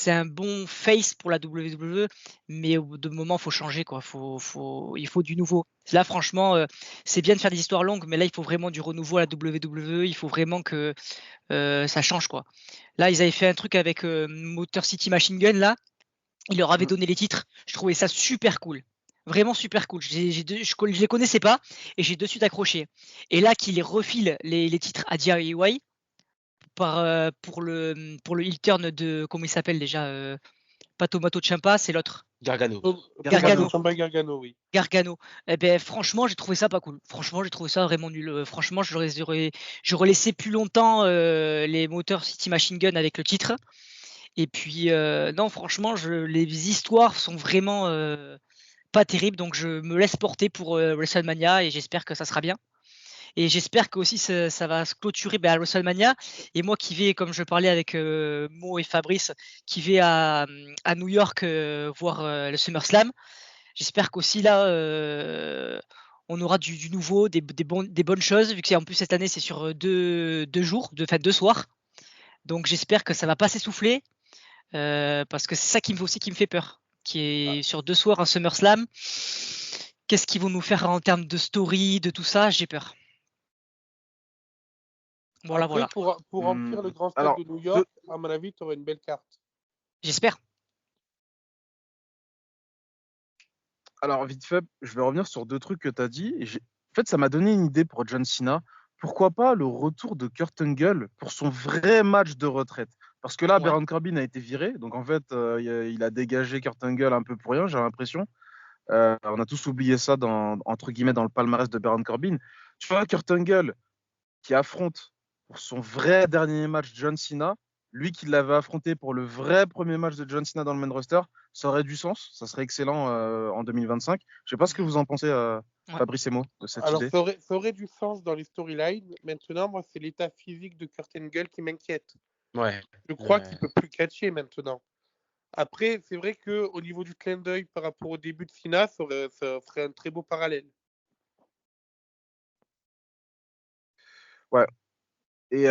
un bon face pour la WWE, mais au bout d'un moment, faut changer quoi, il faut du nouveau. Là, franchement, c'est bien de faire des histoires longues, mais là, il faut vraiment du renouveau à la WWE, il faut vraiment que ça change quoi. Là, ils avaient fait un truc avec Motor City Machine Gun là, il leur avait Mm. donné les titres. Je trouvais ça super cool. Vraiment super cool. Je les connaissais pas et j'ai de suite accroché. Et là, qu'il les refile les titres à DIY pour le heel turn de. Comment il s'appelle déjà Pas Tommaso Ciampa, c'est l'autre. Gargano. Tommaso Gargano. Gargano. Ciampa Gargano, oui. Gargano. Eh ben, franchement, j'ai trouvé ça pas cool. Franchement, j'ai trouvé ça vraiment nul. Franchement, j'aurais laissé plus longtemps les moteurs City Machine Gun avec le titre. Et puis, non, franchement, les histoires sont vraiment pas terribles. Donc, je me laisse porter pour WrestleMania et j'espère que ça sera bien. Et j'espère que aussi ça va se clôturer à WrestleMania. Et moi qui vais, comme je parlais avec Mo et Fabrice, qui vais à New York voir le SummerSlam, j'espère qu'aussi là, on aura du nouveau, des bonnes choses, vu que en plus cette année c'est sur deux jours, deux soirs. Donc j'espère que ça va pas s'essouffler parce que c'est ça qui me fait peur. Qui est sur 2 soirs un SummerSlam. Qu'est-ce qu'ils vont nous faire en termes de story, de tout ça? J'ai peur. Voilà, Après, voilà. pour remplir le grand stade Alors, de New de- York, à mon avis, tu aurais une belle carte. J'espère. alors, vite fait, je vais revenir sur deux trucs que tu as dit. En fait, ça m'a donné une idée pour John Cena. Pourquoi pas le retour de Kurt Angle pour son vrai match de retraite? Parce que là, Ouais. Baron Corbin a été viré. Donc, en fait, il a dégagé Kurt Angle un peu pour rien, j'ai l'impression. On a tous oublié ça, entre guillemets, dans le palmarès de Baron Corbin. Tu vois, Kurt Angle, qui affronte pour son vrai dernier match John Cena, lui qui l'avait affronté pour le vrai premier match de John Cena dans le main roster, ça aurait du sens, ça serait excellent en 2025. Je sais pas ce que Mhm. vous en pensez, Ouais. Fabrice et Mo, de cette Alors, idée. ça aurait du sens dans les storylines. Maintenant, moi, c'est l'état physique de Kurt Angle qui m'inquiète. Ouais. Je crois qu'il peut plus catcher maintenant. Après, c'est vrai que au niveau du clin d'œil par rapport au début de Cena, ça ferait un très beau parallèle. Ouais. Et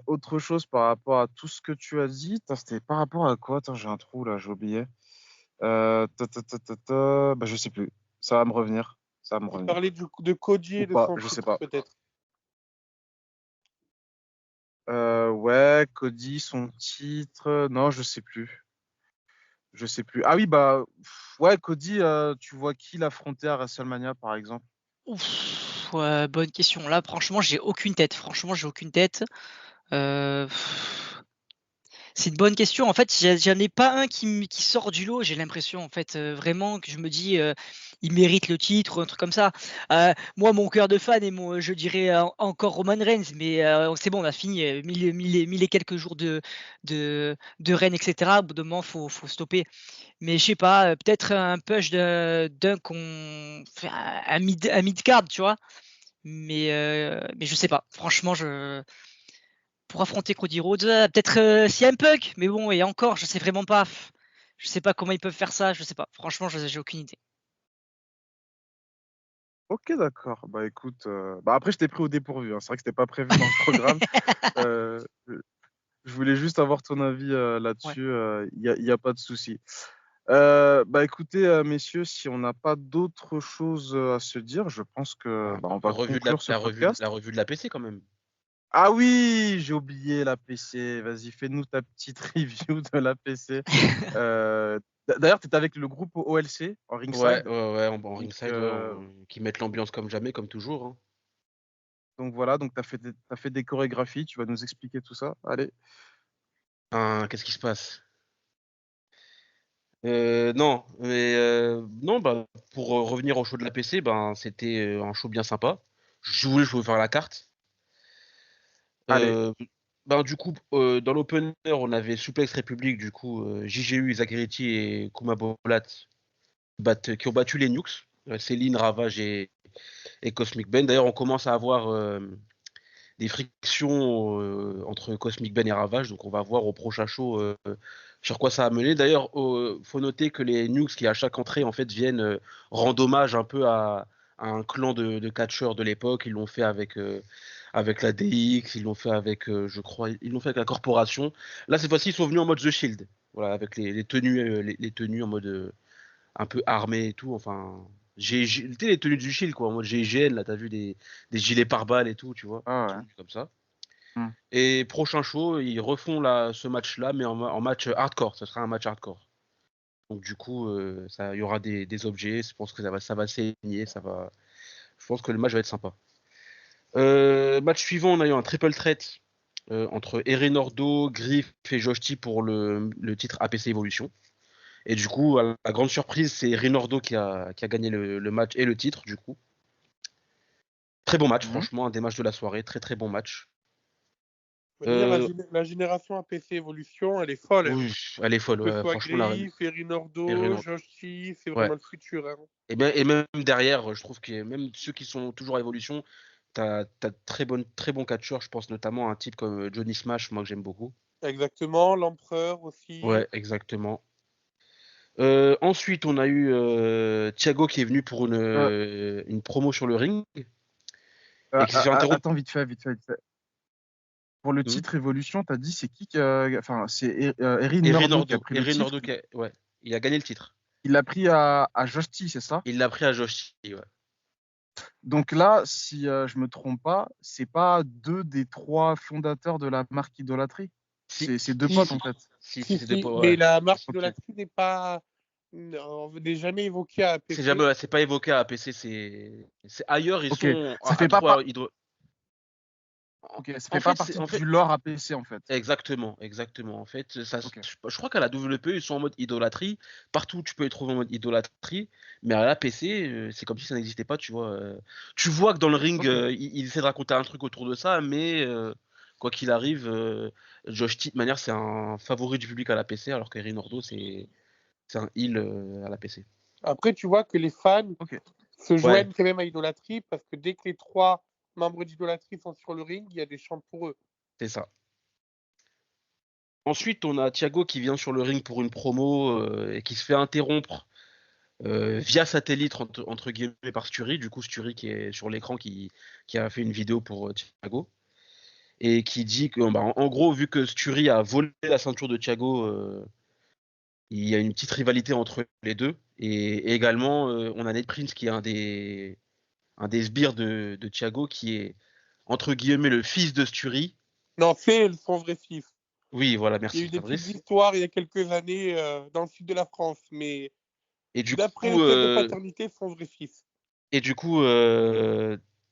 autre chose par rapport à tout ce que tu as dit, c'était par rapport à quoi? Attends, j'ai un trou là, j'ai oublié. Bah, je sais plus. Ça va me revenir. Ça va me Tu revenir. parlais de Cody Ou et de pas, son je sais titre, pas. peut-être. Ouais, Cody, son titre. Non, je sais plus. Je sais plus. Ah oui, bah, ouais, Cody, tu vois qui l'affronter à WrestleMania, par exemple? Ouf, ouais, bonne question. Là, franchement, j'ai aucune tête. Franchement, j'ai aucune tête. Euh, C'est une bonne question. En fait, j'en ai pas un qui sort du lot, j'ai l'impression, en fait, vraiment que je me dis, il mérite le titre ou un truc comme ça. Moi, mon cœur de fan et je dirais encore Roman Reigns, mais c'est bon, on a fini 1000 et quelques jours de règne, etc. Au bout d'un moment, faut stopper. Mais je sais pas, peut-être un push d'un qu'on fait un mid-card, tu vois. Mais je sais pas. Franchement, pour affronter Cody Rhodes, peut-être CM Punk, mais bon, et encore, je sais vraiment pas. Je sais pas comment ils peuvent faire ça, je sais pas. Franchement, j'ai aucune idée. Ok, d'accord. Bah écoute, après je t'ai pris au dépourvu, hein. C'est vrai que c'était pas prévu dans le programme. Euh, je voulais juste avoir ton avis Ouais. là-dessus. Y a pas de souci. Bah écoutez, messieurs, si on n'a pas d'autre chose à se dire, je pense que Ah, on va conclure ce podcast. la revue de la PC quand même. Ah oui, j'ai oublié la PC. Vas-y, fais-nous ta petite review de la PC. D'ailleurs, tu étais avec le groupe OLC en Ouais, ringside. ouais, ouais, en Donc, ringside, ouais, qui mettent l'ambiance comme jamais, comme toujours, hein. donc voilà, donc t'as fait des chorégraphies. Tu vas nous expliquer tout ça. Allez. Qu'est-ce qui se passe? Non, mais non, bah, pour revenir au show de la PC, ben, c'était un show bien sympa. Je voulais faire la carte. Allez. Euh, ben, du coup, dans l'opener, on avait Suplex République, du coup, JGU, Zagreti et Kumabolat qui ont battu les Nukes, Céline, Ravage et Cosmic Ben. D'ailleurs, on commence à avoir des frictions entre Cosmic Ben et Ravage, donc on va voir au prochain show sur quoi ça a mené. D'ailleurs, faut noter que les Nukes qui à chaque entrée en fait viennent rendre hommage un peu à un clan de catcheurs de l'époque. Ils l'ont fait avec la DX, ils l'ont fait avec, je crois, ils l'ont fait avec la corporation. Là, cette fois-ci, ils sont venus en mode The Shield, voilà, avec les tenues, les tenues en mode un peu armé et tout. Enfin, tu sais, les tenues du Shield, quoi, en mode GIGN, là, t'as vu des gilets pare-balles et tout, tu vois, Ah ouais. tenues comme ça. Hmm. Et prochain show, ils refont ce match-là, mais en match hardcore. Ce sera un match hardcore. Donc du coup, il y aura des objets. Je pense que ça va saigner. Je pense que le match va être sympa. Match suivant, on a eu un triple threat entre Erin Ordo, Griff et Josh T pour le titre APC Evolution. Et du coup, à la grande surprise, c'est Erin Ordo qui a gagné le match et le titre, du coup. Très bon match, Mhm. franchement, un des matchs de la soirée. Très très bon match. Je veux dire, Euh, la génération APC Evolution, elle est folle, hein. oui, elle est folle, Que ce ouais, soit franchement, Griff, Erin Erinardo, Ordo. Joshi, c'est Ouais. vraiment le futur, hein. Et même derrière, je trouve que même ceux qui sont toujours à Evolution, t'as très bons catcheurs. Je pense notamment à un type comme Johnny Smash, moi que j'aime beaucoup. Exactement, l'empereur aussi. Ouais, exactement. Ensuite, on a eu Thiago qui est venu pour Euh, une promo sur le ring et qui s'est fait interrompre. Attends, vite fait. Pour le Hmm. titre Evolution, t'as dit c'est qui enfin, c'est Erin Nordo qui a pris le Erin titre. Ordo, ouais, il a gagné le titre. Il l'a pris à Josh T, c'est ça? Il l'a pris à Josh T, ouais. Donc là, si je me trompe pas, c'est pas deux des trois fondateurs de la marque Idolâtrie. Si, C'est deux Si, potes en fait. si, c'est deux points, mais ouais. la marque Ok. idolâtrie n'est pas. N'est jamais évoquée à C'est APC. jamais, c'est pas évoqué à APC, c'est ailleurs, ils Ok. sont Ça fait à pas, trois. ok. Ça En fait pas fait, partie du lore APC en fait. exactement, exactement. En fait, Ok. je crois qu'à la WWE, ils sont en mode idolâtrie. Partout, tu peux les trouver en mode idolâtrie. Mais à la PC, c'est comme si ça n'existait pas, tu vois. Tu vois que dans le ring, Ok. il essaie de raconter un truc autour de ça, mais quoi qu'il arrive, Josh T, de manière, c'est un favori du public à la PC, alors qu'Erin Ordo, c'est un heel à la PC. Après, tu vois que les fans Ok. se Ouais, joignent quand même à idolâtrie parce que dès que les trois membres d'idolâtrie sont sur le ring, il y a des chants pour eux. c'est ça. Ensuite, on a Thiago qui vient sur le ring pour une promo et qui se fait interrompre via satellite entre guillemets par Sturi, du coup Sturi qui est sur l'écran qui a fait une vidéo pour Thiago et qui dit que bah, en gros vu que Sturi a volé la ceinture de Thiago, il y a une petite rivalité entre les deux et également on a Nate Prince qui est un des sbires de Thiago qui est entre guillemets le fils de Sturi. Non, c'est son vrai fils. Oui, voilà, Il y a merci eu des petites Fabrice. histoires il y a quelques années dans le sud de la France, mais Et du d'après coup le test de paternité, son vrai fils. Et du coup,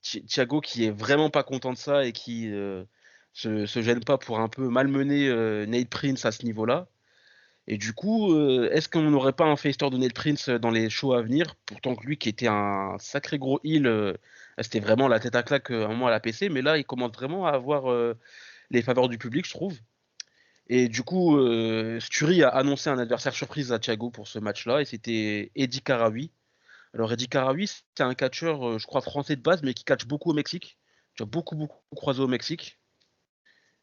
Thiago qui est vraiment pas content de ça et qui se gêne pas pour un peu malmener Nate Prince à ce niveau-là. Et du coup, est-ce qu'on n'aurait pas un face de Nate Prince dans les shows à venir? Pourtant que lui qui était un sacré gros heel, c'était vraiment la tête à claque à un moment à la PC, mais là il commence vraiment à avoir les faveurs du public, je trouve. Et du coup, Sturi a annoncé un adversaire surprise à Thiago pour ce match-là, et c'était Eddie Karawi. Alors Eddie Karawi, c'est un catcheur, je crois, français de base, mais qui catch beaucoup au Mexique. Tu as beaucoup croisé au Mexique.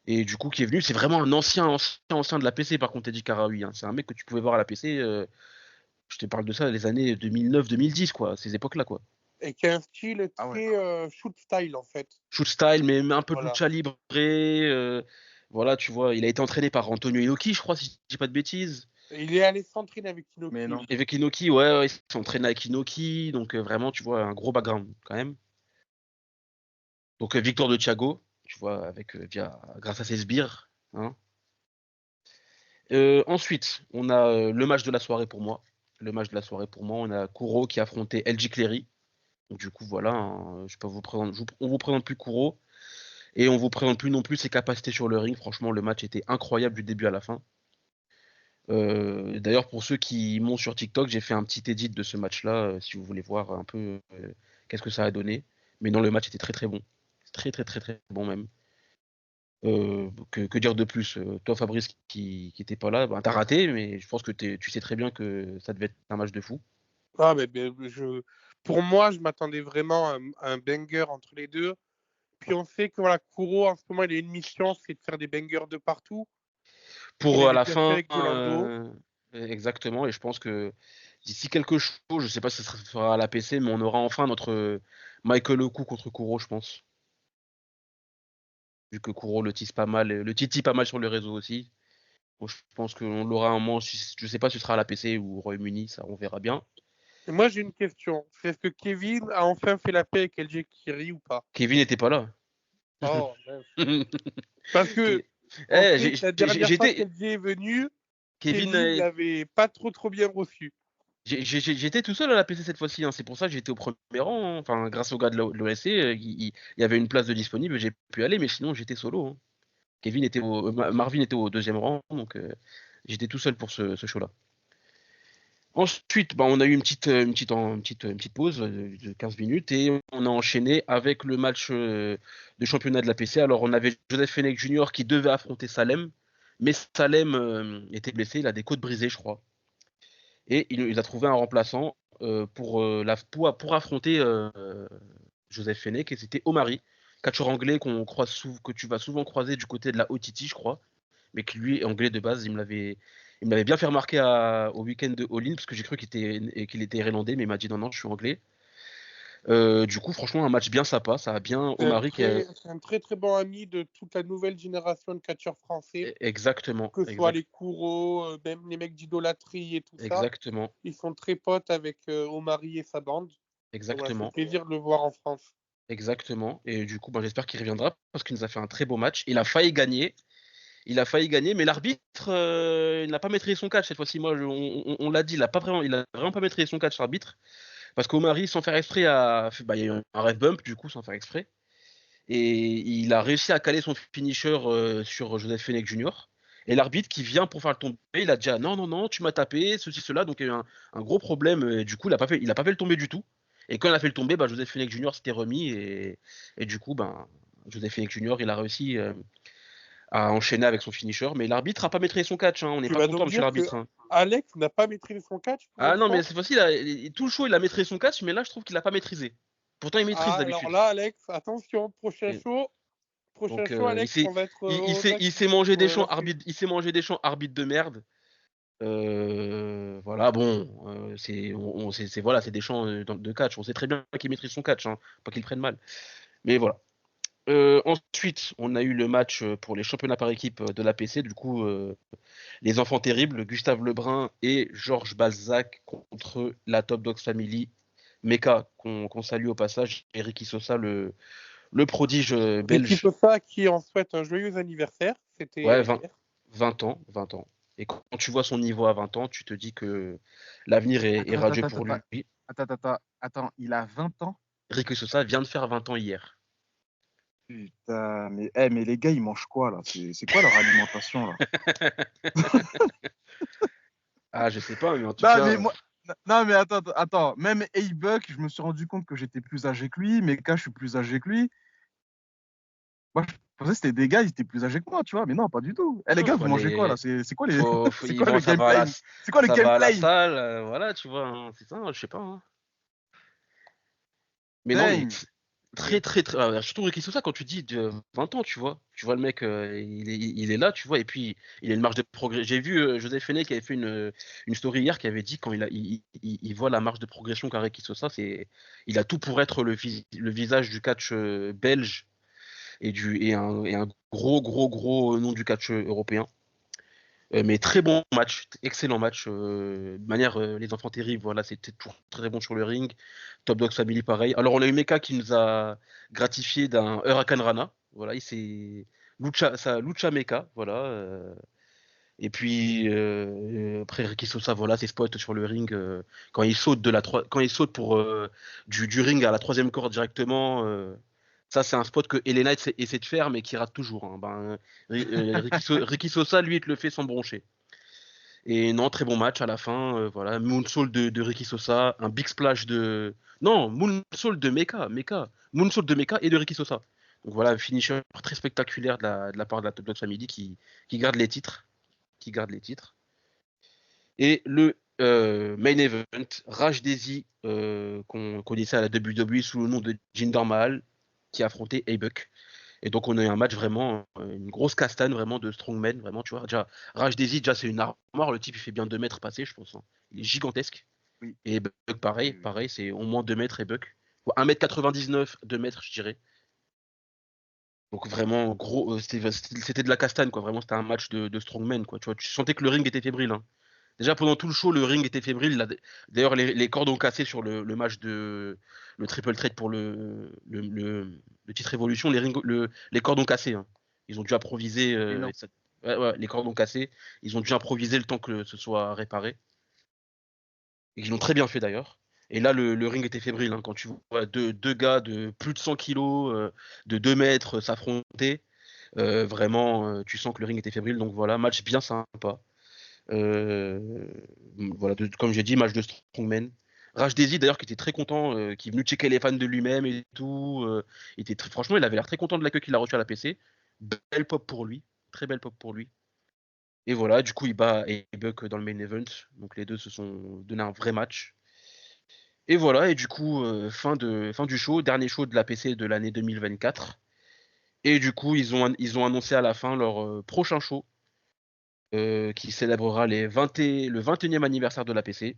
Et du coup, qui est venu, c'est vraiment un ancien de la PC, par contre, Eddie Karawi, hein. C'est un mec que tu pouvais voir à la PC, je te parle de ça, les années 2009-2010, quoi, ces époques-là, quoi. Et qui a un style Ah ouais. très shoot style, en fait. Shoot style, mais un peu de Voilà. lucha libre. Voilà, tu vois, il a été entraîné par Antonio Inoki, je crois, si je dis pas de bêtises. Et il est allé s'entraîner avec Inoki. Mais non. Et avec Inoki, ouais, il s'est entraîné avec Inoki, donc vraiment, tu vois, un gros background quand même. Donc victoire de Thiago, tu vois, grâce à ses sbires. Hein. Ensuite, on a le match de la soirée pour moi. Le match de la soirée pour moi, on a Kuro qui affrontait LG Clery. Donc du coup, voilà, hein, je peux vous présenter, on vous présente plus Kuro et on vous présente plus non plus ses capacités sur le ring. Franchement, le match était incroyable du début à la fin. D'ailleurs, pour ceux qui m'ont sur TikTok, j'ai fait un petit edit de ce match-là, si vous voulez voir un peu qu'est-ce que ça a donné. Mais non, le match était très très bon. Très très très très bon même. Que dire de plus toi, Fabrice, qui était pas là, ben, t'as raté, mais je pense que tu sais très bien que ça devait être un match de fou. Ah, mais pour moi, je m'attendais vraiment à un banger entre les deux. Puis on sait que voilà, Kuro, en ce moment, il a une mission, c'est de faire des bangers de partout. Il Pour à avait la bien fait fin, avec Yolando. exactement, et je pense que d'ici quelque chose, je sais pas si ça sera à la PC, mais on aura enfin notre Michael Oku contre Kuro, je pense. Vu que Kuro le titille pas mal sur le réseau aussi. Donc, je pense qu'on l'aura un moment, je sais pas si ce sera à la PC ou au Royaume-Uni, ça on verra bien. Et moi, j'ai une question. C'est est-ce que Kevin a enfin fait la paix avec LG Kiri ou pas? Kevin n'était pas là. Oh, mince. Parce que on Eh, sait que la dernière fois j'étais qu'LG est venu, Kevin, Kevin l'avait pas trop bien reçu. j'étais tout seul à la PC cette fois-ci, hein. C'est pour ça que j'étais au premier rang, hein. Enfin, grâce au gars de l'OSC, il y avait une place de disponible, j'ai pu aller, mais sinon j'étais solo, hein. Marvin était au deuxième rang, donc j'étais tout seul pour ce show-là. Ensuite, bah, on a eu une petite pause de 15 minutes et on a enchaîné avec le match de championnat de la PC. Alors, on avait Joseph Fenech Jr. qui devait affronter Salem, mais Salem était blessé, il a des côtes brisées, je crois. Et il a trouvé un remplaçant pour affronter Joseph Fenech, et c'était Omari, catcheur anglais que tu vas souvent croiser du côté de la OTT, je crois, mais qui lui est anglais de base. Il m'avait bien fait remarquer au week-end de All-In, parce que j'ai cru qu'il était irlandais, mais il m'a dit non, non, je suis anglais. Du coup, franchement, un match bien sympa. Ça a bien Omari C'est un très très bon ami de toute la nouvelle génération de catcheurs français. Exactement. Que ce soit les Kuro, même les mecs d'idolâtrie et tout ça. Exactement. Ils sont très potes avec Omari et sa bande. Exactement. C'est plaisir de le voir en France. Exactement. Et du coup, ben, j'espère qu'il reviendra parce qu'il nous a fait un très beau match. Il a failli gagner. Mais l'arbitre, il n'a pas maîtrisé son catch cette fois-ci. Moi, on l'a dit, il a vraiment pas maîtrisé son catch, l'arbitre. Parce qu'Omari, sans faire exprès, il y a eu un ref bump, du coup, sans faire exprès. Et il a réussi à caler son finisher sur Joseph Fenech Jr. Et l'arbitre qui vient pour faire le tomber, il a dit ah, non, non, non, tu m'as tapé, ceci, cela. Donc il y a eu un gros problème. Et du coup, il a pas fait le tomber du tout. Et quand il a fait le tomber, bah, Joseph Fenech Jr. s'était remis. Et du coup, ben, Joseph Fenech Jr. il a réussi à enchaîner avec son finisher. Mais l'arbitre n'a pas maîtrisé son catch. Hein. On n'est Tu pas vas content, donc monsieur dire que l'arbitre. Hein. Alex n'a pas maîtrisé son catch pour Ah non, mais l'instant. cette fois-ci, tout le show, il a maîtrisé son catch. Mais là, je trouve qu'il n'a pas maîtrisé. Pourtant, il maîtrise d'habitude. Alors là, Alex, attention, prochain Et- show, Donc, Alex, on va être. il s'est mangé des champs arbitre de merde. Voilà, bon, c'est des champs de catch. On sait très bien qu'il maîtrise son catch, hein, pas qu'il prenne mal. Mais voilà. Ensuite, on a eu le match pour les championnats par équipe de la PC. Du coup, les enfants terribles, Gustave Lebrun et Georges Balzac contre la Top Dogs Family. Meka, qu'on salue au passage, et Ricky Sosa, le prodige Ricky belge. Sosa qui en souhaite un joyeux anniversaire. C'était Ouais, hier. 20 ans, 20 ans. Et quand tu vois son niveau à 20 ans, tu te dis que l'avenir est radieux pour lui. Attends, il a 20 ans? Ricky Sosa vient de faire 20 ans hier. Putain, mais les gars, ils mangent quoi là? C'est quoi leur alimentation là? Ah, je sais pas, mais en tout Non, cas. mais non, mais attends. Même A-Buck, je me suis rendu compte que j'étais plus âgé que lui. Meka, je suis plus âgé que lui. Moi, je pensais que c'était des gars, ils étaient plus âgés que moi, tu vois. Mais non, pas du tout. Eh, les gars, vous mangez quoi là? C'est quoi c'est quoi le gameplay? C'est quoi le ça va à la gameplay? salle, voilà, tu vois, hein, c'est ça, je sais pas. Hein. Mais non, mais Dang. surtout Ricky Sosa, quand tu dis de 20 ans, tu vois le mec, il est là, tu vois, et puis il a une marge de progrès. J'ai vu Joseph Fenech qui avait fait une story hier qui avait dit quand il voit la marge de progression qu'a Ricky Sosa, il a tout pour être le visage du catch belge et un gros nom du catch européen. Mais très bon match, excellent match. De manière, les enfants terribles, voilà, c'était toujours très bon sur le ring. Top Dogs Family, pareil. Alors, on a eu Mecha qui nous a gratifié d'un Huracan Rana. Voilà, il s'est. Lucha Mecha, voilà. Et puis, après, Ricky Sosa, voilà, ses spots sur le ring. Quand il saute quand il saute pour du ring à la troisième corde directement. Ça, c'est un spot que Elena essaie de faire, mais qui rate toujours. Hein. Ricky Sosa, lui, il te le fait sans broncher. Et non, très bon match à la fin. Voilà, Moonsault de Ricky Sosa, un big splash de. Non, Moonsault de Mecha. Moonsault de Mecha et de Ricky Sosa. Donc voilà, un finisher très spectaculaire de la part de la Top Dog Family qui garde les titres. Et le main event, Raj Daisy, qu'on connaissait à la WWE sous le nom de Jinder Mahal, qui a affronté A-Buck. Et donc on a eu un match vraiment, une grosse castane vraiment de strongman, vraiment, tu vois. Déjà, Raj Daisy, déjà c'est une armoire, le type il fait bien 2 mètres passés, je pense. Hein. Il est gigantesque. Oui. Et Buck, pareil, c'est au moins 2 mètres et Buck. 1m99, 2 mètres, je dirais. Donc vraiment gros, c'était de la castane, quoi. Vraiment, c'était un match de strongman, quoi. Tu vois, tu sentais que le ring était fébrile. Hein. Déjà pendant tout le show, le ring était fébrile. D'ailleurs, les cordes ont cassé sur le match de le triple threat pour le titre Evolution. Les cordes ont cassé. Hein. Ils ont dû improviser. Les cordes ont cassé. Ils ont dû improviser le temps que ce soit réparé. Et ils l'ont très bien fait d'ailleurs. Et là, le ring était fébrile. Hein, quand tu vois deux gars de plus de 100 kilos, de 2 mètres s'affronter, vraiment, tu sens que le ring était fébrile. Donc voilà, match bien sympa. Voilà, comme j'ai dit, match de strongman. Raj Daisy d'ailleurs qui était très content, qui est venu checker les fans de lui-même et tout. Franchement, il avait l'air très content de l'accueil qu'il a reçu à la PC. Belle pop pour lui, très belle pop pour lui. Et voilà, du coup, il bat A-Buck dans le main event. Donc les deux se sont donné un vrai match. Et voilà, et du coup, fin du show, dernier show de la PC de l'année 2024. Et du coup, ils ont annoncé à la fin leur prochain show qui célébrera le 21e anniversaire de la PC.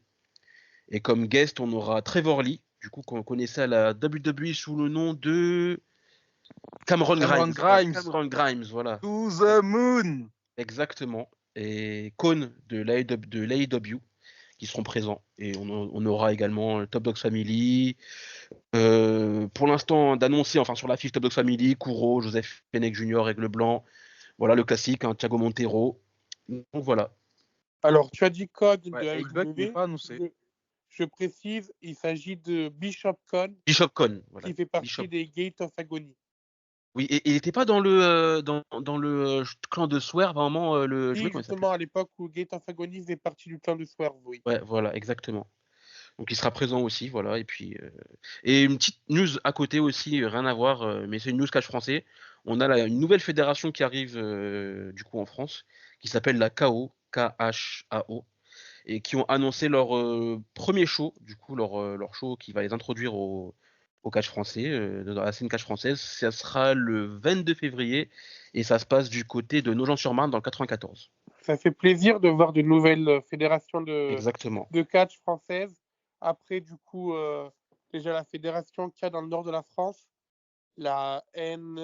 Et comme guest, on aura Trevor Lee, du coup qu'on connaissait à la WWE sous le nom de Cameron Grimes. Cameron Grimes, voilà. To the moon. Exactement. Et Kone de l'AEW qui seront présents. Et on aura également Top Dogs Family. Pour l'instant, d'annoncer, enfin sur la fiche Top Dogs Family, Kuro, Joseph Fenech Jr., Aigle Blanc. Voilà le classique, hein, Thiago Montero. Donc voilà. Alors, tu as dit code de A-Buck n'est pas annoncé. Je précise, il s'agit de Bishop Kone. Bishop Kone, voilà. Qui fait partie des Gates of Agony. Oui, et il n'était pas dans le clan de Swerve à un moment. Oui, justement, à l'époque où Gate of Agony faisait partie du clan de Swerve, oui. Ouais, voilà, exactement. Donc il sera présent aussi, voilà. Et puis et une petite news à côté aussi, rien à voir, mais c'est une news catch français. On a une nouvelle fédération qui arrive du coup en France, qui s'appelle la KO, KHAO, et qui ont annoncé leur premier show, du coup leur show qui va les introduire au catch français, dans la scène catch française. Ça sera le 22 février et ça se passe du côté de Nogent-sur-Marne dans le 94. Ça fait plaisir de voir de nouvelles fédérations de catch françaises. Après, du coup, déjà la fédération qu'il y a dans le nord de la France, la NSFW,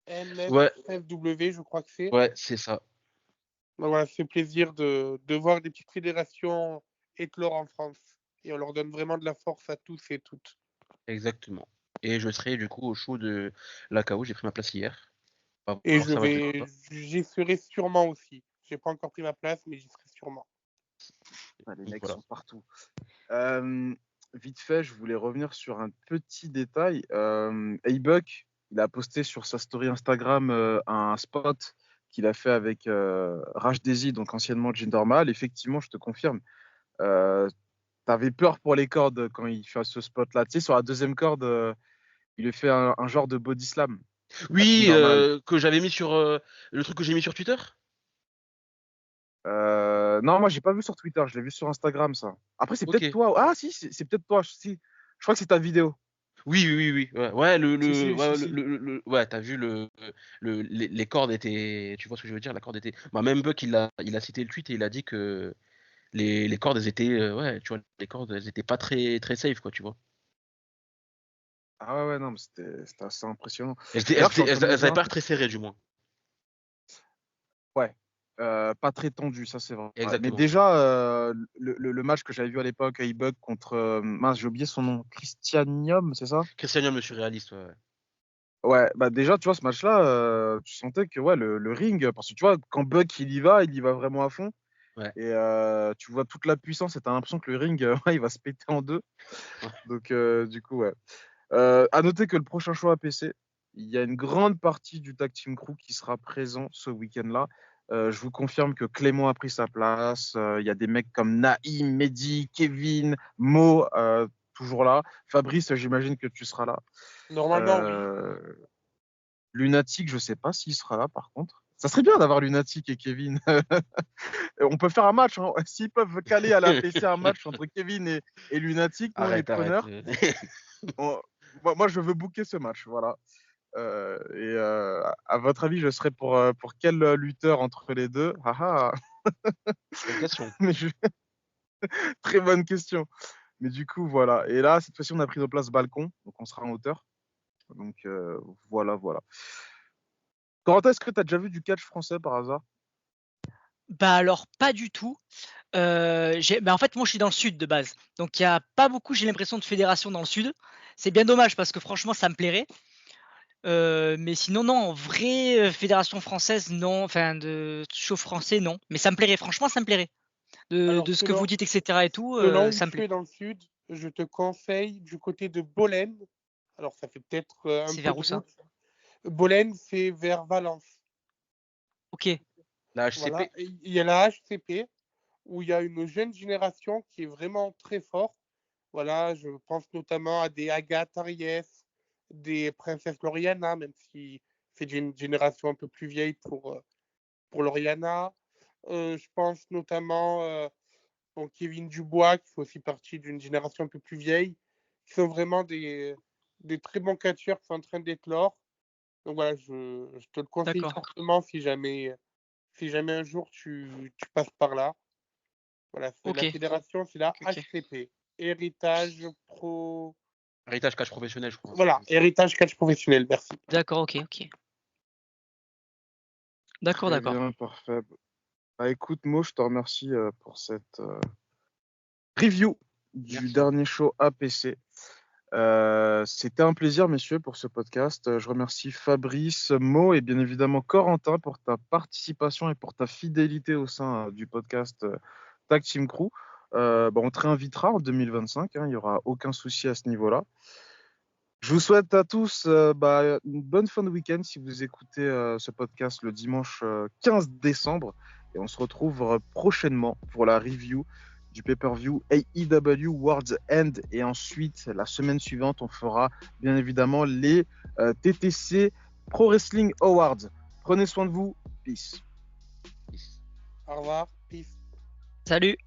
je crois que c'est. Ouais, c'est ça. Donc voilà, ça fait plaisir de voir des petites fédérations éclore en France. Et on leur donne vraiment de la force à tous et toutes. Exactement. Et je serai du coup au show de la KO, j'ai pris ma place hier. Et j'y serai sûrement aussi. J'ai pas encore pris ma place, mais j'y serai sûrement. Les mecs sont partout. Vite fait, je voulais revenir sur un petit détail. A-Buck, il a posté sur sa story Instagram un spot qu'il a fait avec Raj Daisy, donc anciennement Jinder Mahal. Effectivement, je te confirme. T'avais peur pour les cordes quand il fait ce spot-là. Tu sais, sur la deuxième corde, il lui fait un genre de body slam. Oui, que j'avais mis sur le truc que j'ai mis sur Twitter. Non, moi j'ai pas vu sur Twitter, je l'ai vu sur Instagram ça. Après c'est peut-être toi. Ah si, c'est peut-être toi. Si. Je crois que c'est ta vidéo. Oui. Ouais, ouais, t'as vu les cordes étaient. Tu vois ce que je veux dire? La corde était. Bah, même Buck, il a cité le tweet et il a dit que les cordes, elles étaient. Ouais, tu vois, les cordes, elles étaient pas très, très safe, quoi, tu vois. Ah ouais, non, mais c'était assez impressionnant. Elles, étaient- elles, D'ailleurs, je suis étaient- en train elles, de me elles dire avaient un pas l'air truc. très serrées, du moins. Ouais, pas très tendu, ça c'est vrai. Mais Exactement. déjà, le match que j'avais vu à l'époque, iBug contre, mince, j'ai oublié son nom, Christianium, c'est ça? Cristiano, le surréaliste, ouais. Ouais, bah déjà, tu vois, ce match-là, tu sentais que ouais, le ring, parce que tu vois, quand Buck il y va vraiment à fond. Ouais. Et tu vois toute la puissance et t'as l'impression que le ring, ouais, il va se péter en deux. Ouais. Donc, du coup, ouais. À noter que le prochain show APC, il y a une grande partie du Tag Team Crew qui sera présent ce week-end-là. Je vous confirme que Clément a pris sa place. Il y a des mecs comme Naïm, Mehdi, Kevin, Mo, toujours là. Fabrice, j'imagine que tu seras là. Normalement, oui. Euh, Lunatic, je sais pas s'il sera là par contre. Ça serait bien d'avoir Lunatic et Kevin. On peut faire un match, hein. S'ils peuvent caler à la PC un match entre Kevin et Lunatic, nous on est Arrête. preneurs. On- moi, je veux booker ce match, voilà. À votre avis, je serais pour quel lutteur entre les deux? Ah ah. Bonne question. Mais très bonne question. Mais du coup, voilà. Et là, cette fois-ci, on a pris nos places balcon, donc on sera en hauteur. Donc voilà. Corentin, est-ce que tu as déjà vu du catch français par hasard? Bah alors pas du tout. En fait, moi je suis dans le sud de base, donc il y a pas beaucoup, j'ai l'impression, de fédérations dans le sud. C'est bien dommage parce que franchement ça me plairait. Mais sinon non, en vraie fédération française non, enfin de show français non. Mais ça me plairait, franchement ça me plairait. Alors, De ce que vous dites etc. et tout, selon où ça me tu plaît. es dans le sud, je te conseille du côté de Bolène. Alors, ça fait peut-être un C'est peu vers de où ça? route. Bolène, c'est vers Valence. Ok, La Voilà. HCP. Et il y a la HCP où il y a une jeune génération qui est vraiment très forte. Voilà, je pense notamment à des Agathe Ariès, des Princesses Loriana, même si c'est une génération un peu plus vieille pour Loriana. Je pense notamment Kevin Dubois, qui fait aussi partie d'une génération un peu plus vieille, qui sont vraiment des très bons catcheurs qui sont en train d'éclore. Donc voilà, je te le conseille d'accord. fortement si jamais un jour tu passes par là. Voilà, Ok, la fédération, c'est la ok. HCP. Héritage Pro. Héritage catch professionnel, je crois. Voilà, Héritage Catch Professionnel, merci. D'accord, ok. Très D'accord. bien, parfait. Bah, écoute, Mo, je te remercie pour cette review du Merci. dernier show APC. C'était un plaisir, messieurs, pour ce podcast. Je remercie Fabrice, Mo et bien évidemment Corentin pour ta participation et pour ta fidélité au sein du podcast Tag Team Crew. On te réinvitera en 2025, hein, il n'y aura aucun souci à ce niveau-là. Je vous souhaite à tous une bonne fin de week-end si vous écoutez ce podcast le dimanche 15 décembre. Et on se retrouve prochainement pour la review du pay-per-view AEW World's End. Et ensuite, la semaine suivante, on fera bien évidemment les TTC Pro Wrestling Awards. Prenez soin de vous. Peace. Au revoir. Peace. Salut.